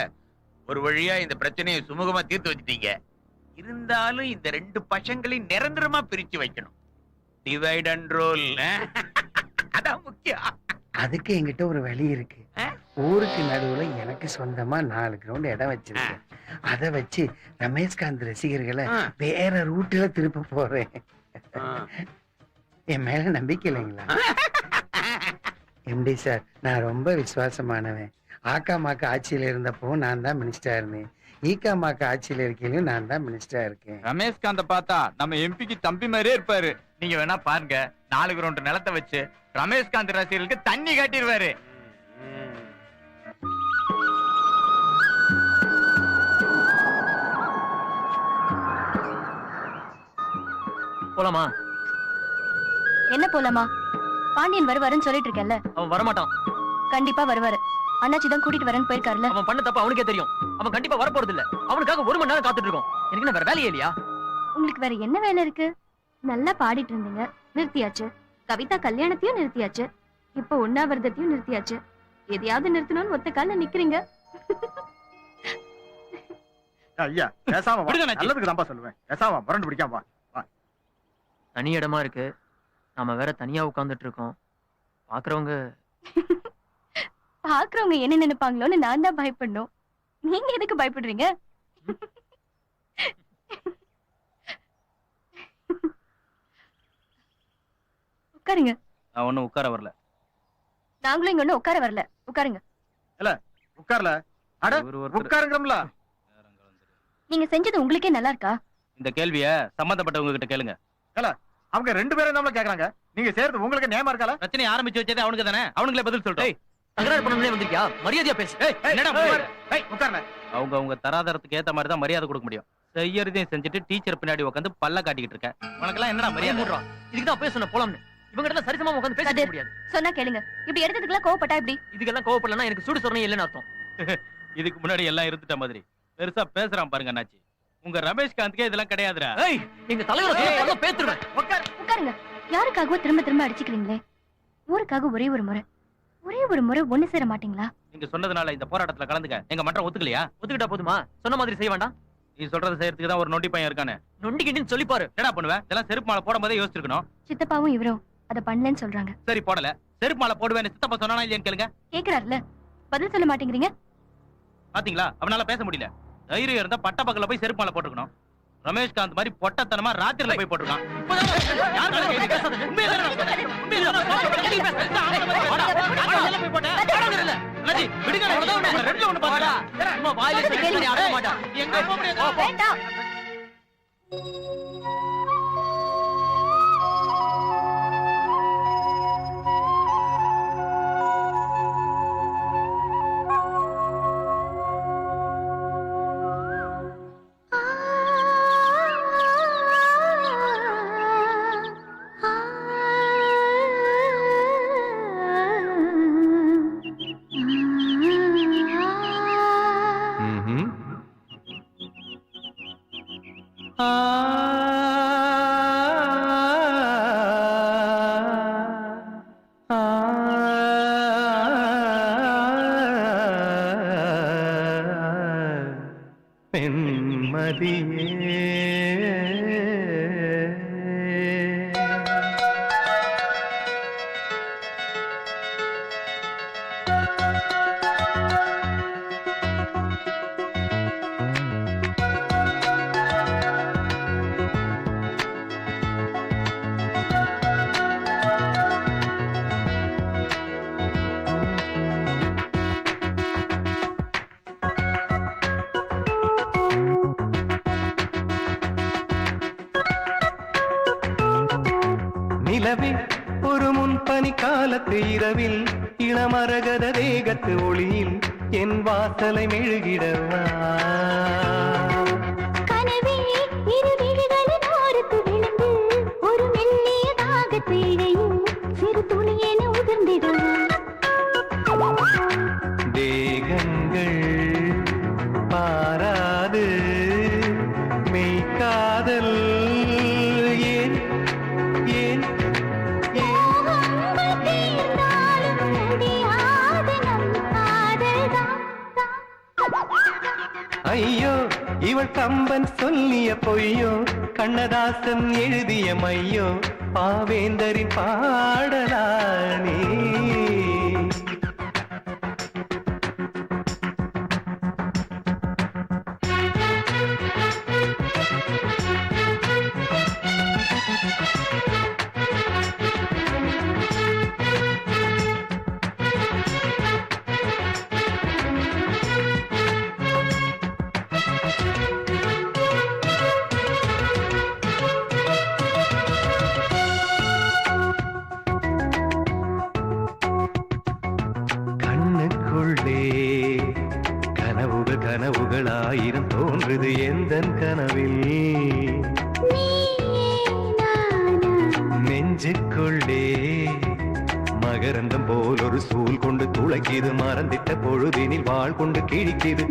ஒரு வழியா இந்த பிரச்சனையை சுமூகமா தீர்த்து வச்சிட்டீங்க. இருந்தாலும் இந்த ரெண்டு பசங்களையும் நிரந்தரமா பிரிச்சு வைக்கணும். Divide and rule. அதான் முக்கியம். அதுக்கு என்கிட்ட ஒரு வழி இருக்கு. ஊருக்கு நடுவுல எனக்கு சொந்தமா 4 கிரவுண்ட் இடம் வச்சிருக்கேன். அத வச்சு ரமேஷ்காந்த் ரசிகர்களை வேற ரூட்ல திருப்ப போறேன். என் மேல நம்பிக்கை இல்லைங்களா? எம்டி சார், நான் ரொம்ப விசுவாசமானவன். ஆக்கா மாக்கா ஆட்சியில இருந்தப்போ நான் தான் மினிஸ்டரா இருந்தேன். ஈக்கா மாக்கா ஆட்சியில இருக்கையிலும் நான் தான் மினிஸ்டரா இருக்கேன். ரமேஷ்காந்த பார்த்தா நம்ம எம்பிக்கு தம்பி மாதிரியே இருப்பாரு. நீங்க வேணா பாருங்க, 4 கிரவுண்ட் நிலத்தை வச்சு ரமேஷ்காந்த் ரசிகர்களுக்கு தண்ணி காட்டிடுவாரு. போலாமா? என்ன போலாமா? பாண்டியன் வருவாருன்னு சொல்லிட்டு இருக்கேன்ல. அவன் வரமாட்டான். கண்டிப்பா வருவாரு. அண்ணாச்சி தான் கூட்டிட்டு வரேன்னு போயிருக்காருல்ல. அவன் பண்ண தப்பு அவனுக்கே தெரியும். அவன் கண்டிப்பா வர போறது இல்ல. அவனுக்காக 1 மணி நேரம் காத்துட்டு இருக்கோம். எனக்கு என்ன வேற வேலையே இல்லையா? உங்களுக்கு வேற என்ன வேலை இருக்கு? நல்லா பாடிட்டு இருந்தீங்க, நிறுத்தியாச்சு. கவிதா கல்யாணத்தையும் நிறுத்தியாச்சு. இப்ப உண்ணாவிரதத்தையும் நிறுத்தியாச்சு. எதையாவது நிறுத்தணும்னு ஒத்த கால்ல நிக்கிறீங்க. ஐயா பேசாம வா. விடுங்க அண்ணாச்சி. நல்லதுக்கு தான்ப்பா சொல்லுவேன். பேசாம புரண்டு பிடிக்காம வா. வா. தனி இடமா இருக்கு. நாம வேற தனியா உட்கார்ந்துட்டு இருக்கோம். பாக்குறவங்க பாக்குறவங்க என்ன நினைப்பாங்களோன்னு நான் தான் பயப்படணும். நீங்க எதுக்கு பயப்படுறீங்க? உட்காருங்க. நான் ஒண்ணும் உட்கார வரல. நாங்களும் இங்க ஒண்ணு உட்கார வரல. உட்காருங்க. இல்ல உட்கார்ல. அட உட்காருங்கறம்ல. நீங்க செஞ்சது உங்களுக்கே நல்லா இருக்கா? இந்த கேள்விய சம்பந்தப்பட்டவங்க கிட்ட கேளுங்க. இல்ல அவங்க ரெண்டு பேரும் நம்மள கேக்குறாங்க. நீங்க செய்யறது உங்களுக்கு நியாயமா இருக்கல? பிரச்சனை ஆரம்பிச்சு வச்சதே அவனுக்கு தானே, அவனுங்களே பதில் சொல்லிட்டோம். தகராறு பண்ணணும்னே வந்திருக்கியா? மரியாதையா பேசு. என்னடா உட்கார்ல. அவங்க தராதரத்துக்கு ஏத்த மாதிரி தான் மரியாதை கொடுக்க முடியும். செய்யறதையும் செஞ்சுட்டு டீச்சர் பின்னாடி உட்காந்து பல்ல காட்டிக்கிட்டு இருக்க. உனக்கெல்லாம் என்னடா மரியாதை? மூடுறான். இதுக்கு தான் சொன்ன போலாம்னு. இவங்க கிட்ட சரிசமா உட்காந்து பேச முடியாது. சொன்னா கேளுங்க. இப்படி எடுத்ததுக்குலாம் கோவப்பட்டா எப்படி? இதுக்கெல்லாம் கோவப்படலன்னா எனக்கு சூடு சொரணை இல்லைன்னு அர்த்தம். இதுக்கு முன்னாடி எல்லாம் இருந்துட்ட மாதிரி பெருசா பேசுறான் பாருங்க அண்ணாச்சி. உங்க ரமேஷ்காந்த்கே இதெல்லாம் கிடையாதுடா. ஏய் எங்க தலைவரை பேத்துறேன். உட்காருங்க. யாருக்காகவோ திரும்ப திரும்ப அடிச்சுக்கிறீங்களே. ஊருக்காக ஒரே ஒரு முறை ஒண்ணு சேர மாட்டீங்களா? நீங்க சொன்னதுனால இந்த போராட்டத்துல கலந்துக்க எங்க மன்றம் ஒத்துக்கலையா? ஒத்துக்கிட்டா போதுமா? சொன்ன மாதிரி செய்ய வேண்டாம். நீ சொல்றதை செய்யறதுக்கு தான் ஒரு நொண்டி பையன் இருக்கானே. நொண்டிக்கிட்டு சொல்லி பாரு. என்னடா பண்ணுவேன்? இதெல்லாம் செருப்பு மாலை போடும் போதே யோசிச்சிருக்கணும். சித்தப்பாவும் இவரும் அத பண்ணலன்னு சொல்றாங்க. சரி போடல. செருப்பு மாலை போடுவேன்னு சித்தப்பா சொன்னானா இல்லையான்னு கேளுங்க. கேக்குறாருல, பதில் சொல்ல மாட்டேங்கிறீங்க. பாத்தீங்களா, அவனால பேச முடியல. தைரியம் இருந்தா பட்ட பக்கத்துல போய் செருப்பு மாலை போட்டுக்கணும். ரமேஷ்காந்த் மாதிரி பொட்டத்தனமா ராத்திரில போய் போட்டுருக்கான். நிலவே ஒரு முன்பனி காலத்து இரவில் இளமரகத தேகத்து ஒளியில் என் வாசலை மெழுகிடவா. கனவே இரு விழிகளின் ஓரத்து விழுந்து ஒரு மெல்லிய தாகத்து இழையும் சிறு துணியென உதிர்ந்திடவா. தேகங்கள் பாராது மெய்காதல் ஏன் ஏன் ஐயோ இவள் கம்பன் சொல்லிய பொய்யோ கண்ணதாசன் எழுதிய மையோ பாவேந்தரின் பாடலானே. கனவுகள் ஆயிரம் தோன்றுது எந்தன் கனவில். நெஞ்சுக்குள்ளே மகரந்தம் போல் ஒரு சூழ் கொண்டு துளைக்கிது மறந்திட்ட பொழுதினில் வாழ் கொண்டு கிழிக்கிது.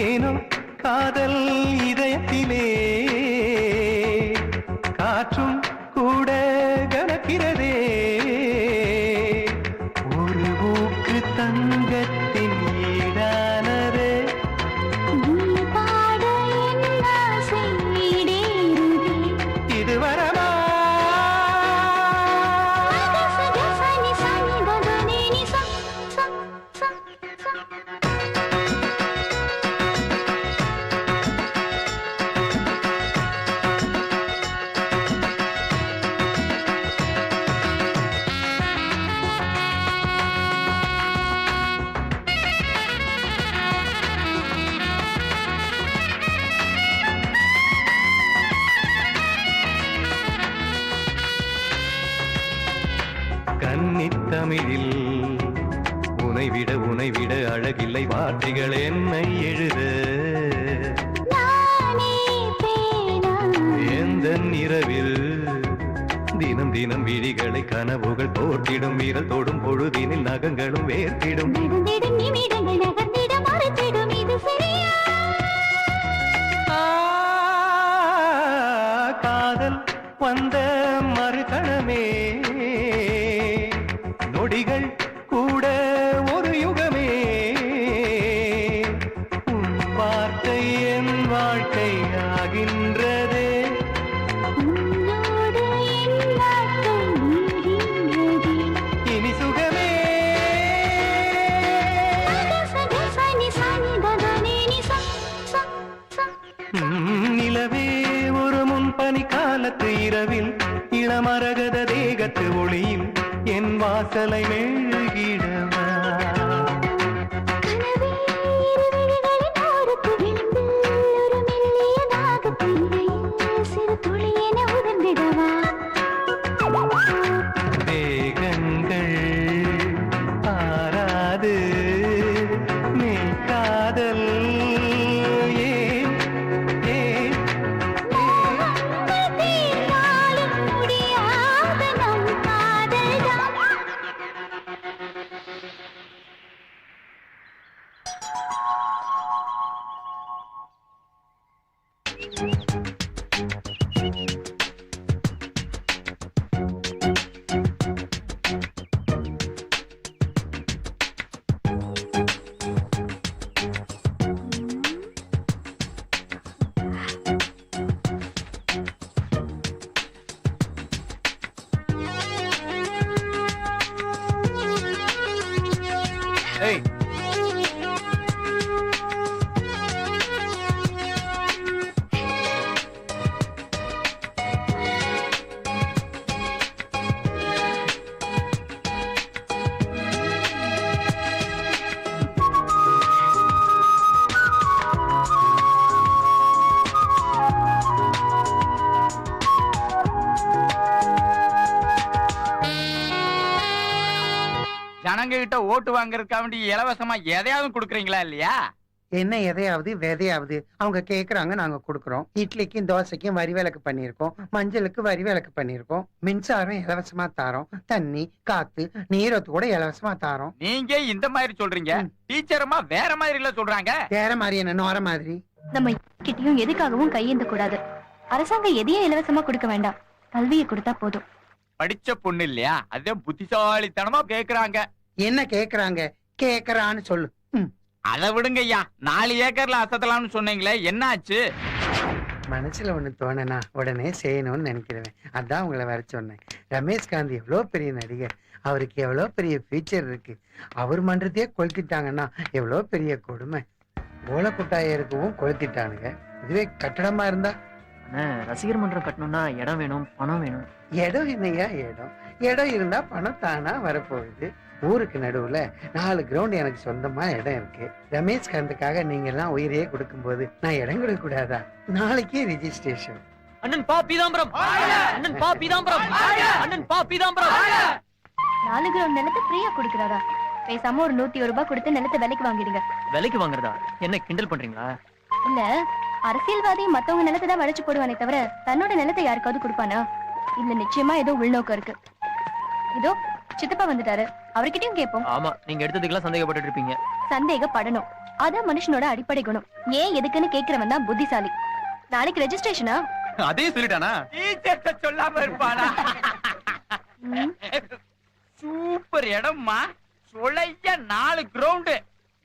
ஏனோ காதல் இதயத்திலே காற்றும் கூட கணக்கிறதே. ஒரு ஊக்கு தங்கத்தின் ஈடானதே. இது வரமா கன்னித்தமிழில் உனை விட அழகில்லை வார்த்தைகள் என்னை எழுத எந்த இரவில் தினம் தினம் விழிகளை கனவுகள் போட்டிடும் வீரல் தொடும் பொழுதினில் நகங்களும் வேர்த்திடும் காதல் வந்த மறுகணமே நொடிகள் கூட ஒரு யுகமே உன் வார்த்தை என் வாழ்க்கை ஆகின்றதே இனி சுகமே நிலவே ஒரு முன்பனி காலத்து இரவில் இளமரகத தேகத்து ஒளியில் என் வாசலை மெழுகிடவா தேகங்கள் ஆராது மெய் காதல் ஏன் ஏன் ஏய் ஜனங்க கிட்ட ஓட்டு வாங்குறதுக்காக வேண்டி இலவசமா எதையாவது கொடுக்குறீங்களா இல்லையா? என்ன எதையாவது விதையாவது அவங்க கேக்குறாங்க, நாங்க கொடுக்கறோம். இட்லிக்கும் தோசைக்கும் வரி விலக்கு பண்ணிருக்கோம், மஞ்சளுக்கு வரி விலக்கு பண்ணிருக்கோம், மின்சாரம் இலவசமா தாரோம், தண்ணி காத்து நீரத்து கூட இலவசமா தாரோம். நீங்க இந்த மாதிரி சொல்றீங்க, டீச்சரமா வேற மாதிரி இல்ல சொல்றாங்க. வேற மாதிரி என்ன நோர மாதிரி? நம்ம கிட்டயும் எதுக்காகவும் கையேந்த கூடாது. அரசாங்கம் எதையும் இலவசமா கொடுக்க வேண்டாம், கல்வியை கொடுத்தா போதும். படிச்ச பொண்ணு இல்லையா, அதே புத்திசாலித்தனமா கேக்குறாங்க. என்ன கேக்குறாங்க? கேக்குறான்னு சொல்லு. அதை விடுங்க ஐயா, 4 ஏக்கர்ல அசத்தலாம்னு சொன்னீங்களே, என்ன ஆச்சு? மனசுல ஒண்ணு தோணுனா உடனே செய்யணும்னு நினைக்கிறேன். அதான் உங்களை வர சொன்னேன். ரமேஷ் காந்தி எவ்வளவு பெரிய நடிகர், அவருக்கு எவ்வளவு பெரிய ஃபியூச்சர் இருக்கு. அவர் மன்றத்தையே கொளுத்திட்டாங்கன்னா எவ்வளவு பெரிய கொடுமை. ஓலக்குட்டாய இருக்கவும் கொளுத்திட்டானுங்க. இதுவே கட்டடமா இருந்தா? ரசிகர் மன்றம் கட்டணும்னா இடம் வேணும், பணம் வேணும். இடம் என்னையா இடம்? இடம் இருந்தா பணம் தானா வரப்போகுது. ஊருக்கு நடுவுல 4 கிரவுண்ட் எனக்கு சொந்தமா இடம் இருக்கு. ரமேஷ் காந்துக்காக நீங்க எல்லாம் உயிரையே கொடுக்கும் போது நான் இடம் கொடுக்க கூடாதா? நாளைக்கே ரிஜிஸ்ட்ரேஷன். அண்ணன் பா பீதாம்பரம், அண்ணன் பா பீதாம்பரம், அண்ணன் பா பீதாம்பரம். 4 கிரவுண்ட் நிலத்தை ஃப்ரீயா கொடுக்கறாரா? பேசாம ஒரு 101 ரூபாய் கொடுத்து நிலத்தை விலைக்கு வாங்கிடுங்க. விலைக்கு வாங்குறதா? என்ன கிண்டல் பண்றீங்களா? இல்ல, அரசியல்வாதி மத்தவங்க நிலத்தை தான் வளைச்சு போடுவானே தவிர தன்னோட நிலத்தை யாருக்காவது கொடுப்பானா? இல்ல, நிச்சயமா ஏதோ உள்நோக்கம் இருக்கு. இதோ சித்தப்பா வந்துட்டாரு, அவர்கிட்டயும் கேட்போம். ஆமா, நீங்க எடுத்ததுக்கெல்லாம் சந்தேகப்பட்டு இருப்பீங்க. சந்தேகப்படணும், அதான் மனுஷனோட அடிப்படை குணம். ஏன் எதுக்குன்னு கேக்குறவன் தான் புத்திசாலி. நாளைக்கு ரெஜிஸ்ட்ரேஷனா? அதே சொல்லிட்டானா? டீச்சர்ட்ட சொல்லாம இருப்பானா? சூப்பர் இடம்மா, சொலையா 4 கிரவுண்ட்.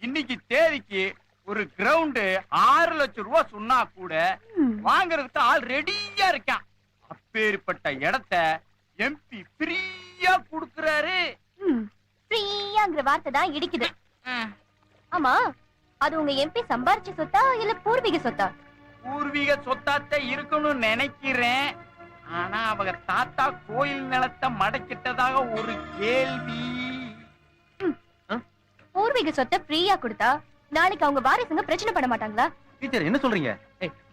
இன்னைக்கு தேதிக்கு ஒரு கிரவுண்ட் 6 லட்சம் ரூபாய் சொன்னா கூட வாங்குறதுக்கு ஆள் ரெடியா இருக்கான். அப்பேற்பட்ட இடத்தை எம்பி ஃப்ரீயா குடுக்குறாரு. ஃப்ரீயாங்கிற வார்த்தை தான் இடிக்குது. ஆமா, அது உங்க எம்பி சம்பாரிச்ச சொத்தா இல்ல பூர்வீக சொத்தா? பூர்வீக சொத்தாத்த இருக்கணும்னு நினைக்கிறேன். ஆனா அவங்க தாத்தா கோயில் நிலத்தை மடக்கிட்டதாக ஒரு கேள்வி. பூர்வீக சொத்தை ஃப்ரீயா கொடுத்தா நாளைக்கு அவங்க வாரிசுங்க பிரச்சனை பண்ண மாட்டாங்களா? டீச்சர் என்ன சொல்றீங்க?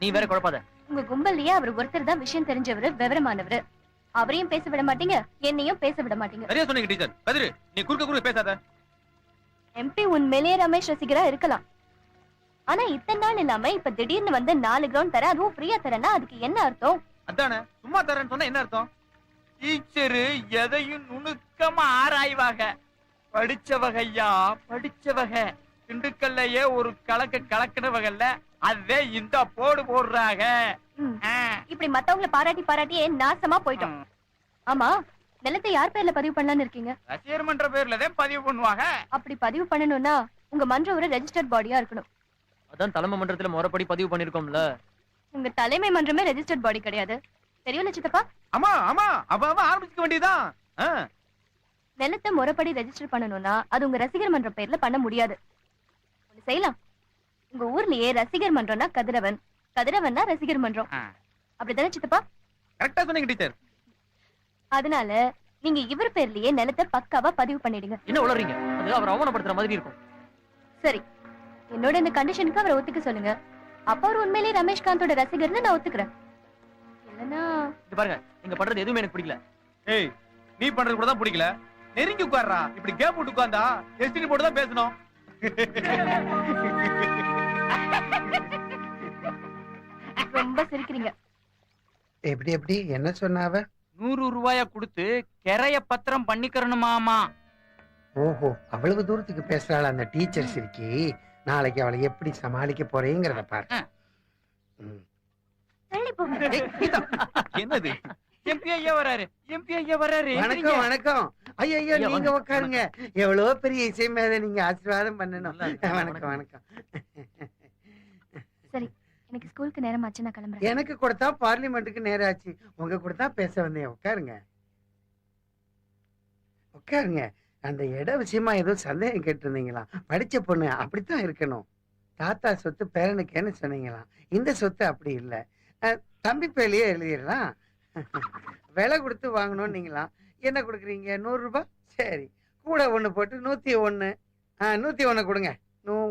நீ வேற குழப்பாத. உங்க கும்பல்லையே அவர் ஒருத்தர் தான் விஷயம் தெரிஞ்சவரு, விவரமானவரு. அவரையும் பேச விட மாட்டீங்க, என்னையும் பேச விட மாட்டீங்க. சரியா சொன்னீங்க டீச்சர். கதிரு, நீ குறுக்க பேசாத. எம்பி உண்மையிலேயே ரமேஷ் ரசிகரா இருக்கலாம். ஆனா இத்தனை நாள் இல்லாம இப்ப திடீர்னு வந்து 4 கிரவுண்ட் தர, அதுவும் ஃப்ரீயா தரேன்னா அதுக்கு என்ன அர்த்தம்? அதானே, சும்மா தரேன்னு சொன்னா என்ன அர்த்தம்? டீச்சரு எதையும் நுணுக்கமா ஆராய்வாக. படிச்சவகையா, படிச்சவக. திண்டுக்கல்லையே ஒரு கலக்கினவகல்ல, அதே இந்த போடு போடுறாங்க. இப்படி மத்தவங்கள பாராட்டியே நாசமா போயிட்டோம். ஆமா, நிலத்தை யார் பேர்ல பதிவு பண்ணலாம்னு இருக்கீங்க? ரசிகர் மன்ற பேர்ல தான் பதிவு பண்ணுவாங்க. அப்படி பதிவு பண்ணணும்னா உங்க மன்றம் ஒரு ரெஜிஸ்டர்ட் பாடியா இருக்கணும். அதான் தலைமை மன்றத்துல முறைப்படி பதிவு பண்ணிருக்கோம்ல. உங்க தலைமை மன்றமே ரெஜிஸ்டர்ட் பாடி கிடையாது, தெரியும்ல சித்தப்பா? ஆமா அவ ஆரம்பிச்சுக்க வேண்டியதுதான். நிலத்தை முறைப்படி ரெஜிஸ்டர் பண்ணணும்னா அது உங்க ரசிகர் மன்ற பேர்ல பண்ண முடியாது. ஒண்ணு செய்யலாம், உங்க ஊர்லயே ரசிகர் மன்றம்னா கதிரவன், கதிரவன்னா ரசிகர் மன்றம். அப்படிதானே சித்தப்பா? கரெக்டா சொன்னீங்க டீச்சர். அதனால நீங்க இவர் பேர்லயே நிலத்தை பக்காவா பதிவு பண்ணிடுங்க. என்ன உளறீங்க? அது அவர் அவமானப்படுத்துற மாதிரி இருக்கும். சரி, என்னோட இந்த கண்டிஷனுக்கு அவரை ஒத்துக்க சொல்லுங்க. அப்ப அவர் உண்மையிலேயே ரமேஷ்காந்தோட ரசிகர்னு நான் ஒத்துக்கிறேன். இல்லனா இங்க பாருங்க, நீங்க பண்றது எதுவுமே எனக்கு பிடிக்கல. ஏய், நீ பண்றது கூட தான் பிடிக்கல. நெருங்கி உட்கார்றா. இப்படி கேப் விட்டு உட்கார்ந்தா எஸ்டிடி போட்டு தான் பேசணும். ரொம்ப சிரிக்கிறீங்க. எப்படி என்ன சொன்னாவ? 100 ரூபாய கொடுத்து கிரைய பத்திரம் பண்ணிக்கிறணுமாமா. ஓஹோ, அவ்வளவு தூரத்துக்கு பேசுறாள் அந்த டீச்சர் சிரிக்கி. நாளைக்கு அவளை எப்படி சமாளிக்க போறேங்கிறத பாரு. என்னது? எம்பி ஐயா வராரு. வணக்கம் வணக்கம். ஐயோ நீங்க உட்காருங்க. எவ்வளவு பெரிய இசை மேதை, நீங்க ஆசீர்வாதம் பண்ணணும். வணக்கம். சரி, எனக்கு ஸ்கூலுக்கு நேரம் ஆச்சு, நான் கிளம்புறேன். எனக்கு கொடுத்தா பார்லிமெண்ட்டுக்கு நேரம் ஆச்சு. உங்க கூட தான் பேச வந்தேன். உட்காருங்க. அந்த இட விஷயமா ஏதோ சந்தேகம் கேட்டிருந்தீங்களா? படிச்ச பொண்ணு அப்படித்தான் இருக்கணும். தாத்தா சொத்து பேரனுக்கேன்னு சொன்னீங்களாம். இந்த சொத்து அப்படி இல்லை, தம்பி பேர்லயே எழுதிடலாம். விலை கொடுத்து வாங்கணும். நீங்களாம் என்ன கொடுக்குறீங்க? 100 ரூபாய். சரி, கூட 1 போட்டு 101. 101 கொடுங்க.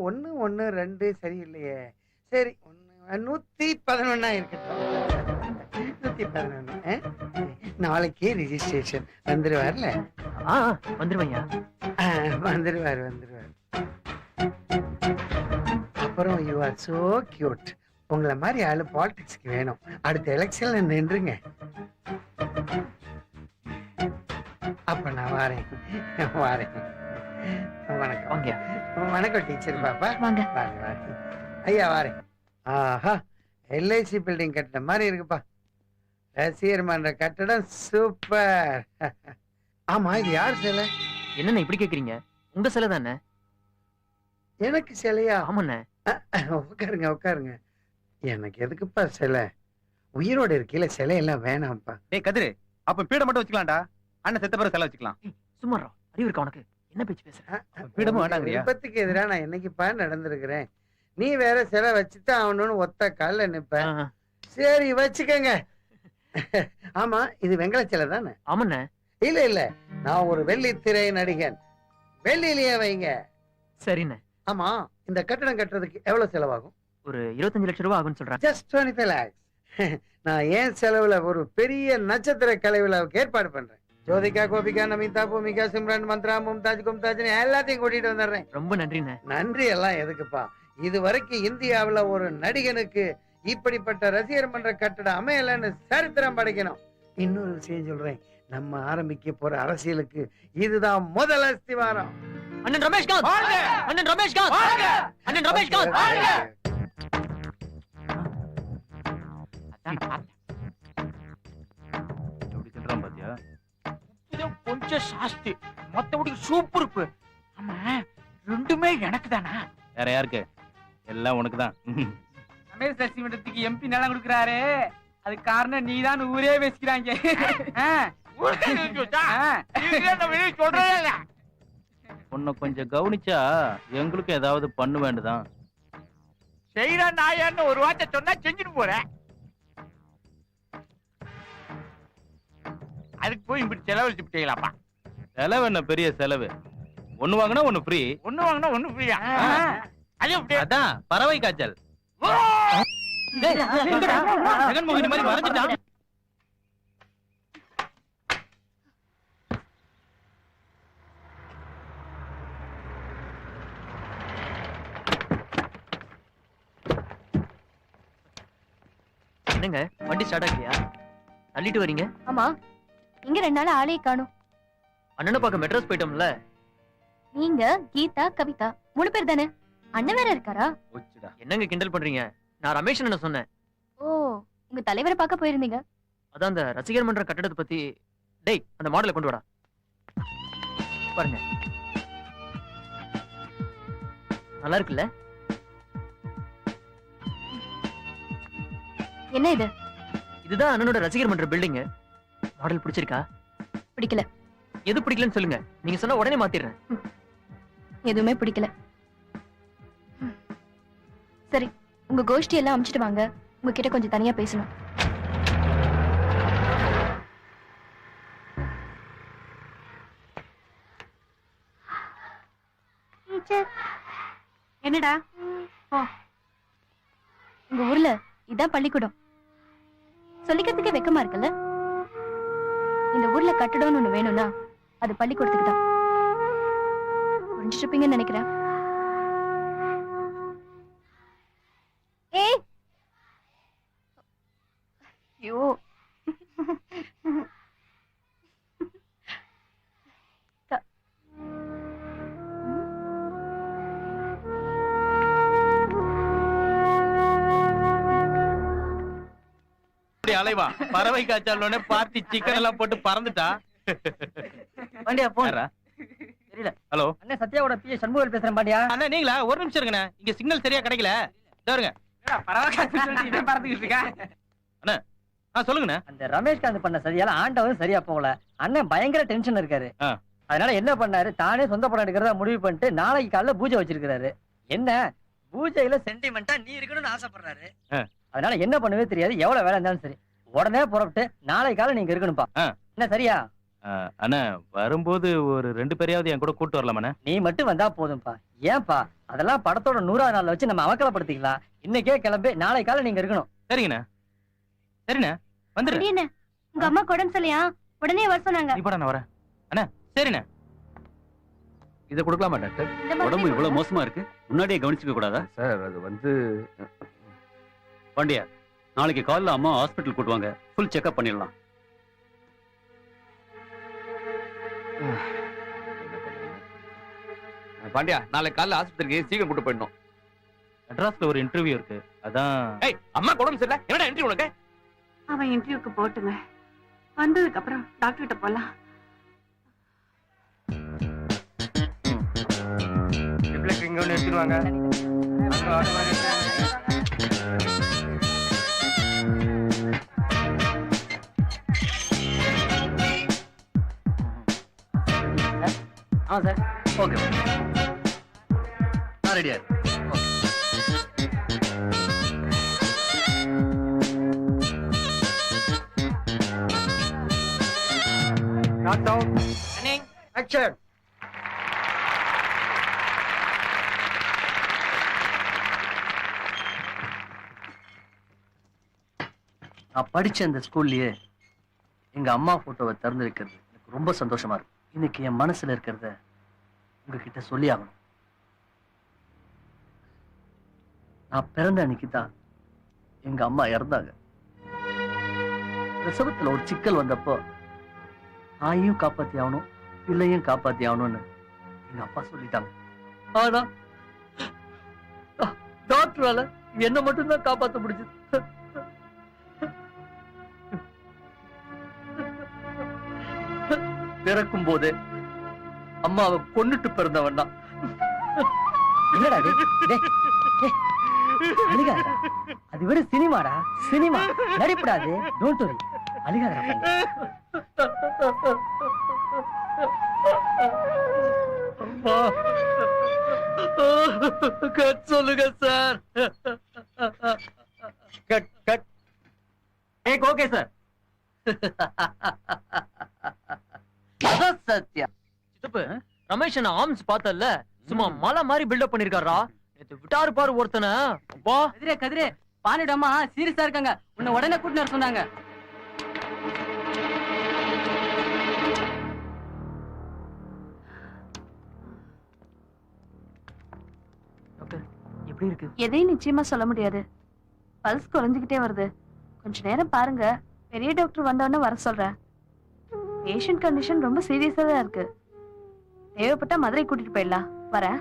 1 1 2 சரியில்லையே. சரி, 111 இருக்கட்டும். 111. நாளைக்கு ரிஜிஸ்ட்ரேஷன். வந்துருவார்ல? வந்துருவையா? வந்துருவார். அப்புறம் யூ ஆர் சோ கியூட். உங்களை மாதிரி ஆளு பாலிடிக்ஸ்க்கு வேணும். அடுத்த எலெக்ஷன்ல நின்றுங்க. அப்ப நான் வாரேன். வணக்கம் டீச்சர் பாப்பா. வாங்க. ஐயா வாரேன். ஆஹா, எல்ஐசி பில்டிங் கட்டின மாதிரி இருக்குப்பா. ரசிகர் மன்ற கட்டடம் சூப்பர். ஆமா, இது யார் சிலை? என்னண்ணே இப்படி கேக்குறீங்க? உங்க சிலை தானே. எனக்கு சிலையா? ஆமாண்ணே. உட்காருங்க. எனக்கு எதுக்குப்பா சிலை? உயிரோட இருக்கையில சிலை எல்லாம் வேணாம்ப்பா. டேய் கதிரு, அப்ப பீட மட்டும் வச்சுக்கலாம்டா. அண்ணன் செத்த பிறகு சிலை வச்சுக்கலாம். சும்மாரா, அறிவு இருக்கா உனக்கு? என்ன பேச்சு பேசுற? பீடமும் வேண்டாங்கறியா? விருப்பத்துக்கு எதிரா நான் என்னைக்குப்பா நடந்திருக்கிறேன்? நீ வேற சிலை வச்சுதான் அவனு ஒத்த கால்ல நிப்ப. சரி வச்சுக்கங்க. ஆமா, இது வெங்கல சிலை தானே? ஆமாண்ணே. இல்ல, நான் ஒரு வெள்ளித்திரை நடிகன். வெள்ளியிலேயே வைங்க. சரிண்ணே. ஆமா, இந்த கட்டடம் கட்டுறதுக்கு எவ்வளவு செலவாகும்? ஒரு 25 லட்சம் ரூபாய் ஆகும்னு சொல்றேன். Just 25 lakhs. நான் ஏன் செலவுல ஒரு பெரிய நட்சத்திர கலை விழாவுக்கு ஏற்பாடு பண்றேன். ஜோதிகா, கோபிகா, நமிதா, பூமிகா, சிம்ரன், மந்த்ரா, மும்தாஜ், கும்தாஜ் எல்லாத்தையும் கூட்டிட்டு வந்துடுறேன். ரொம்ப நன்றிண்ணே. நன்றி எல்லாம் எதுக்குப்பா? இது வரைக்கும் இந்தியாவுல ஒரு நடிகனுக்கு இப்படிப்பட்ட ரசிகர் மன்ற கட்டடம் அமையலன்னு சரித்திரம் படைக்கணும். இன்னொரு விஷயம் சொல்றேன், நம்ம ஆரம்பிக்க போற அரசியலுக்கு இதுதான் முதல் அஸ்திவாரம். அண்ணன் ரமேஷ்காந்த்! அண்ணன் ரமேஷ்காந்த்! அண்ணன் ரமேஷ்காந்த்! கொஞ்சம் சாஸ்தி, மத்தபடி சூப்பர். ஆமா, ரெண்டுமே எனக்கு தானா? வேற யாருக்கு? எல்லாம் உனக்கு தான். ரமேஷ் ரசிகமன்றத்துக்கு எம்பி நிலம் கொடுக்குறாரு, அது காரணம் நீதான் ஊரே பேசிக்கிறாங்க. உன்னை கொஞ்சம் கவனிச்சா எங்களுக்கு ஏதாவது பண்ண வேண்டுதான். செய்யற நாயான்னு ஒரு வார்த்தை சொன்னா செஞ்சுட்டு போறேன். அதுக்கு போய் இப்படி செலவழிச்சுட்டீங்களாப்பா? செலவு என்ன பெரிய செலவு? ஒண்ணு வாங்கினா ஒண்ணு ஃப்ரீ. ஒண்ணு வாங்கினா ஒண்ணு ஃப்ரீயா? அதான் பறவை காய்ச்சல். ஜெகன்மோகினி மாதிரி மறைஞ்சிட்டான். என்னங்க வண்டி ஸ்டார்ட் ஆகலையா? தள்ளிட்டு வரீங்க? ஆமா, இங்க 2 நாள் ஆளே காணும். அண்ணனை பார்க்க மெட்ராஸ் போயிட்டோம்ல. நீங்க கீதா, கவிதா 3 பேர் தானே? அண்ணன் வேற இருக்காரா? என்னங்க கிண்டல் பண்றீங்க? நான் ரமேஷ் என்ன சொன்னேன். ஓ, உங்க தலைவரை பார்க்க போயிருந்தீங்க. அதான் அந்த ரசிகர் மன்ற கட்டடத்தை பத்தி. டேய், அந்த மாடலை கொண்டு வாடா. பாருங்க, நல்லா இருக்குல்ல? என்ன இது? இதுதான் அண்ணனோட ரசிகர் மன்ற பில்டிங். மாடல் பிடிச்சிருக்கா? பிடிக்கல. எது பிடிக்கலன்னு சொல்லுங்க, நீங்க சொன்னா உடனே மாத்திடுறேன். எதுவுமே பிடிக்கல. சரி, உங்க கோஷ்டி எல்லாம் அமிச்சிட்டு வாங்க, உங்ககிட்ட கொஞ்சம் தனியா பேசணும். என்னடா? உங்க ஊர்ல இதான் பள்ளிக்கூடம். சொல்லிக்கிறதுக்கே வெக்கமா இருக்குல்ல? இந்த ஊர்ல கட்டடம்னு ஒண்ணு வேணும்னா அது பள்ளிக்கூடத்துக்கு தான். புரிஞ்சிருப்பீங்கன்னு நினைக்கிறேன். ஏய், ஐயோ, அலைவா பறவை காய்ச்சாலோட பார்ட்டி சிக்கன் எல்லாம் போட்டு பறந்துட்டா. பாண்டியா போன். தெரியல. ஹலோ அண்ணே, சத்யாவோட பிஏ சண்முகல் பேசுறேன் பாண்டியா. அண்ணா நீங்களா? ஒரு நிமிஷம் இருங்கண்ணே, இங்க சிக்னல் சரியா கிடைக்கல. பாருங்க அண்ணா, சொல்லுங்கண்ணே. அந்த ரமேஷ்காந்த் பண்ண சரியால ஆண்டவன் சரியா போகல. அண்ணன் பயங்கர டென்ஷன் இருக்காரு. அதனால என்ன பண்ணாரு, தானே சொந்த படம் எடுக்கிறதா முடிவு பண்ணிட்டு நாளைக்கு காலைல பூஜை வச்சிருக்காரு. என்ன பூஜையில சென்டிமெண்டா நீ இருக்கணும்னு ஆசைப்படுறாரு. அதனால என்ன பண்ணவே தெரியாது. எவ்வளவு வேலை இருந்தாலும் சரி உடனே புறப்பட்டு நாளைக்கு காலை நீங்க இருக்கணும்பா. என்ன சரியா? அண்ணா வரும்போது ஒரு 2 பேரையாவது என் கூட கூட்டு வரலாமாண்ணே? நீ மட்டும் வந்தா போதும்பா. ஏன்பா, அதெல்லாம் படத்தோட 100ஆவது நாள்ல வச்சு நம்ம அவக்கலப்படுத்திக்கலாம். இன்னைக்கே கிளம்பி நாளை காலை நீங்க இருக்கணும். சரிங்கண்ணா. சரிண்ணே, வந்துடுறேன். உங்க அம்மா உடம்பு சரியா? உடனே வர சொன்னாங்க. இப்ப நான் வரேன். அண்ணா சரிண்ணே. இதை கொடுக்கலாமா டாக்டர்? உடம்பு இவ்வளவு மோசமா இருக்கு, முன்னாடியே கவனிச்சுக்க கூடாதா சார்? அது வந்து பாண்டியா, நாளைக்கு காலைல அம்மா ஹாஸ்பிட்டல் கூட்டுவாங்க, ஃபுல் செக்அப் பண்ணிடலாம். பாண்டியா, நாளைக்கு காலைல ஆஸ்பத்திரிக்கு சீக்கிரம் கூட்டு போயிடணும். மெட்ராஸ்ல ஒரு இன்டர்வியூ இருக்கு, அதான். ஏய், அம்மா உடம்பு சரியில்லை, என்னடா இன்டர்வியூ உனக்கு? அவன் இன்டர்வியூக்கு போட்டுங்க, வந்ததுக்கு அப்புறம் டாக்டர் கிட்ட போலாம். இங்க ஒண்ணு எடுத்துருவாங்க. சார் ஓகே, நான் ரெடியா இருக்கேன். நாட் டவுன், ஆக்ஷன். நான் படிச்ச அந்த ஸ்கூல்லயே எங்க அம்மா போட்டோவை திறந்து வைக்கிறது எனக்கு ரொம்ப சந்தோஷமா இருக்கு. இன்னைக்கு என் மனசுல இருக்கிறத உங்ககிட்ட சொல்லி ஆகணும். நான் பிறந்த அன்னைக்கு தான் எங்க அம்மா இறந்தாங்க. பிரசவத்துல ஒரு சிக்கல் வந்தப்போ தாயையும் காப்பாத்தி ஆகணும், பிள்ளையும் காப்பாத்தி ஆகணும்னு எங்க அப்பா சொல்லிட்டாங்க. ஆனா டாக்டரால என்ன மட்டும்தான் காப்பாற்ற முடிஞ்சது. பிறக்கும் போதே அம்மாவை கொன்னுட்டு பிறந்தவன் தான். என்னடா அது வெறும் சினிமாடா, சினிமா நடிப்படாது. டோன்ட் வரி, அழுகாதடா. கட் சொல்லுங்க sir. Cut cut. Okay sir. அதான் சத்யா. சித்தப்பு, ரமேஷ் அண்ணா ஆர்ம்ஸ் பார்த்தல்ல, சும்மா மலை மாதிரி பில்டப் பண்ணிருக்காரா. நேத்து விட்டாரு பாரு ஒருத்தனை. அப்பா கதிரே கதிரே, பானிடமா சீரியஸா இருக்காங்க, உன்னை உடனே கூட்டிட்டு வர சொன்னாங்க. டாக்டர் எப்படி இருக்கு? எதையும் நிச்சயமா சொல்ல முடியாது. பல்ஸ் குறைஞ்சுக்கிட்டே வருது, கொஞ்ச நேரம் பாருங்க, பெரிய டாக்டர் வந்தோடனே வர சொல்றேன். பேஷண்ட் கண்டிஷன் ரொம்ப சீரியஸா தான் இருக்கு. தேவைப்பட்டா மதுரை கூட்டிட்டு போயிடலாம். வரேன்.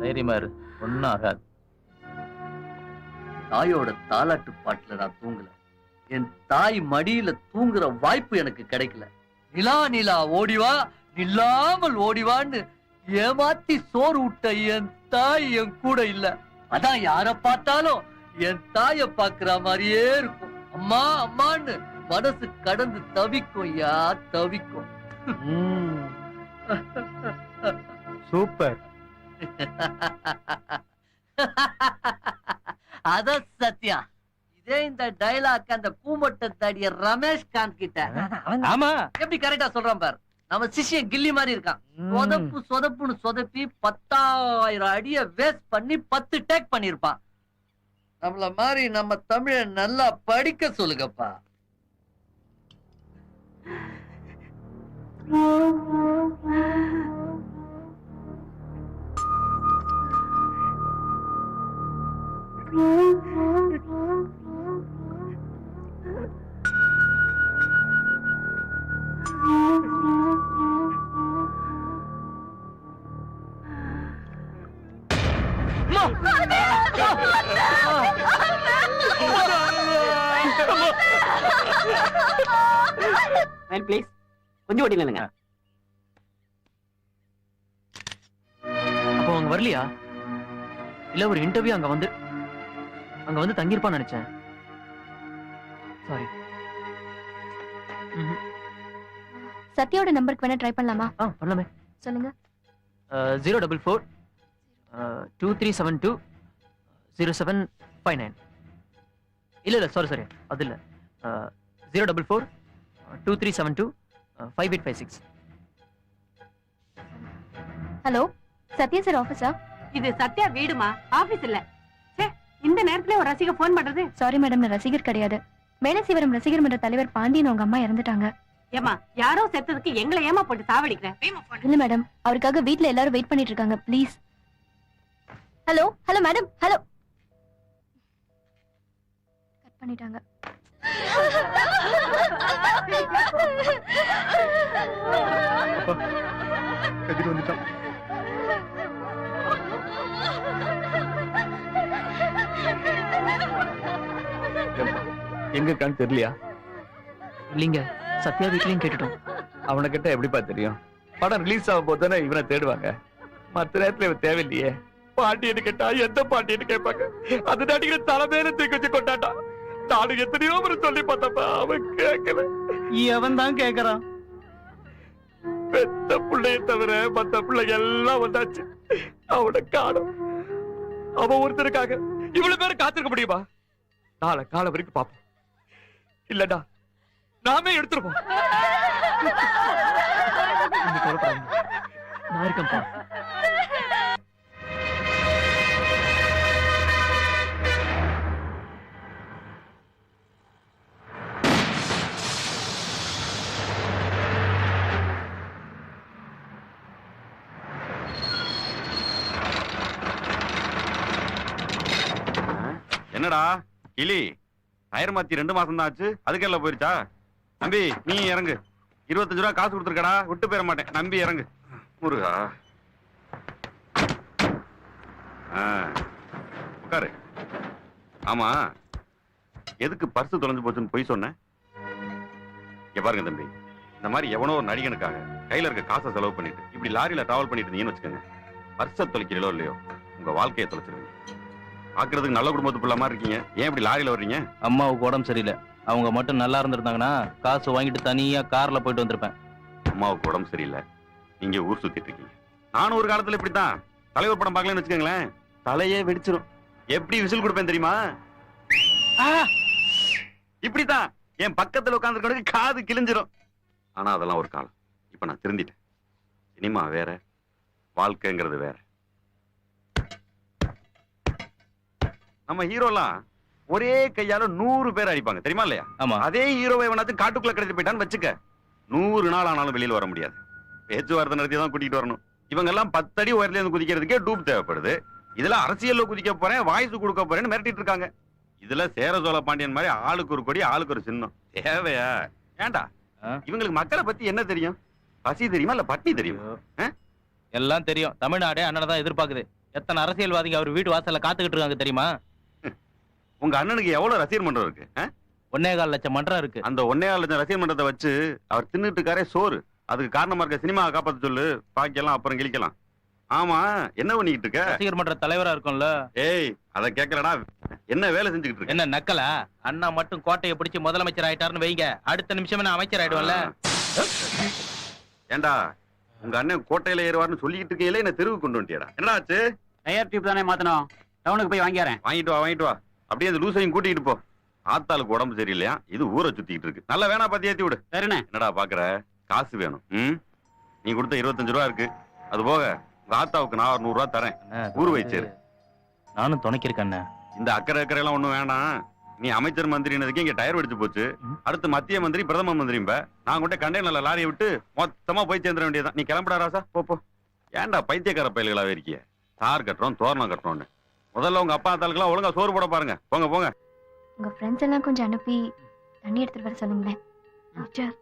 தைரியமா இரு, ஒன்னும் ஆகாது. தாயோட தாலாட்டு பாட்டுல நான் தூங்கல. என் தாய் மடியில தூங்குற வாய்ப்பு எனக்கு கிடைக்கல. நிலா நிலா ஓடிவா, நில்லாமல் ஓடிவான்னு ஏமாத்தி சோறு விட்ட என் தாய் என் கூட இல்ல. அதான் யார பார்த்தாலும் என் தாய பாக்குற மாதிரியே இருக்கும். அம்மா அம்மான்னு மனசு கடந்து தவிக்கும். தவிக்கும். சூப்பர். அத சத்யா, இதே இந்த டைலாக் அந்த கூமட்ட தாடிய ரமேஷ்காந்த் கிட்ட ஆமா எப்படி கரெக்டா சொல்றான் பாரு. நம்ம சிஷ்யன் கில்லி மாதிரி இருக்கான். சொதப்பு சொதப்புன்னு சொதப்பி 10,000 அடிய வேஸ்ட் பண்ணி 10 டேக் பண்ணிருப்பான். நம்மள மாதிரி நம்ம தமிழ நல்லா படிக்க சொல்லுங்கப்பா. ப்ளீஸ் கொஞ்சம் ஓடி நில்லுங்க. அப்போ அவங்க வரலையா? இல்ல ஒரு இன்டர்வியூ அங்க வந்து தங்கியிருப்பான்னு நினைச்சேன். சாரி. சத்யாவோட நம்பருக்கு வேணா ட்ரை பண்ணலாமா? பண்ணலாமே. சொல்லுங்க. 044 2372 0759. இல்ல சாரி அது இல்ல. 044 2372 5856. ஹலோ, சத்யா சார் ஆபீஸா? இது சத்யா வீடுமா, ஆபீஸ் இல்ல. இந்த நேரத்துல ஒரு ரசிகர் போன் பண்றது? சாரி மேடம், நான் ரசிகர் கிடையாது. மேலசீவரம் ரசிகர் மன்ற தலைவர் பாண்டியன் அவங்க அம்மா இறந்துட்டாங்க. ஏமா, யாரோ செத்ததுக்கு எங்களை ஏமா போட்டு சாவடிக்கிறேன்? இல்ல மேடம், அவருக்காக வீட்ல எல்லாரும் வெயிட் பண்ணிட்டு இருக்காங்க. Please. Hello hello madam, hello. Cut பண்ணிட்டாங்க. கதிர் வந்துட்டான். எங்க இருக்கான்னு தெரியலையா? இல்லைங்க, சத்யா வீட்லயும் கேட்டுட்டோம். அவனை கிட்ட எப்படிப்பா தெரியும்? படம் ரிலீஸ் ஆகும் போது தானே இவனை தேடுவாங்க. மத்த நேரத்துல இவன் தேவையில்லையே. பாண்டியன்னு கேட்டா எந்த பாண்டியன்னு கேட்பாங்க. அது நடிக்கிற தலைமையில தூக்கி வச்சு கொண்டாட்டான். நானும் எத்தனையோ முறை சொல்லி பார்த்தப்ப அவன் கேட்கல. எவன் தான் கேக்குறான்? பெத்த பிள்ளைய தவிர மத்த பிள்ளைங்க எல்லாம் வந்தாச்சு. அவனை காணும். அவன் ஒருத்தருக்காக இவ்வளவு பேரும் காத்திருக்க முடியுமா? நாளை காலம் வரைக்கும் பாப்போம். இல்லடா நாமே எடுத்துருவோம். நான் இருக்கேன்ப்பா. என்னடா கிளி, டயர் மாத்தி 2 மாசம் தான் ஆச்சு, அதுக்கெல்லாம் போயிருச்சா? நம்பி நீ இறங்கு. 25 ரூபா காசு கொடுத்துருக்கடா, விட்டு போயிட மாட்டேன். நம்பி இறங்கு. முருகா, உட்காரு. ஆமா, எதுக்கு பர்ஸ் தொலைஞ்சு போச்சுன்னு போய் சொன்னேன்? இங்க பாருங்க தம்பி, இந்த மாதிரி எவனோ ஒரு நடிகனுக்காக கையில இருக்க காசை செலவு பண்ணிட்டு இப்படி லாரியில டிராவல் பண்ணிட்டு இருந்தீங்கன்னு வச்சுக்கோங்க, பர்ஸை தொலைக்கிறீங்களோ இல்லையோ உங்க வாழ்க்கையை தொலைச்சிருவீங்க. பாக்குறதுக்கு நல்ல குடும்பத்து பிள்ளை மாதிரி இருக்கீங்க, ஏன் இப்படி லாரியில வர்றீங்க? அம்மாவுக்கு உடம்பு சரியில்லை. அவங்க மட்டும் நல்லா இருந்திருந்தாங்கன்னா காசு வாங்கிட்டு தனியா கார்ல போயிட்டு வந்திருப்பேன். அம்மாவுக்கு உடம்பு சரியில்லை, நீங்க ஊர் சுத்திட்டு இருக்கீங்க. நானும் ஒரு காலத்துல இப்படித்தான் தலைவர் படம் பார்க்கலன்னு வச்சுக்கோங்களேன், தலையே வெடிச்சிரும். எப்படி விசில் கொடுப்பேன் தெரியுமா? இப்படித்தான் என் பக்கத்துல உட்கார்ந்து காது கிழிஞ்சிரும். ஆனா அதெல்லாம் ஒரு காலம். இப்ப நான் திருந்திட்டேன். சினிமா வேற, வாழ்க்கைங்கிறது வேற. நம்ம ஹீரோலாம் ஒரே கையால 100 பேர் அடிப்பாங்க தெரியுமா இல்லையா? ஆமா. அதே ஹீரோவை வேணாச்சும் காட்டுக்குள்ள கடத்தி போயிட்டான்னு வச்சுக்க, 100 நாள் ஆனாலும் வெளியில வர முடியாது. பேச்சுவார்த்தை நடத்தி தான் கூட்டிட்டு வரணும். இவங்க எல்லாம் 10 அடி உயரத்துல இருந்து குதிக்கிறதுக்கே டூப் தேவைப்படுது. இதுல அரசியல்ல குதிக்க போறேன், வாய்ஸ் கொடுக்க போறேன்னு மிரட்டிட்டு இருக்காங்க. இதுல சேர சோழ பாண்டியன் மாதிரி ஆளுக்கு ஒரு கொடி, ஆளுக்கு ஒரு சின்னம். தேவையா? ஏண்டா இவங்களுக்கு மக்களை பத்தி என்ன தெரியும்? பசி தெரியுமா இல்ல பட்டி தெரியுமா? எல்லாம் தெரியும். தமிழ்நாடே அண்ணனை தான் எதிர்பார்க்குது. எத்தனை அரசியல்வாதிங்க அவர் வீட்டு வாசல்ல காத்துக்கிட்டு இருக்காங்க தெரியுமா? உங்க அண்ணனுக்கு எவ்வளவு ரசிகர் மன்றம் இருக்கு? 1.25 லட்சம் மன்றம் இருக்கு. அந்த 1.25 லட்சம் ரசிகர் மன்றத்தை வச்சு அவர் தின்னுட்டு இருக்காரே சோறு. அதுக்கு காரணமா இருக்க சினிமாவை காப்பாத்த சொல்லு. பாக்கியெல்லாம் அப்புறம் கிழிக்கலாம். ஆமா, என்ன பண்ணிக்கிட்டு இருக்க? ரசிகர் மன்ற தலைவரா இருக்கும்ல. ஏய், அத கேட்கலடா. என்ன வேலை செஞ்சுக்கிட்டு இருக்க? என்ன நக்கலா? அண்ணா மட்டும் கோட்டையை பிடிச்சு முதலமைச்சர் ஆயிட்டாருன்னு வைங்க, அடுத்த நிமிஷமே நான் அமைச்சர் ஆயிடுவேன்ல. ஏண்டா உங்க அண்ணன் கோட்டையில ஏறுவார்னு சொல்லிக்கிட்டு இருக்கையில என்ன தெருவுக்கு கொண்டு வந்துட்டியடா? என்னடா ஆச்சு? டயர் டியூப் தானே மாத்தணும். டவுனுக்கு போய் வாங்கிறேன். வாங்கிட்டு வா. அப்படியே அந்த லூசையும் கூட்டிட்டு போ. ஆத்தாளுக்கு உடம்பு சரியில்லையா? இது ஊரை சுத்திக்கிட்டு இருக்கு. நல்லா வேணா பத்தி ஏத்தி விடு. சரிண்ணே. என்னடா பாக்குற? காசு வேணும். நீ கொடுத்த 25 ரூபா இருக்கு. அது போக உங்க ஆத்தாவுக்கு நான் 100 ரூபா தரேன். ஊர் வச்சிரு. நானும் துணைக்கிருக்கேன். இந்த அக்கறை எல்லாம் ஒண்ணும் வேணாம். நீ அமைச்சர் மந்திரினதுக்கு இங்க டயர் வெடிச்சு போச்சு. அடுத்து மத்திய மந்திரி, பிரதம மந்திரிம்ப. நான் கூட கண்டெய்னர்ல லாரியை விட்டு மொத்தமா போய் சேர்ந்துட வேண்டியதான். நீ கிளம்புடா ராசா, போ. ஏன்டா பைத்தியக்கார பயல்களாவே இருக்கிய? தார் கட்டுறோம், தோரணம் கட்டுறோம்னு. முதல்ல உங்க அப்பா தாளுக்கெல்லாம் ஒழுங்கா சோறு போட பாருங்க. போங்க. உங்க ஃப்ரெண்ட்ஸ் எல்லாம் கொஞ்சம் அனுப்பி தண்ணி எடுத்துட்டு வர சொல்லுங்களேன். டீச்சர்,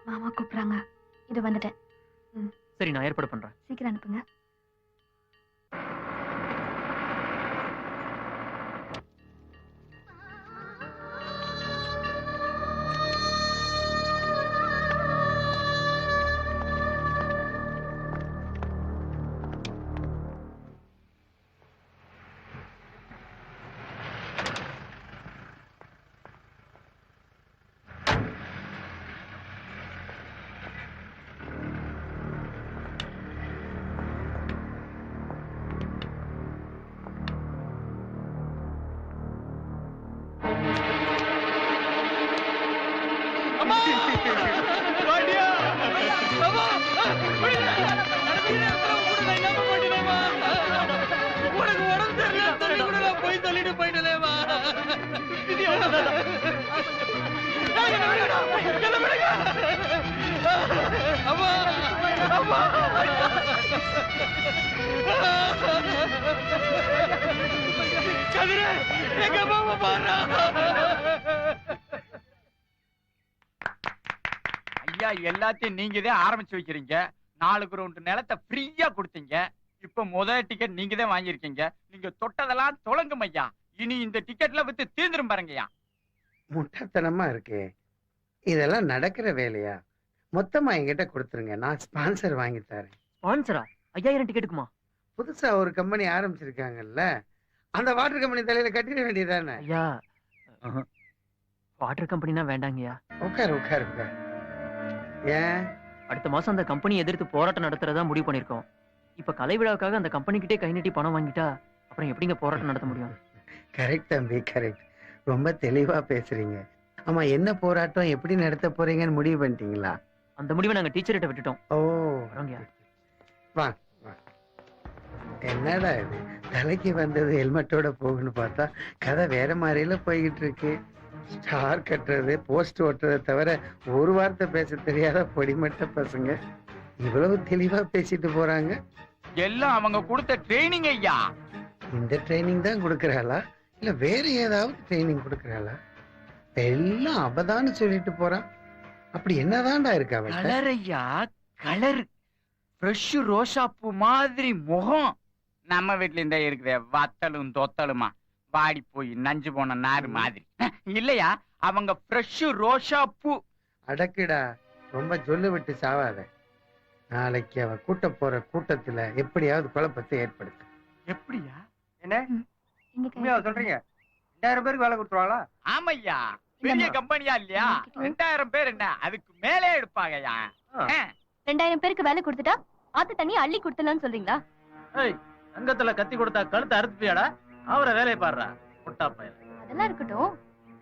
மாமா கூப்பிடுறாங்க. இது வந்துட்டேன். சரி, நான் ஏற்பாடு பண்றேன். சீக்கிரம் அனுப்புங்க. ஐயா, எல்லாத்தையும் நீங்க தான் ஆரம்பிச்சு வைக்கிறீங்க. 4 கிரவுண்ட் நிலத்தை ஃப்ரீயா கொடுத்தீங்க. இப்ப முதல் டிக்கெட் நீங்க தான் வாங்கியிருக்கீங்க. நீங்க தொட்டதெல்லாம் தொலைங்கும் ஐயா. இனி இந்த டிக்கெட்ல வித்து தீர்ந்துரும் பாருங்கய்யா. முட்டாத்தனமா இருக்கு. இதெல்லாம் நடக்கிற வேலையா? மொத்தமா என்கிட்ட கொடுத்துருங்க, நான் ஸ்பான்சர் வாங்கி தரேன். ஸ்பான்சரா? 5000 டிக்கெட்டுக்குமா? புதுசா ஒரு கம்பெனி ஆரம்பிச்சிருக்காங்கல்ல, அந்த வாட்டர் கம்பெனி தலையில கட்டிட வேண்டியதானே? ஐயா, வாட்டர் கம்பெனினா வேண்டாங்கய்யா. உட்காரு. ஏன்? அடுத்த மாசம் அந்த கம்பெனி எதிர்த்து போராட்டம் நடத்துறதா முடிவு பண்ணிருக்கோம். இப்ப கலை விழாவுக்காக அந்த கம்பெனி கிட்டே கை நீட்டி பணம் வாங்கிட்டா அப்புறம் எப்படிங்க போராட்டம் நடத்த முடியும்? கரெக்ட் தம்பி, கரெக்ட். ரொம்ப தெளிவா பேசுறீங்க. ஆமா, என்ன போராட்டம் எப்படி நடத்த போறீங்கன்னு முடிவு பண்ணிட்டீங்களா? அந்த முடிவை நாங்க டீச்சர்கிட்ட விட்டுட்டோம். ஓ, வரோங்கய்யா. வா. என்னடா இது, தலைக்கு வந்தது ஹெல்மெட்டோட போகுன்னு பார்த்தா கதை வேற மாதிரில போய்கிட்டு இருக்கு. ஸ்டார் கட்டுறது, போஸ்ட் ஓட்டுறதை தவிர ஒரு வார்த்தை பேச தெரியாத பொடிமட்ட பசங்க இவ்வளவு தெளிவா பேசிட்டு போறாங்க. எல்லாம் அவங்க கொடுத்த ட்ரைனிங் ஐயா. இந்த ட்ரைனிங் தான் கொடுக்கறாளா இல்ல வேற ஏதாவது ட்ரைனிங் கொடுக்கறாளா? எல்லாம் அவதான்னு சொல்லிட்டு போறான். அப்படி என்னதான்டா இருக்கா? கலர் ஐயா, கலர். ஃப்ரெஷ் ரோசா பூ மாதிரி முகம். நம்ம வீட்டுல இருந்தா இருக்குதே வத்தலும் தொத்தலுமா வாடி போய் நஞ்சு போன நாறு மாதிரி இல்லையா? அவங்க ஃப்ரெஷ் ரோசா பூ. அடக்குடா, ரொம்ப சொல்லு விட்டு சாவாத. நாளைக்கு அவ கூட்ட போற கூட்டத்துல எப்படியாவது குழப்பத்தை ஏற்படுத்து. எப்படியா? என்ன சொல்றீங்க? 2000 பேருக்கு வேலை கொடுத்துருவாங்களா? ஆமையா, பெரிய கம்பெனியா இல்லையா? 2000 பேர் என்ன, அதுக்கு மேலே எடுப்பாங்கயா. 2000 பேருக்கு வேலை கொடுத்துட்டா ஆத்து தண்ணி அள்ளி கொடுத்தலாம்னு சொல்றீங்களா? அங்கத்துல கத்தி கொடுத்தா கழுத்தை அறுத்துப்பியாடா? அவரை வேலையை பாடுறா முட்டா பையன். அதெல்லாம் இருக்கட்டும்,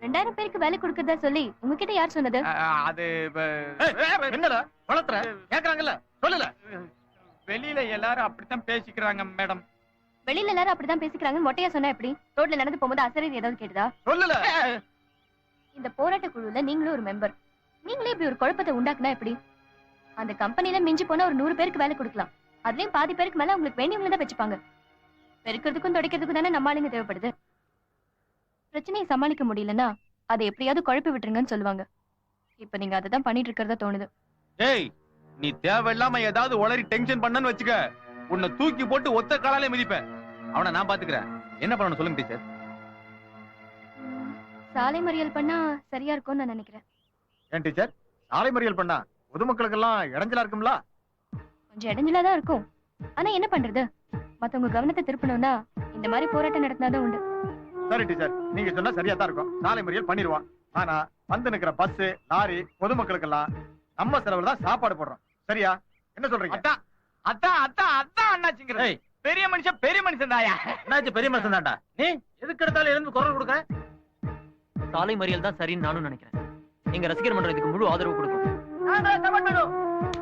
2000 பேருக்கு வேலை கொடுக்கறதா சொல்லி உங்ககிட்ட யார் சொன்னது? அது என்னடா வளர்த்துற? கேக்குறாங்கல்ல, சொல்லல. வெளியில எல்லாரும் அப்படித்தான் பேசிக்கிறாங்க மேடம். வெளியில எல்லாரும் அப்படிதான் பேசிக்கிறாங்க. மொட்டையா சொன்னா எப்படி? ரோட்ல நடந்து போகும்போது அசரீர் ஏதாவது கேட்டுதா? சொல்லல. இந்த போராட்ட குழுல நீங்களும் ஒரு மெம்பர். நீங்களே இப்படி ஒரு குழப்பத்தை உண்டாக்குனா எப்படி? அந்த கம்பெனில மிஞ்சி போனா ஒரு 100 பேருக்கு வேலை கொடுக்கலாம். அதுலயும் பாதி பேருக்கு மேல உங்களுக்கு வேண்டியவங்கள தான் வச்சுப்பாங்க. பெருக்கிறதுக்கும் துடைக்கிறதுக்கும் தானே நம்ம ஆளுங்க தேவைப்படுது. பிரச்சனையை சமாளிக்க முடியலன்னா அதை எப்படியாவது குழப்பி விட்டுருங்கன்னு சொல்லுவாங்க. இப்ப நீங்க அதை தான் பண்ணிட்டு இருக்கிறதா தோணுது. ஏய், நீ தேவையில்லாம ஏதாவது உளறி டென்ஷன் பண்ணன்னு வச்சுக்க, உன்னை தூக்கி போட்டு ஒத்த காலாலே மிதிப்பேன். அவனை நான் பாத்துக்கிறேன். என்ன பண்ணணும் சொல்லுங்க டீச்சர். சாலை மறியல் பண்ணா சரியா இருக்கும்னு நான் நினைக்கிறேன். ஏன் டீச்சர், சாலை மறியல் பண்ணா பொதுமக்களுக்கெல்லாம் இடைஞ்சலா இருக்கும்ல? கொஞ்சம் இடைஞ்சலா தான் இருக்கும். ஆனா என்ன பண்றது, மத்தவங்க கவனத்தை திருப்பணும்னா இந்த மாதிரி போராட்டம் நடத்தினாதான் உண்டு. சரி டீச்சர், நீங்க சொன்னா சரியா தான் இருக்கும். சாலை மறியல் பண்ணிடுவான். ஆனா வந்து நிக்கிற பஸ், லாரி, பொதுமக்களுக்கெல்லாம் நம்ம செலவுல தான் சாப்பாடு போடுறோம். சரியா? என்ன சொல்றீங்க? அதான் அதான் அதான் அதான் அண்ணாச்சிங்கிற பெரிய மனுஷன் தாயா. என்னாச்சு பெரிய மனுஷன் தான்டா? நீ எதுக்கு எடுத்தாலும் எழுந்து குரல் கொடுக்க? சாலை மறியல் தான் சரின்னு நானும் நினைக்கிறேன். எங்க ரசிகர் மன்றம் இதுக்கு முழு ஆதரவு கொடுக்கும்.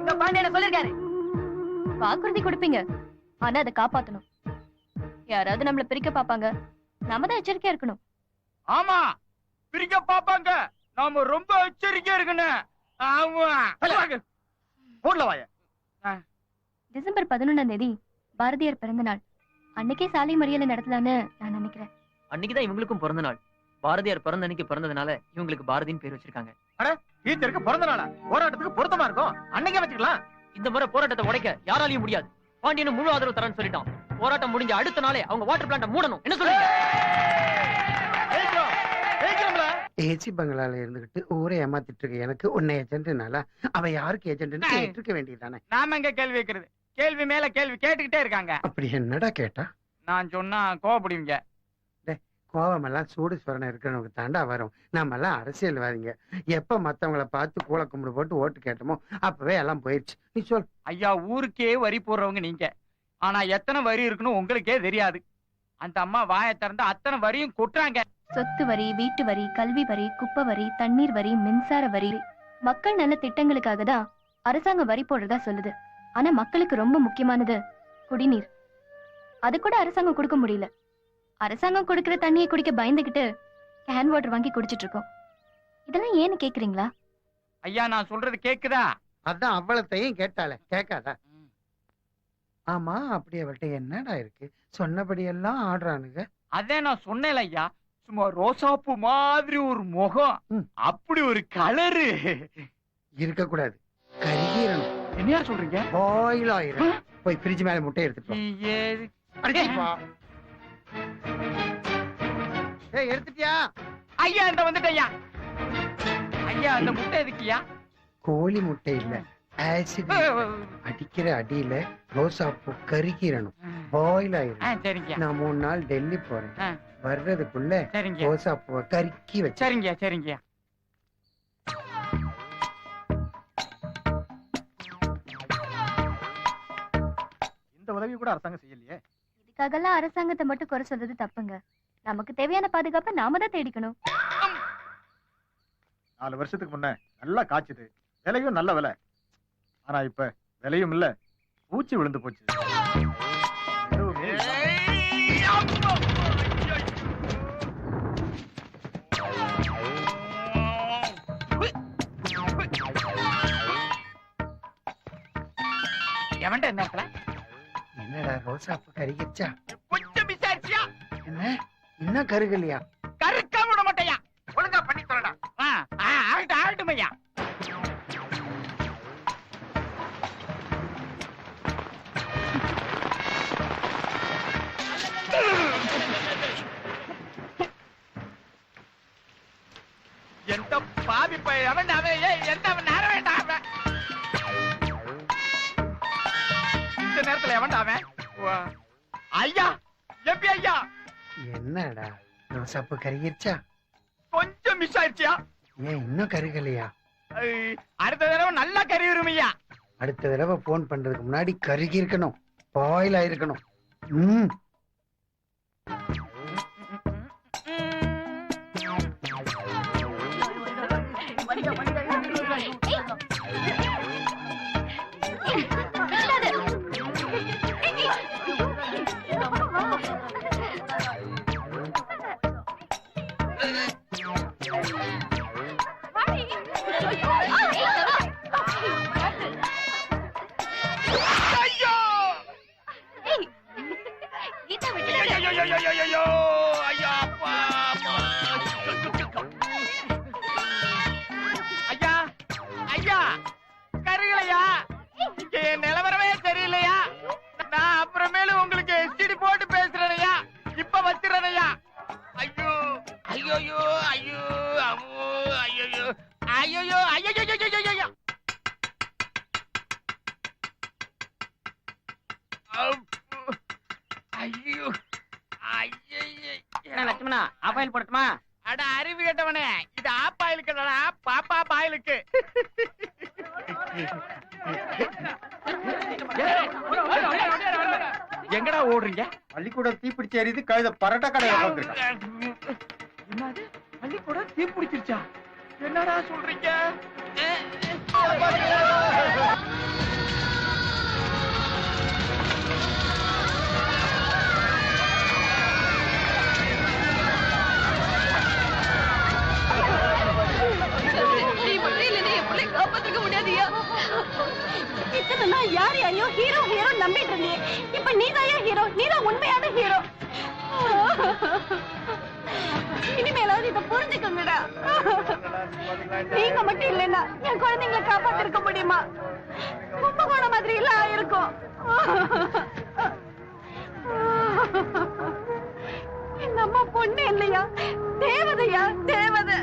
இந்த பாண்டியனை சொல்லிருக்காரு. வாக்குறுதி கொடுப்பீங்க, ஆனா அதை காப்பாத்தணும். யாராவது நம்மள பிரிக்க பாப்பாங்க, நாம தான் எச்சரிக்கையா இருக்கணும். ஆமா, பிரிக்க பாப்பாங்க, நாம ரொம்ப எச்சரிக்கையா இருக்கணும். டிசம்பர் 11ஆம் தேதி பாரதியார் பிறந்த நாள். அன்னைக்கே சாலை மறியலை நடத்தலான்னு நான் நினைக்கிறேன். அன்னைக்குதான் இவங்களுக்கும் பிறந்த நாள். பாரதியார் பிறந்த அன்னைக்கு பிறந்ததுனால இவங்களுக்கு பாரதின்னு பேர் வச்சிருக்காங்க. டீச்சருக்கு பிறந்த நாளா? போராட்டத்துக்கு பொருத்தமா இருக்கும், அன்னைக்கே வச்சுக்கலாம். இந்த முறை போராட்டத்தை உடைக்க யாராலையும் முடியாது. பாண்டியனும் முழு ஆதரவு தரேன்னு சொல்லிட்டான். போராட்டம் முடிஞ்ச அடுத்த நாளே அவங்க வாட்டர் பிளான்ட் மூடணும். என்ன சொல்றீங்க? ஏசி பங்களால இருந்துகிட்டு ஊரை ஏமாத்திட்டு இருக்க எனக்கு உன்னை ஏஜென்ட்னால அவ யாருக்கு ஏஜென்ட்னு கேட்டிருக்க வேண்டியதானே. நாம எங்க கேள்வி வைக்கிறது? கேள்வி மேல கேள்வி கேட்டுக்கிட்டே இருக்காங்க. அப்படி என்னடா கேட்டா? நான் சொன்னா கோவப்படுவீங்க. கோவமெல்லாம் சூடு சுரணை இருக்கிறவங்க தாண்டா வரும். நம்ம எல்லாம் அரசியல்வாதிங்க. எப்ப மத்தவங்களை பார்த்து கூல கும்பிடு போட்டு ஓட்டு கேட்டோமோ அப்பவே எல்லாம் போயிடுச்சு. நீ சொல். ஐயா, ஊருக்கே வரி போடுறவங்க நீங்க. ஆனா எத்தனை வரி இருக்குன்னு உங்களுக்கே தெரியாது. அந்த அம்மா வாயை திறந்து அத்தனை வரியும் கொட்டுறாங்க. சொத்து வரி, வீட்டு வரி, கல்வி வரி, குப்பை வரி, தண்ணீர் வரி, மின்சார வரி. மக்கள் நல்ல திட்டங்களுக்காக தான் அரசாங்கம் வரி போடுறதா சொல்லுது. ஆனா மக்களுக்கு ரொம்ப முக்கியமானது குடிநீர். அது கூட அரசாங்கம் கொடுக்க முடியல. அரசாங்கம் கொடுக்கிற தண்ணியை குடிக்க பயந்துகிட்டு கேன் வாட்டர் வாங்கி குடிச்சிட்டு இருக்கோம். இதெல்லாம் ஏன்னு கேக்குறீங்களா? ஐயா, நான் சொல்றது கேக்குதா? அதான் அவ்வளத்தையும் கேட்டாலே கேட்காதா? ஆமா, அப்படி அவள்கிட்ட என்னடா இருக்கு? சொன்னபடி எல்லாம் ஆடுறானுங்க. அதே நான் சொன்னேன் ஐயா, சும்மா ரோசாப்பூ மாதிரி ஒரு முகம், அப்படி ஒரு கலரு இருக்க கூடாது. கரிகீரணும். என்ன சொல்றீங்க? பாயில் ஆயிரும். போய் ஃப்ரிட்ஜ் மேல முட்டை எடுத்துட்டு எடுத்துட்டியா? ஐயா, இந்த வந்துட்டு ஐயா. ஐயா, அந்த முட்டை எதுக்குயா? கோழி முட்டை இல்ல, ஆசிட். அடிக்கிற அடியில ரோசாப்பூ கருகிரணும், பாயில் ஆயிரும். சரிங்க. நான் 3 நாள் டெல்லி போறேன். வர்றதுக்குள்ள ரோசாப்பூவை கருக்கி வச்சு. சரிங்க சரிங்க. இந்த உதவி கூட அரசாங்கம் செய்யலையே. இதுக்காகலாம் அரசாங்கத்தை மட்டும் குறை சொல்றது தப்புங்க. நமக்கு தேவையான பாதுகாப்பை நாம தான் தேடிக்கணும். 4 வருஷத்துக்கு முன்ன நல்லா காய்ச்சுது, விலையும் நல்ல விலை. ஆனா இப்ப விலையும் இல்ல, பூச்சி விழுந்து போச்சு. எவன்டா இந்த இடத்துல? என்னடா ரோசாப்பூ கருகிச்சா? கொஞ்சம் விசாரிச்சியா? என்ன இன்னும் கருகலையா? கருக்க விட மாட்டேயா. ஒழுங்கா பண்ணி சொல்லடா. ஆகட்டும் ஆகட்டும் ஐயா. எந்த பாவி பையன் அவன்? எந்த நேரம் வேண்டாம் அவன். இந்த நேரத்துல எவன்டா அவன்? ஐயா, எப்படி ஐயா? என்னடா ரோசாப்பூ கருகிருச்சா? கொஞ்சம் மிஸ் ஆயிடுச்சியா? ஏன் இன்னும் கருகலையா? அடுத்த தடவை நல்லா கறி வருமையா. அடுத்த தடவை போன் பண்றதுக்கு முன்னாடி கருகி இருக்கணும், பாயில் ஆயிருக்கணும். ஐயோ என்ன லட்சுமணா ஆபாயில் போடட்டுமா? அட அறிவு கேட்டவனே, இது ஆப்பாயிலுக்கு பாப்பா பாயிலுக்கு. எங்கடா ஓடுறீங்க? பள்ளிக்கூடம் தீப்பிடிச்சு எரியுது, கழுத பரோட்டா கடையில உட்கார்ந்திருக்கான். என்னது பள்ளிக்கூடம் தீ பிடிச்சிருச்சா? என்னடா சொல்றீங்க? காப்பாத்திக்க முடியாதியா? இத்தனை நாள் யார் யாரையோ ஹீரோ ஹீரோ நம்பிட்டு இருந்தீங்க. இப்ப நீதாயா ஹீரோ? நீதான் உண்மையான ஹீரோ. இனிமேலாவது இதை புரிஞ்சுக்கோங்கடா. நீங்க மட்டும் இல்லைன்னா என் குழந்தைங்களை காப்பாத்திருக்க முடியுமா? கும்பகோணம் மாதிரி எல்லாம் ஆயிருக்கும். எங்க அம்மா பொண்ணு இல்லையா, தேவதையா, தேவதை.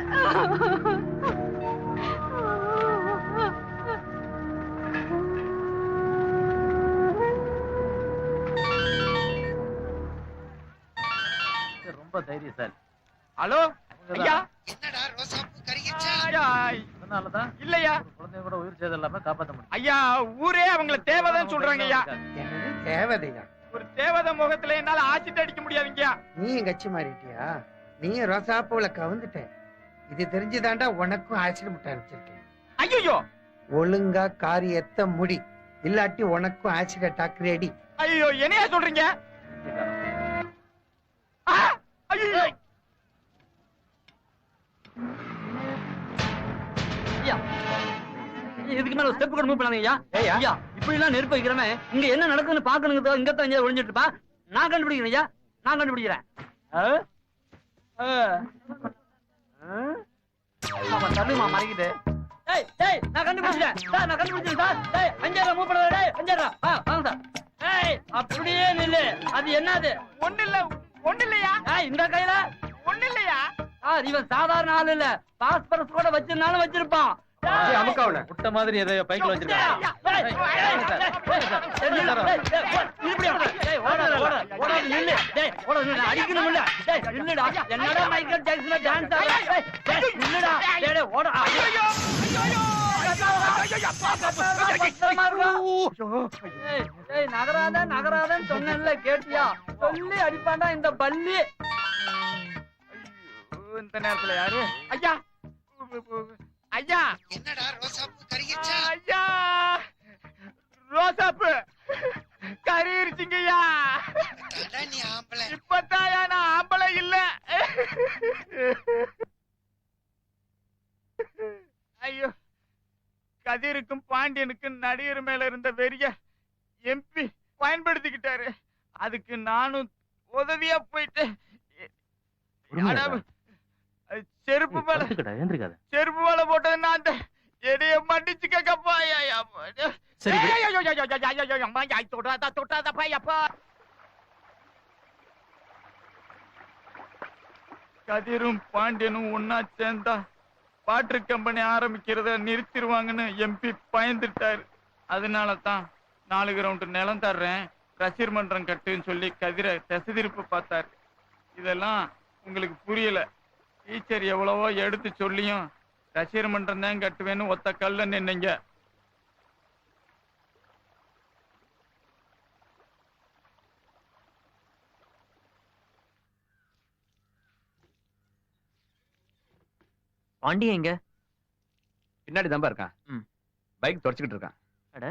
ரொம்ப தைரியசாலி. ஹலோ ஐயா, என்னடா ரோசாப்பூ கருகிச்சா? அதனாலதான் இல்லையா குழந்தைய கூட உயிர் சேதம் இல்லாம காப்பாத்த முடியும். ஐயா, ஊரே அவங்கள தேவதைன்னு சொல்றாங்க ஐயா. என்னது தேவதையா? ஒரு தேவதை முகத்துல என்னால ஆசிட் அடிக்க முடியாதுங்கய்யா. நீயும் கட்சி மாறிட்டியா? நீயும் ரோசாப்பூல கவுந்துட்ட. இது தெரிஞ்சுதாண்டா உனக்கும் ஆசிட் முட்டை அனுப்பிச்சிருக்கேன். ஐயோ, ஒழுங்கா காரியத்தை முடி, இல்லாட்டி உனக்கும் ஆசிட் அட்டாக் ரெடி. ஐயோ, என்னையா சொல்றீங்க? ஐயோ, இதுக்கு மேல ஸ்டெப் கூட மூவ் பண்ணாதீங்க ஐயா. ஐயா, இப்படி எல்லாம் நெருப்பு வைக்கிறவன் இங்க என்ன நடக்குதுன்னு பாக்கணுங்க. இங்க தான் எங்கேயாவது ஒளிஞ்சிட்டு இருப்பான். நான் கண்டுபிடிக்கிறேன் ஐயா, நான் கண்டுபிடிக்கிறேன். தள்ளுமா மறைக்குது. நான் கண்டுபிடிச்சேன் சார், நான் கண்டுபிடிச்சேன் சார். 5000 மூவ் பண்ண 5000 வாங்க சார். அப்படியே நில்லு. அது என்னது? ஒண்ணு இல்லையா? இந்த கையில ஒண்ணு இல்லையா? இவன் சாதாரண ஆள் இல்ல, பாஸ்பரஸ் கூட வச்சிருந்தாலும் வச்சிருப்பான். முட்டை மாதிரி எதை பைக்கில் வச்சிருக்காங்க. என்னடா மைக்கேல் ஜாக்சன் டான்ஸ் நகராத நகராதன்னு சொன்னேன்ல, கேட்டியா? சொல்லி அடிப்பாண்டா இந்த பள்ளி. இந்த நேரத்துல யாரு? ஐயா ஐயா, என்னடா ரோசாப்பூ கருகிச்சா? ஐயா, ரோசாப்பு கறியிருச்சுங்கய்யா. நீ ஆம்பளை. இப்பதாயா நான் ஆம்பளை இல்ல. ஐயோ, கதிருக்கும் பாண்டியனுக்கும் நடிகர் மேல இருந்த வெறிய எம்பி பயன்படுத்திக்கிட்டாரு. அதுக்கு நானும் உதவியா போயிட்டு செருப்பு மேல போட்டது நான். எடைய மன்னிச்சு கேக்கப்பா. கதிரும் பாண்டியனும் ஒன்னா சேர்ந்தா வாட்டர் கம்பெனி ஆரம்பிக்கிறத நிறுத்திடுவாங்கன்னு எம்பி பயந்துட்டாரு. அதனாலதான் 4 கிரவுண்ட் நிலம் தர்றேன், ரசிகர் மன்றம் கட்டுன்னு சொல்லி கதிரை திசைதிருப்பு பார்த்தாரு. இதெல்லாம் உங்களுக்கு புரியல. டீச்சர் எவ்வளவோ எடுத்து சொல்லியும் ரசிகர் மன்றம் தான் கட்டுவேன்னு ஒத்த கல்ல நின்னீங்க. பாண்டிய எங்க? பின்னாடி தான்பா இருக்கான். பைக் தொடச்சுக்கிட்டு இருக்கான். அட,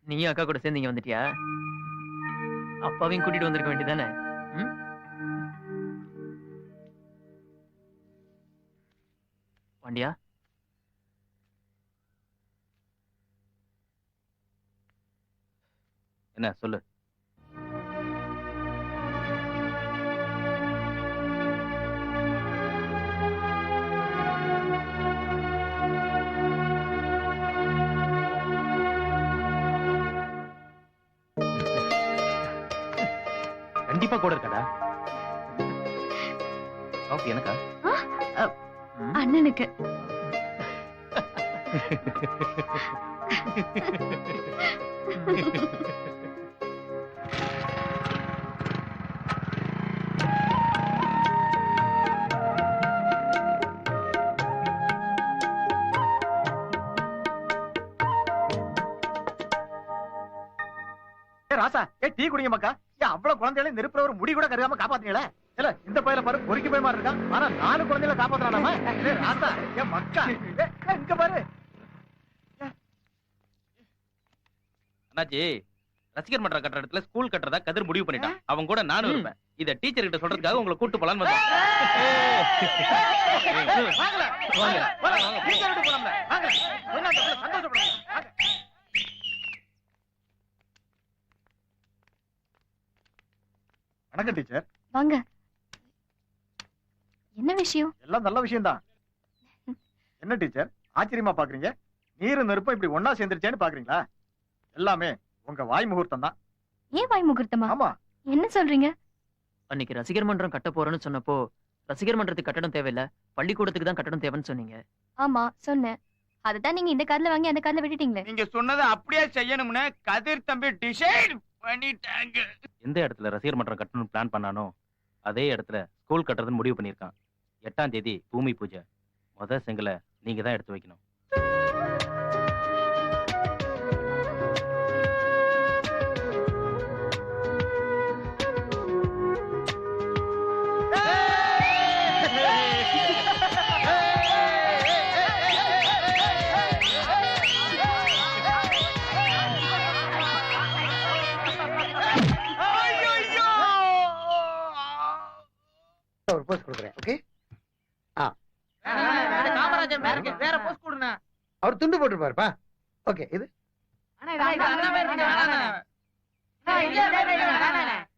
நீயும் அக்கா கூட சேர்ந்து இங்க வந்துட்டியா? அப்பாவையும் கூட்டிட்டு வந்திருக்க வேண்டியதானே? பாண்டியா, என்ன சொல்லு. கண்டிப்பா கூட இருக்கடா. காஃபி எனக்கா? அண்ணனுக்கு. ராசா டீ குடிங்க மக்கா. அவ்வளவு குழந்தைகளை நெருப்புற ஒரு முடி கூட கருகாம காப்பாத்தீங்களே. இல்ல இந்த பையில பாரு பொறுக்கி போய் மாதிரி இருக்கான். ஆனா 4 குழந்தைகளை காப்பாத்துறானாமா. ராசா என் மக்கா இங்க பாரு. அண்ணாச்சி, ரசிகர் மன்ற கட்டுற இடத்துல ஸ்கூல் கட்டுறதா கதிர் முடிவு பண்ணிட்டான். அவங்க கூட நானும் இருப்பேன். இத டீச்சர் கிட்ட சொல்றதுக்காக உங்களை கூட்டு போலான்னு வந்தேன். வணக்கம் டீச்சர். வாங்க. என்ன விஷயம்? எல்லாம் நல்ல விஷயம் தான். என்ன டீச்சர் ஆச்சரியமா பாக்குறீங்க? நீரு நெருப்பும் இப்படி ஒன்னா சேர்ந்துருச்சேன்னு பாக்குறீங்களா? எல்லாமே உங்க வாய் முகூர்த்தம் தான். ஏன் வாய் முகூர்த்தமா? ஆமா. என்ன சொல்றீங்க? அன்னைக்கு ரசிகர் மன்றம் கட்ட போறேன்னு சொன்னப்போ ரசிகர் மன்றத்துக்கு கட்டடம் தேவையில்ல, பள்ளிக்கூடத்துக்கு தான் கட்டடம் தேவைன்னு சொன்னீங்க. ஆமா சொன்னேன். அதுதான் நீங்க இந்த காதுல வாங்கி அந்த காதுல விட்டுட்டீங்களே. நீங்க சொன்னதை அப்படியே செய்யணும்னு கதிர் தம்பி டிசைட் பண்ணிட்டாங்க. எந்த இடத்துல ரசிகர் மன்றம் கட்டணும்னு பிளான் பண்ணானோ அதே இடத்துல ஸ்கூல் கட்டுறதுன்னு முடிவு பண்ணிருக்கான். 8ஆம் தேதி பூமி பூஜை. முதல் செங்கலை நீங்க தான் எடுத்து வைக்கணும். ஒரு போஸ்ட் கொடுக்குறேன். ஓகே. வேற போஸ்ட் கொடுங்க. அவர் துண்டு போட்டுருப்பாருப்பா. ஓகே. இது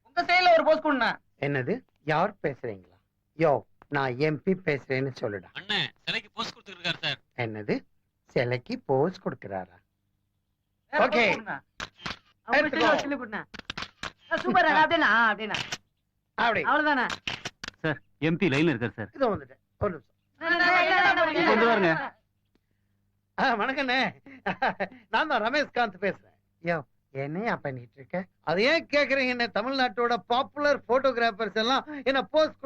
உங்க சைடுல ஒரு போஸ்ட் கொடுங்க. என்னது? யார் பேசுறீங்களா? யோ, நான் எம்பி பேசுறேன்னு சொல்லுடா. அண்ணே, சிலைக்கு போஸ்ட் கொடுத்துருக்காரு சார். என்னது? சிலைக்கு போஸ் கொடுக்கறாரா? ஓகே. சூப்பர். அப்படினா அப்படினா அப்படி அவ்வளவுதானே சார்? எம்பி லைன்ல இருக்காரு சார். இதோ வந்துட்டேன். ஒரு நிமிஷம். கொண்டு வாருங்க. வணக்கண்ணே. நான் தான் ரமேஷ்காந்த் பேசுறேன். யோ, என்னையா பண்ணிட்டு இருக்க? அது ஏன் கேக்குறீங்க? என்ன தமிழ்நாட்டோட பாப்புலர் போட்டோகிராஃபர்ஸ் எல்லாம் என்ன போஸ்ட்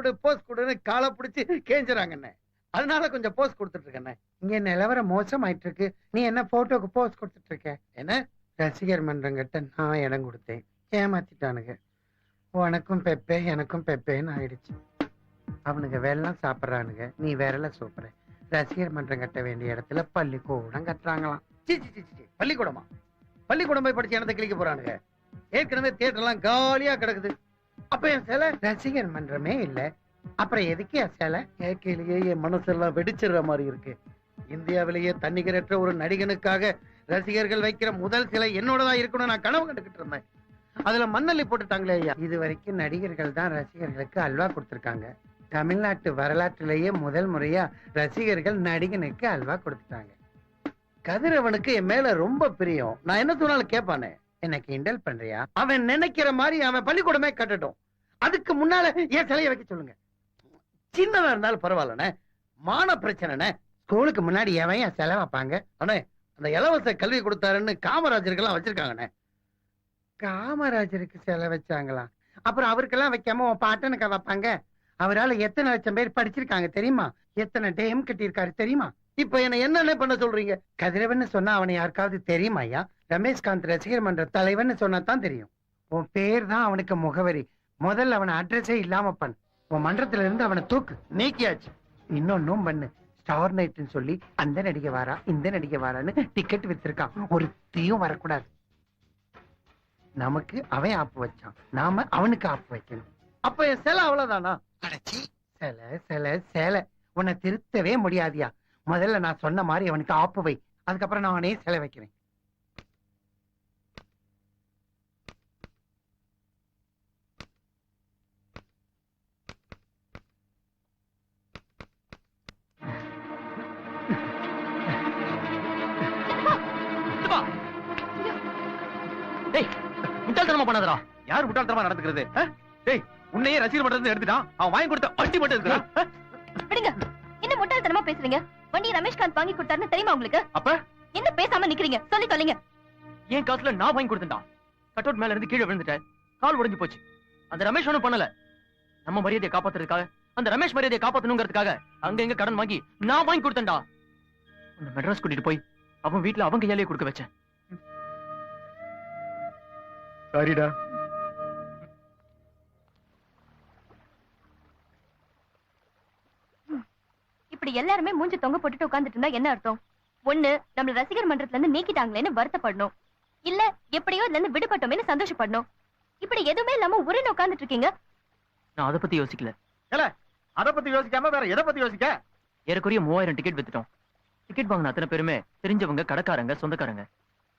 கொடுன்னு காலை பிடிச்சி கேஞ்சுறாங்கண்ணே. அதனால கொஞ்சம் போஸ்ட் கொடுத்துட்டு இருக்கேண்ணே. இங்க நிலவரம் மோசமாயிட்டு இருக்கு. நீ என்ன போட்டோக்கு போஸ்ட் கொடுத்துட்டு இருக்க? என்ன ரசிகர் மன்றங்கிட்ட நான் இடம் கொடுத்தேன், ஏமாத்திட்டானுங்க. உனக்கும் பெப்பே எனக்கும் பெப்பேன்னு ஆயிடுச்சு. அவனுங்க வெள்ளம் சாப்பிட்றானுங்க, நீ விரல சூப்புற. ரசிகர் மன்றம் கட்ட வேண்டிய இடத்துல பள்ளிக்கூடம் கட்டுறாங்களாம். பள்ளிக்கூடமா? பள்ளிக்கூடம் போய் படிச்சு இடத்த கிளிக்க போறானுங்க. ஏற்கனவே தியேட்டர்லாம் காலியா கிடக்குது. அப்ப என் சிலை ரசிகர் மன்றமே இல்ல, அப்புறம் எதுக்கு என் சிலை? கேட்கலையே என் மனசெல்லாம் வெடிச்சிடுற மாதிரி இருக்கு. இந்தியாவிலேயே தன்னிகரற்ற ஒரு நடிகனுக்காக ரசிகர்கள் வைக்கிற முதல் சிலை என்னோடதான் இருக்கணும் நான் கனவு கண்டுகிட்டு இருந்தேன். அதுல மண்ணள்ளி போட்டுட்டாங்களே ஐயா. இது வரைக்கும் நடிகர்கள் தான் ரசிகர்களுக்கு அல்வா கொடுத்திருக்காங்க. தமிழ்நாட்டு வரலாற்றிலேயே முதல் முறையா ரசிகர்கள் நடிகனுக்கு அல்வா கொடுத்துட்டாங்க. கதிரவனுக்கு என் மேல ரொம்ப பிரியம். நான் என்ன சொன்னாலும் கேட்பானே. எனக்கு கிண்டல் பண்றியா? அவன் நினைக்கிற மாதிரி அவன் பள்ளிக்கூடமே கட்டட்டும். அதுக்கு முன்னால ஏன் சிலையை வைக்க சொல்லுங்க. சின்னதா இருந்தாலும் பரவாயில்லண்ணே. மான பிரச்சனை. ஸ்கூலுக்கு முன்னாடி எவன் என் சிலை வைப்பாங்க? அண்ணே, அந்த இலவச கல்வி கொடுத்தாருன்னு காமராஜருக்கெல்லாம் வச்சிருக்காங்கண்ணே. காமராஜருக்கு சிலை வச்சாங்களா? அப்புறம் அவருக்கெல்லாம் வைக்காம உன் பாட்டனுக்கு வைப்பாங்க? அவரால் எத்தனை லட்சம் பேர் படிச்சிருக்காங்க தெரியுமா? எத்தனை டேம் கட்டியிருக்காரு தெரியுமா? இப்ப என்ன என்னென்ன பண்ண சொல்றீங்க? கதிரவன் சொன்னா அவனை யாருக்காவது தெரியுமா ஐயா? ரமேஷ்காந்த் ரசிகர் மன்ற தலைவன் சொன்னா தான் தெரியும். உன் பேர் தான் அவனுக்கு முகவரி. முதல்ல அவனை அட்ரஸே இல்லாம பண்ணு. உன் மன்றத்துல இருந்து அவனை தூக்கு. நீக்கியாச்சு. இன்னொன்னும் பண்ணு. ஸ்டார் நைட்னு சொல்லி அந்த நடிகை வாரா இந்த நடிகை வாரான்னு டிக்கெட் வித்திருக்கான். ஒரு தீயும் வரக்கூடாது. நமக்கு அவன் ஆப்பு வச்சான், நாம அவனுக்கு ஆப்பு வைக்கணும். அப்ப என் சிலை அவ்வளவுதானா? அடச்சி, சிலை சிலை சிலை. உன்னை திருத்தவே முடியாதியா. முதல்ல நான் சொன்ன மாதிரி அவனுக்கு ஆப்பு வை. அதுக்கப்புறம் நான் அவனே சிலை வைக்கிறேன். முட்டாள்தனமா பண்ணாதடா. யார் முட்டாள்தனமா நடந்துக்கிறது? டேய், உன்னையே ரசிகர் மன்றத்துல எடுத்துட்டான். அவன் வாங்கி கொடுத்த வண்டி மட்டும் இருக்கிறான். விடுங்க. என்ன முட்டாள்தனமா பேசுறீங்க? வண்டி ரமேஷ்காந்த் வாங்கி கொடுத்தாருன்னு தெரியுமா உங்களுக்கு? அப்ப என்ன பேசாம நிக்கிறீங்க? சொல்லி தொலைங்க. ஏன் காசுல நான் வாங்கி கொடுத்தேன்டா. கட் அவுட் மேல இருந்து கீழே விழுந்துட்டேன், கால் உடைஞ்சு போச்சு. அந்த ரமேஷ் ஒண்ணும் பண்ணல. நம்ம மரியாதையை காப்பாத்துறதுக்காக, அந்த ரமேஷ் மரியாதையை காப்பாத்தணுங்கிறதுக்காக அங்க எங்க கடன் வாங்கி நான் வாங்கி கொடுத்தேன்டா. உன்னை மெட்ராஸ் கூட்டிட்டு போய் அவன் வீட்டுல அவங்க கையாலேயே கொடுக்க வச்சேன். சாரிடா. இப்படி எல்லாருமே மூஞ்சி தொங்க போட்டுட்டு உட்கார்ந்துட்டு இருந்தா என்ன அர்த்தம்? ஒண்ணு நம்மள ரசிகர் மன்றத்துல இருந்து நீக்கிட்டாங்களேன்னு வருத்தப்படணும், இல்ல எப்படியோ இதுல இருந்து விடுபட்டோமேன்னு சந்தோஷப்படணும். இப்படி எதுவுமே இல்லாம உருன்னு உட்கார்ந்துட்டு இருக்கீங்க. நான் அதை பத்தி யோசிக்கல. அத பத்தி யோசிக்காம வேற எதை பத்தி யோசிக்க? ஏறக்குறைய 3000 டிக்கெட் வித்துட்டோம். டிக்கெட் வாங்கின அத்தனை பேருமே தெரிஞ்சவங்க, கடைக்காரங்க, சொந்தக்காரங்க.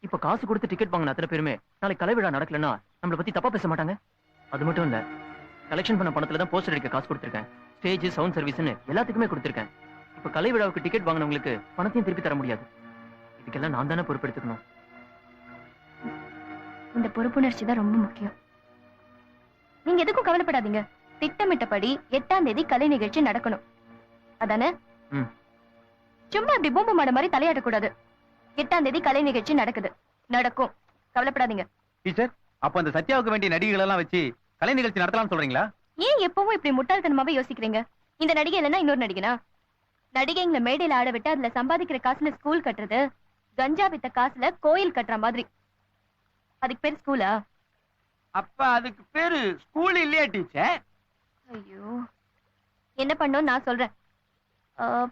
இப்ப காசு கொடுத்து டிக்கெட் வாங்கின அத்தனை பேருமே நாளைக்கு கலை விழா நடக்கலன்னா நம்மளை பத்தி தப்பா பேச மாட்டாங்க. அது மட்டும் இல்ல, கலெக்ஷன் பண்ண பணத்துல தான் போஸ்டர் அடிக்க காசு கொடுத்திருக்கேன். ஸ்டேஜ், சவுண்ட் சர்வீஸ்னு எல்லாத்துக்குமே கொடுத்திருக்கேன். இப்ப கலை விழாவுக்கு டிக்கெட் வாங்கினவங்களுக்கு பணத்தையும் திருப்பி தர முடியாது. இதுக்கெல்லாம் நான் தானே பொறுப்பெடுத்துக்கணும். இந்த பொறுப்புணர்ச்சி தான் ரொம்ப முக்கியம். நீங்க எதுக்கும் கவலைப்படாதீங்க. திட்டமிட்டபடி 8ஆம் தேதி கலை நிகழ்ச்சி நடக்கணும், அதானே? சும்மா அப்படி பூம்பு மாட மாதிரி தலையாடக்கூடாது. 8ஆம் தேதி கலை நிகழ்ச்சி நடக்குது, நடக்கும். கவலைப்படாதீங்க. டீச்சர், அப்ப அந்த சத்யாவுக்கு வேண்டிய நடிகைகள் எல்லாம் வச்சு கலை நிகழ்ச்சி நடத்தலாம்னு சொல்றீங்களா? ஏன் எப்பவும் இப்படி முட்டாள்தனமாவே யோசிக்கிறீங்க? இந்த நடிகை இல்லைன்னா இன்னொரு நடிகனா? நடிகைங்களை மேடையில ஆட விட்டு அதுல சம்பாதிக்கிற காசுல ஸ்கூல் கட்டுறது, கஞ்சா வித்த காசுல கோயில் கட்டுற மாதிரி. அதுக்கு பேர் ஸ்கூலா? அப்ப அதுக்கு பேரு ஸ்கூல் இல்லையா டீச்சர்? ஐயோ, என்ன பண்ணோம் நான் சொல்றேன்.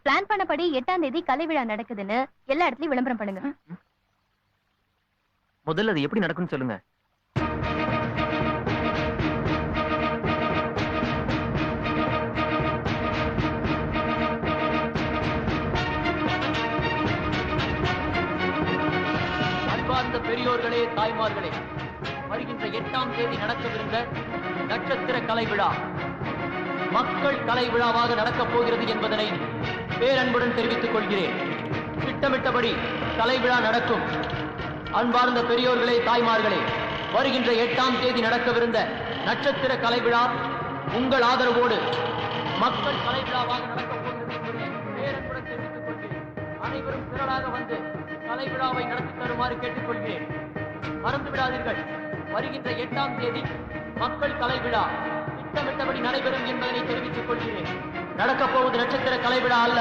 பிளான் பண்ணபடி 8ஆம் தேதி கலை விழா நடக்குதுன்னு எல்லா இடத்துலயும் விளம்பரம் பண்ணுங்க. முதல்ல அது எப்படி நடக்கும்னு சொல்லுங்க. அன்பார்ந்த பெரியோர்களே, தாய்மார்களே, வருகின்ற 8ஆம் தேதி நடக்கவிருந்த நட்சத்திர கலை விழா மக்கள் கலை விழாவாக நடக்கப் போகிறது என்பதனை பேரன்புடன் தெரிவித்துக் கொள்கிறேன். திட்டமிட்டபடி கலை விழா நடக்கும். அன்பார்ந்த பெரியோர்களே, தாய்மார்களே, வருகின்ற 8ஆம் தேதி நடக்கவிருந்த நட்சத்திர கலை விழா உங்கள் ஆதரவோடு மக்கள் கலை விழாவாக நடக்கப் போகிறது என்பதை பேரன்புடன் தெரிவித்துக் கொள்கிறேன். அனைவரும் திரளாக வந்து கலை விழாவை நடத்தி தருமாறு கேட்டுக்கொள்கிறேன். மறந்து விடாதீர்கள், வருகின்ற 8ஆம் தேதி மக்கள் கலை விழா திட்டமிட்டபடி நடைபெறும் என்பதனை தெரிவித்துக் கொள்கிறேன். நடக்கப் போவது நட்சத்திர கலை விழா அல்ல,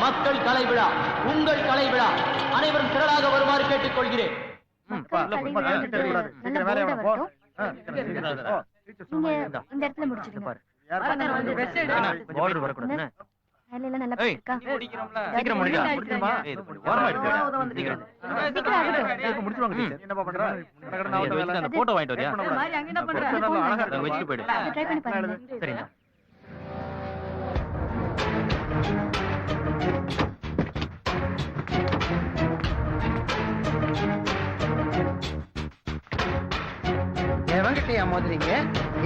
மக்கள் கலை விழா, உங்கள் கலை விழா. அனைவரும் திரளாக வருமாறு கேட்டுக்கொள்கிறேன். இந்த இடத்துல முடிச்சிருங்க. வேலையெல்லாம் நல்லா இருக்கா? சீக்கிரம் முடிக்கா. அந்த போட்டோ வாங்கிட்டு வரியா? வச்சுட்டு போயிடு. ட்ரை பண்ணி பாருங்க. சரிண்ணா. எவங்கிட்டயா மோதுறீங்க?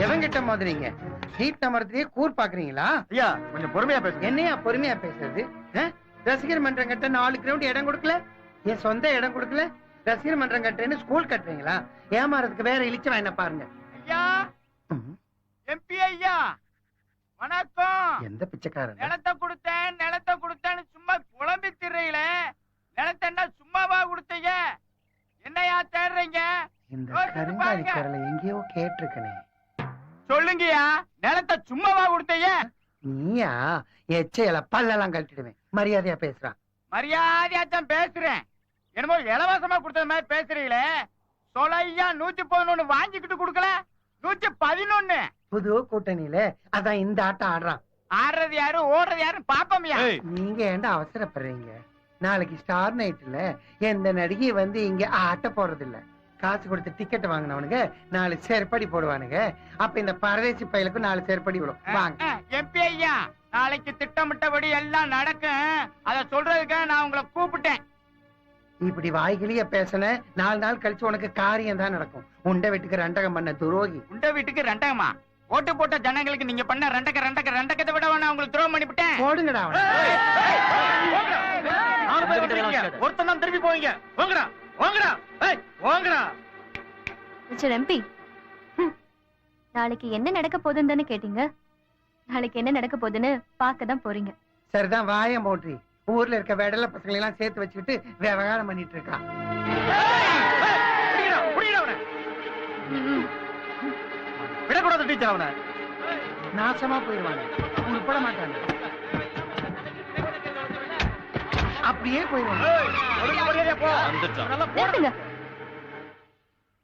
எவங்கிட்ட மோதுறீங்க? சீட் அமர்த்தியே கூர் பாக்குறீங்களா? ஐயா, கொஞ்சம் பொறுமையா பேசுங்க. என்னையா பொறுமையா பேசுறது? ரசிகர் மன்றம் கட்ட 4 கிரவுண்ட் இடம் கொடுக்கல, என் சொந்த இடம் கொடுக்கல. ரசிகர் மன்றம் கட்டுறேன்னு ஸ்கூல் கட்டுறீங்களா? ஏமாறதுக்கு வேற இழிச்சவா என்ன பாருங்க. ஐயா, எம்பி ஐயா, வணக்கம். எந்த பிச்சைக்காரன்? நிலத்தை கொடுத்தேன்னு சும்மா குழம்பி திரையில நிலத்தை என்ன சும்மாவா கொடுத்தீங்க? என்னையா தேடுறீங்க? இந்த கருங்காலி கரலை எங்கேயோ கேட்டிருக்கனே. சொல்லுங்கயா, நிலத்தை சும்மாவா கொடுத்தீங்க? நீயா? எச்சையில பல்லெல்லாம் கழட்டிடுவேன். மரியாதையா பேசுறான். மரியாதையாத்தான் பேசுறேன். என்னமோ இலவசமா கொடுத்தது மாதிரி பேசுறீங்களே. சொலையா 111 வாங்கிக்கிட்டு கொடுக்கல, 111. புது கூட்டணியில அதான் இந்த ஆட்டம் ஆடுறான். ஆடுறது யாரு, ஓடுறது யாருன்னு பாப்போம்யா. நீங்க ஏன்டா அவசரப்படுறீங்க? நாளைக்கு ஸ்டார் நைட்ல எந்த நடிகை வந்து இங்க ஆட்ட போறது இல்ல. காசு கொடுத்து டிக்கெட் வாங்கினவனுங்க 4 செருப்படி போடுவானுங்க. அப்ப இந்த பரதேசி பயலுக்கு 4 செருப்படி விடும். வாங்க. எம்பி ஐயா, நாளைக்கு திட்டமிட்டபடி எல்லாம் நடக்கும். அத சொல்றதுக்கு நான் உங்களை கூப்பிட்டேன். இப்படி வாய்கிலிய பேசின 4 நாள் கழிச்சு உனக்கு காரியம் தான் நடக்கும். உண்டை வீட்டுக்கு ரெண்டகம் பண்ண துரோகி. உண்டை வீட்டுக்கு ரெண்டகமா? ஓட்டு போட்ட ஜனங்களுக்கு நீங்க பண்ண ரெண்டகத்தை விட நான் உங்களுக்கு துரோகம் பண்ணிவிட்டேன். போடுங்கடா. ஒருத்தன் தான் திரும்பி போவீங்க. வாங்கடா வாங்கடா வாங்கடா. மிஸ்டர் எம்பி, நாளைக்கு என்ன நடக்க போகுதுன்னு தானே கேட்டீங்க. நாளைக்கு என்ன நடக்க போகுதுன்னு பார்க்க தான் போறீங்க. சரிதான், வாய மோட்ரி. ஊர்ல இருக்க வெடல பசங்களை எல்லாம் சேர்த்து வச்சுக்கிட்டு விவகாரம் பண்ணிட்டு இருக்கான். டீச்சர் அவனை. நாசமா போயிடுவாங்க, உருப்பட மாட்டாங்க, அப்படியே போயிடுவாங்க. நிறுத்துங்க.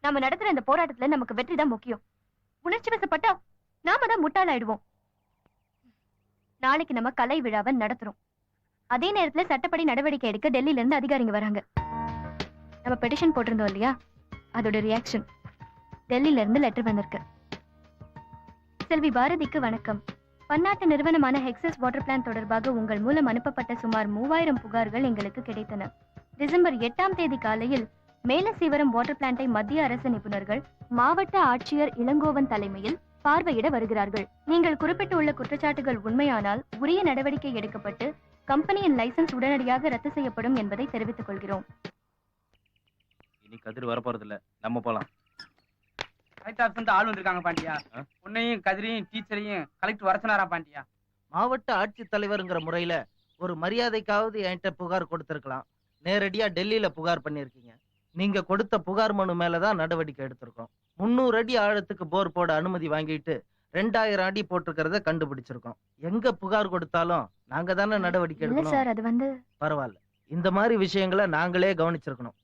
நாம நடத்துற இந்த போராட்டத்துல நமக்கு வெற்றி தான் முக்கியம். உணர்ச்சி வசப்பட்டா நாம தான் முட்டாளாயிடுவோம். நாளைக்கு நம்ம கலை விழாவை நடத்துறோம். அதே நேரத்துல சட்டப்படி நடவடிக்கை எடுக்க டெல்லியில இருந்து அதிகாரிங்க வராங்க. நம்ம பெட்டிஷன் போட்டிருந்தோம் இல்லையா, அதோட ரியாக்ஷன் டெல்லியில இருந்து லெட்டர் வந்திருக்கு. செல்வி பாரதிக்கு வணக்கம். பன்னாட்டு நிறுவனமான ஹெக்ஸஸ் வாட்டர் பிளான் தொடர்பாக உங்கள் மூலம் அனுப்பப்பட்ட சுமார் 3000 புகார்கள் எங்களுக்கு கிடைத்தன. டிசம்பர் 8ஆம் தேதி காலையில் மேலசீவரம் வாட்டர் பிளான்ட்டை மத்திய அரசு நிபுணர்கள் மாவட்ட ஆட்சியர் இளங்கோவன் தலைமையில் பார்வையிட வருகிறார்கள். நீங்கள் குறிப்பிட்டுள்ள குற்றச்சாட்டுகள் உண்மையானால் உரிய நடவடிக்கை எடுக்கப்பட்டு கம்பெனியின் லைசன்ஸ் உடனடியாக ரத்து செய்யப்படும் என்பதை தெரிவித்துக் கொள்கிறோம். இனி கதிர் வர போறது இல்ல, நம்ம போலாம். கலெக்டர் ஆள் வந்திருக்காங்க பாண்டியா. உன்னையும் கதிரையும் டீச்சரையும் கலெக்டர் வர சொன்னாரா பாண்டியா? மாவட்ட ஆட்சித்தலைவருங்கிற முறையில ஒரு மரியாதைக்காவது என்கிட்ட புகார் கொடுத்திருக்கலாம். நேரடியா டெல்லியில புகார் பண்ணிருக்கீங்க. நீங்க கொடுத்த புகார் மனு மேலதான் நடவடிக்கை எடுத்திருக்கோம். 300 அடி ஆழத்துக்கு போர் போட அனுமதி வாங்கிட்டு 2000 அடி போட்டிருக்கிறத கண்டுபிடிச்சிருக்கோம். எங்க புகார் கொடுத்தாலும் நாங்க தானே நடவடிக்கை எடுக்கணும். பரவாயில்ல, இந்த மாதிரி விஷயங்களை நாங்களே கவனிச்சிருக்கணும்.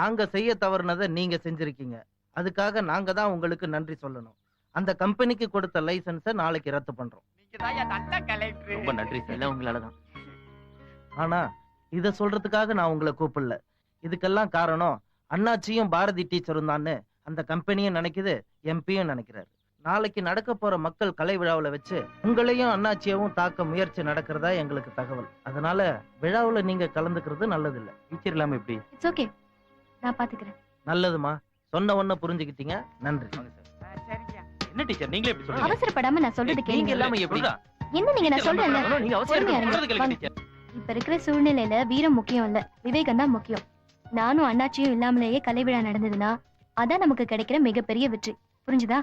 நாங்க செய்ய தவறுனதை நீங்க செஞ்சிருக்கீங்க. அதுக்காக நாங்க தான் உங்களுக்கு நன்றி சொல்லணும். அந்த கம்பெனிக்கு கொடுத்த லைசன்ஸை நாளைக்கு ரத்து பண்றோம். ரொம்ப நன்றி சார். எல்லாம் உங்களாலதான். ஆனா இத சொல்றதுக்காக நான் உங்களை கூப்பிடல. இதுக்கெல்லாம் காரணம் அண்ணாச்சியும் பாரதி டீச்சரும் தான் அந்த கம்பெனியும் நினைக்குது, எம்பியும் நினைக்கிறாரு. நாளைக்கு நடக்க போற மக்கள் கலை விழாவில் வச்சு உங்களையும் அண்ணாச்சியவும் தாக்க முயற்சி நடக்கிறதா எங்களுக்கு தகவல். அதனால விழாவுல நீங்க கலந்துக்கிறது நல்லது இல்ல. டீச்சர் இல்லாம எப்படி? இட்ஸ் ஓகே, நான் பாத்துக்கிறேன். நல்லதுமா, சொன்ன ஒன்ன புரிஞ்சுக்கிட்டீங்க, நன்றி. என்ன டீச்சர் நீங்களே எப்படி சொல்றீங்க? அவசரப்படாம நான் சொல்றது நீங்க கேளுங்க. இல்லாம எப்படி? என்ன நீங்க நான் சொல்றேன்ல, நீங்க பொறுமையா இருங்க. அவசரம் டீச்சர். இப்ப இருக்கிற சூழ்நிலையில வீரம் முக்கியம் இல்ல, விவேகம் தான் முக்கியம். நானும் அண்ணாச்சியும் இல்லாமலேயே கலை விழா நடந்ததுன்னா அதான் நமக்கு கிடைக்கிற மிகப்பெரிய வெற்றி. புரிஞ்சுதா?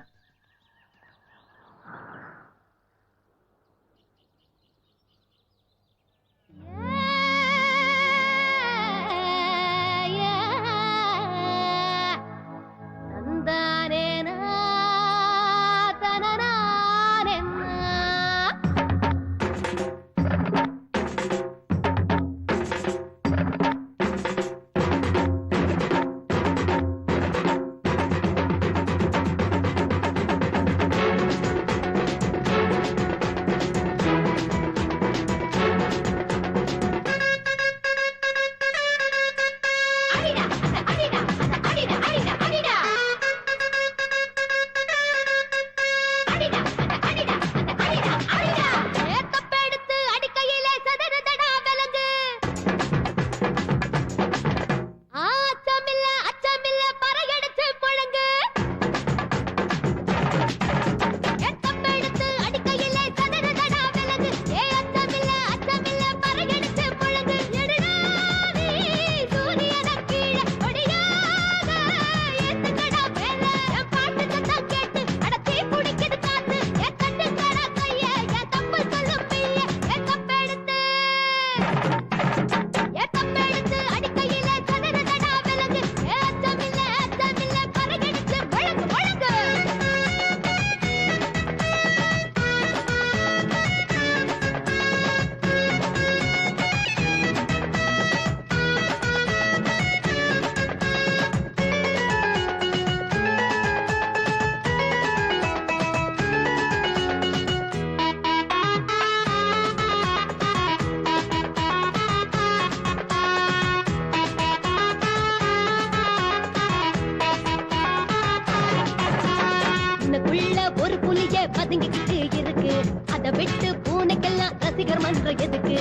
ஒரு புலிய பதுங்கிக்கிட்டு இருக்கு, அதை விட்டு பூனைக்கெல்லாம் ரசிகர் மன்றம் எதுக்கு?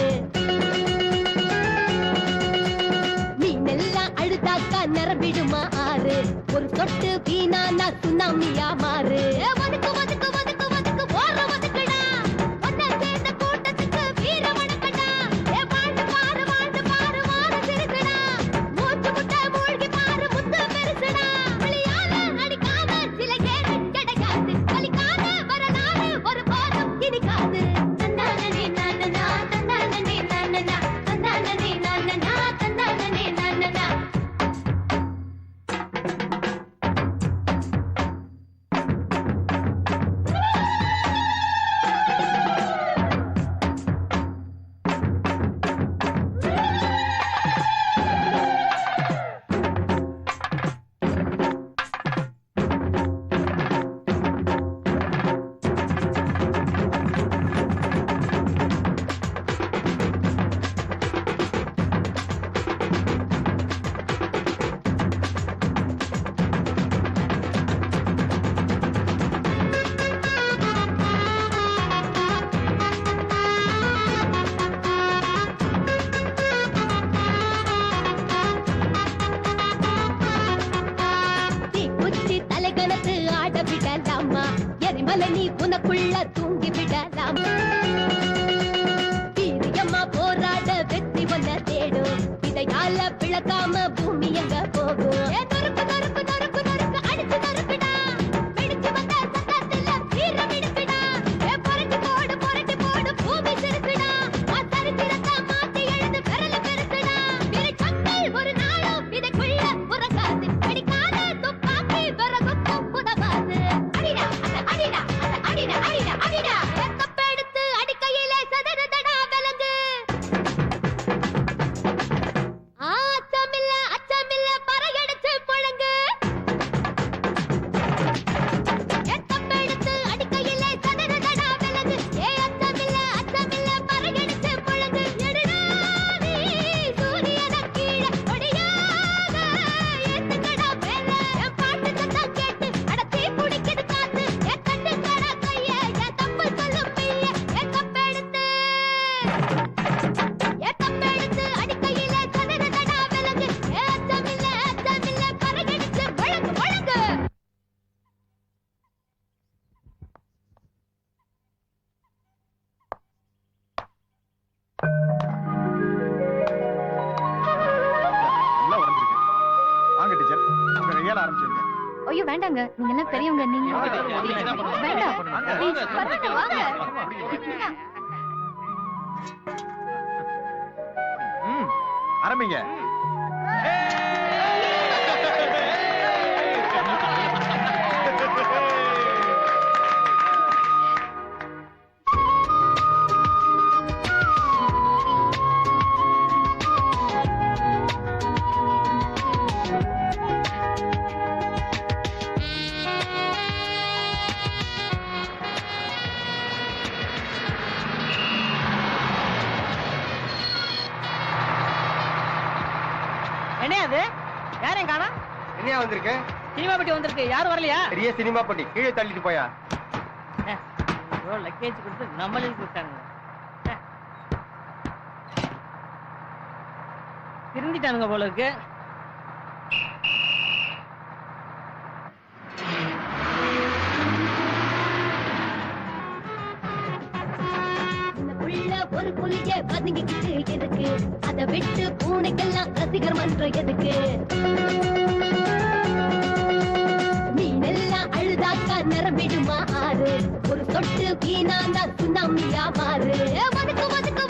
மீனெல்லாம் அழுதாக்கா நிரம்பிடுமா ஆறு, ஒரு சொட்டு வீணானா சுனாமியா மாறு. ஒதுக்கு ஒதுக்கு ஒதுக்கு ஒதுக்கு போற ஒதுக்குடா, ஒன்ன சேர்ந்த கூட்டத்துக்கு வீர வணக்கடா. வாழ்ந்து பாரு வாழ்ந்து பாரு மாற சிறுசுடா, மூச்சு முட்டை மூழ்கி பாரு முத்து பெருசுடா. புலியால அடிக்காத சில கேடு கிடைக்காது, வலிக்காத வரலாறு ஒரு போதும் இனிக்காது. தந்தானே நானனா தந்தானே நானனா தந்தானே நானனா தந்தானே நானனா. மலை நீ உனக்குள்ள தூங்கி விடலாம் வீரியம்மா போராட வெற்றி ஒன்ன தேடும் இதையால விளக்காம பூமி எங்க போகும் நொறுக்கு நொறுக்கு நொறுக்கு நொறுக்கு அடிச்சு நொறுக்குடா பிடிச்சு வந்த சட்டத்துல வீரம் எடுக்குடா புரட்டி போடு பூமி சிறுக்குடா சரித்திரத்தை மாத்தி எழுது விரல பெருக்குடா விரிச்சங்கள் ஒரு நாளும் இதைக்குள்ள உறங்காது அடிக்காத துப்பாக்கி விறகுக்கும் உதவாது அடிடா அடிடா அடிடா அடிடா அடிடா கப்பெடுத்து அடிக்கையிலே சதறதடா விலங்கு அச்சமில்ல பறையடிச்சு முழங்கு கப்பெடுத்து அடிக்கையிலே சதறதடா விலங்கு அச்சமில்ல பறையடிச்சு முழங்கு எடுடாவி சூரியன கீழே ஒடியாக ஏத்துக்கடா மேல என் பாட்டு சத்தம் கேட்டு அடத்தி குடிக்குது காத்து என் கண்ணுக்கடா கைய என் தப்பு சொல்லும் பிள்ளை என் கப்பெடுத்து அடிக்கையிலே சதறதடா விலங்கு அச்சமில்ல பறையடிச்சு முழங்கு முழங்கு நல்லா உடஞ்சிருக்கு. வாங்க டீச்சர், உங்க கையால ஆரம்பிச்சிருங்க. ஐயோ வேண்டாங்க நீங்க எல்லாம் பெரியவங்க நீங்க வேண்டாம் Please, பரவாயில்ல, வாங்க ஆரம்பிங்க. என்ன அது யாரையும் காணா என்னையா வந்திருக்கு? சினிமா பெட்டி வந்திருக்கு யாரும் வரலையா பெரிய சினிமா பட்டி கீழே தள்ளிட்டு போயா. லக்கேஜ் கொடுத்து நம்மளுக்கு கொடுத்தாங்க திருந்திட்டானுங்க போல இருக்கு ஒரு புலிய பதுங்கிக்கிட்டு எதுக்கு அதை விட்டு பூனைக்கெல்லாம் ரசிகர் மன்றம் எதுக்கு மீனெல்லாம் அழுதாக்கா நிரம்பிடுமா ஆறு ஒரு சொட்டு வீணாந்தா சுனாமியா மாறு ஒதுக்கு ஒதுக்கு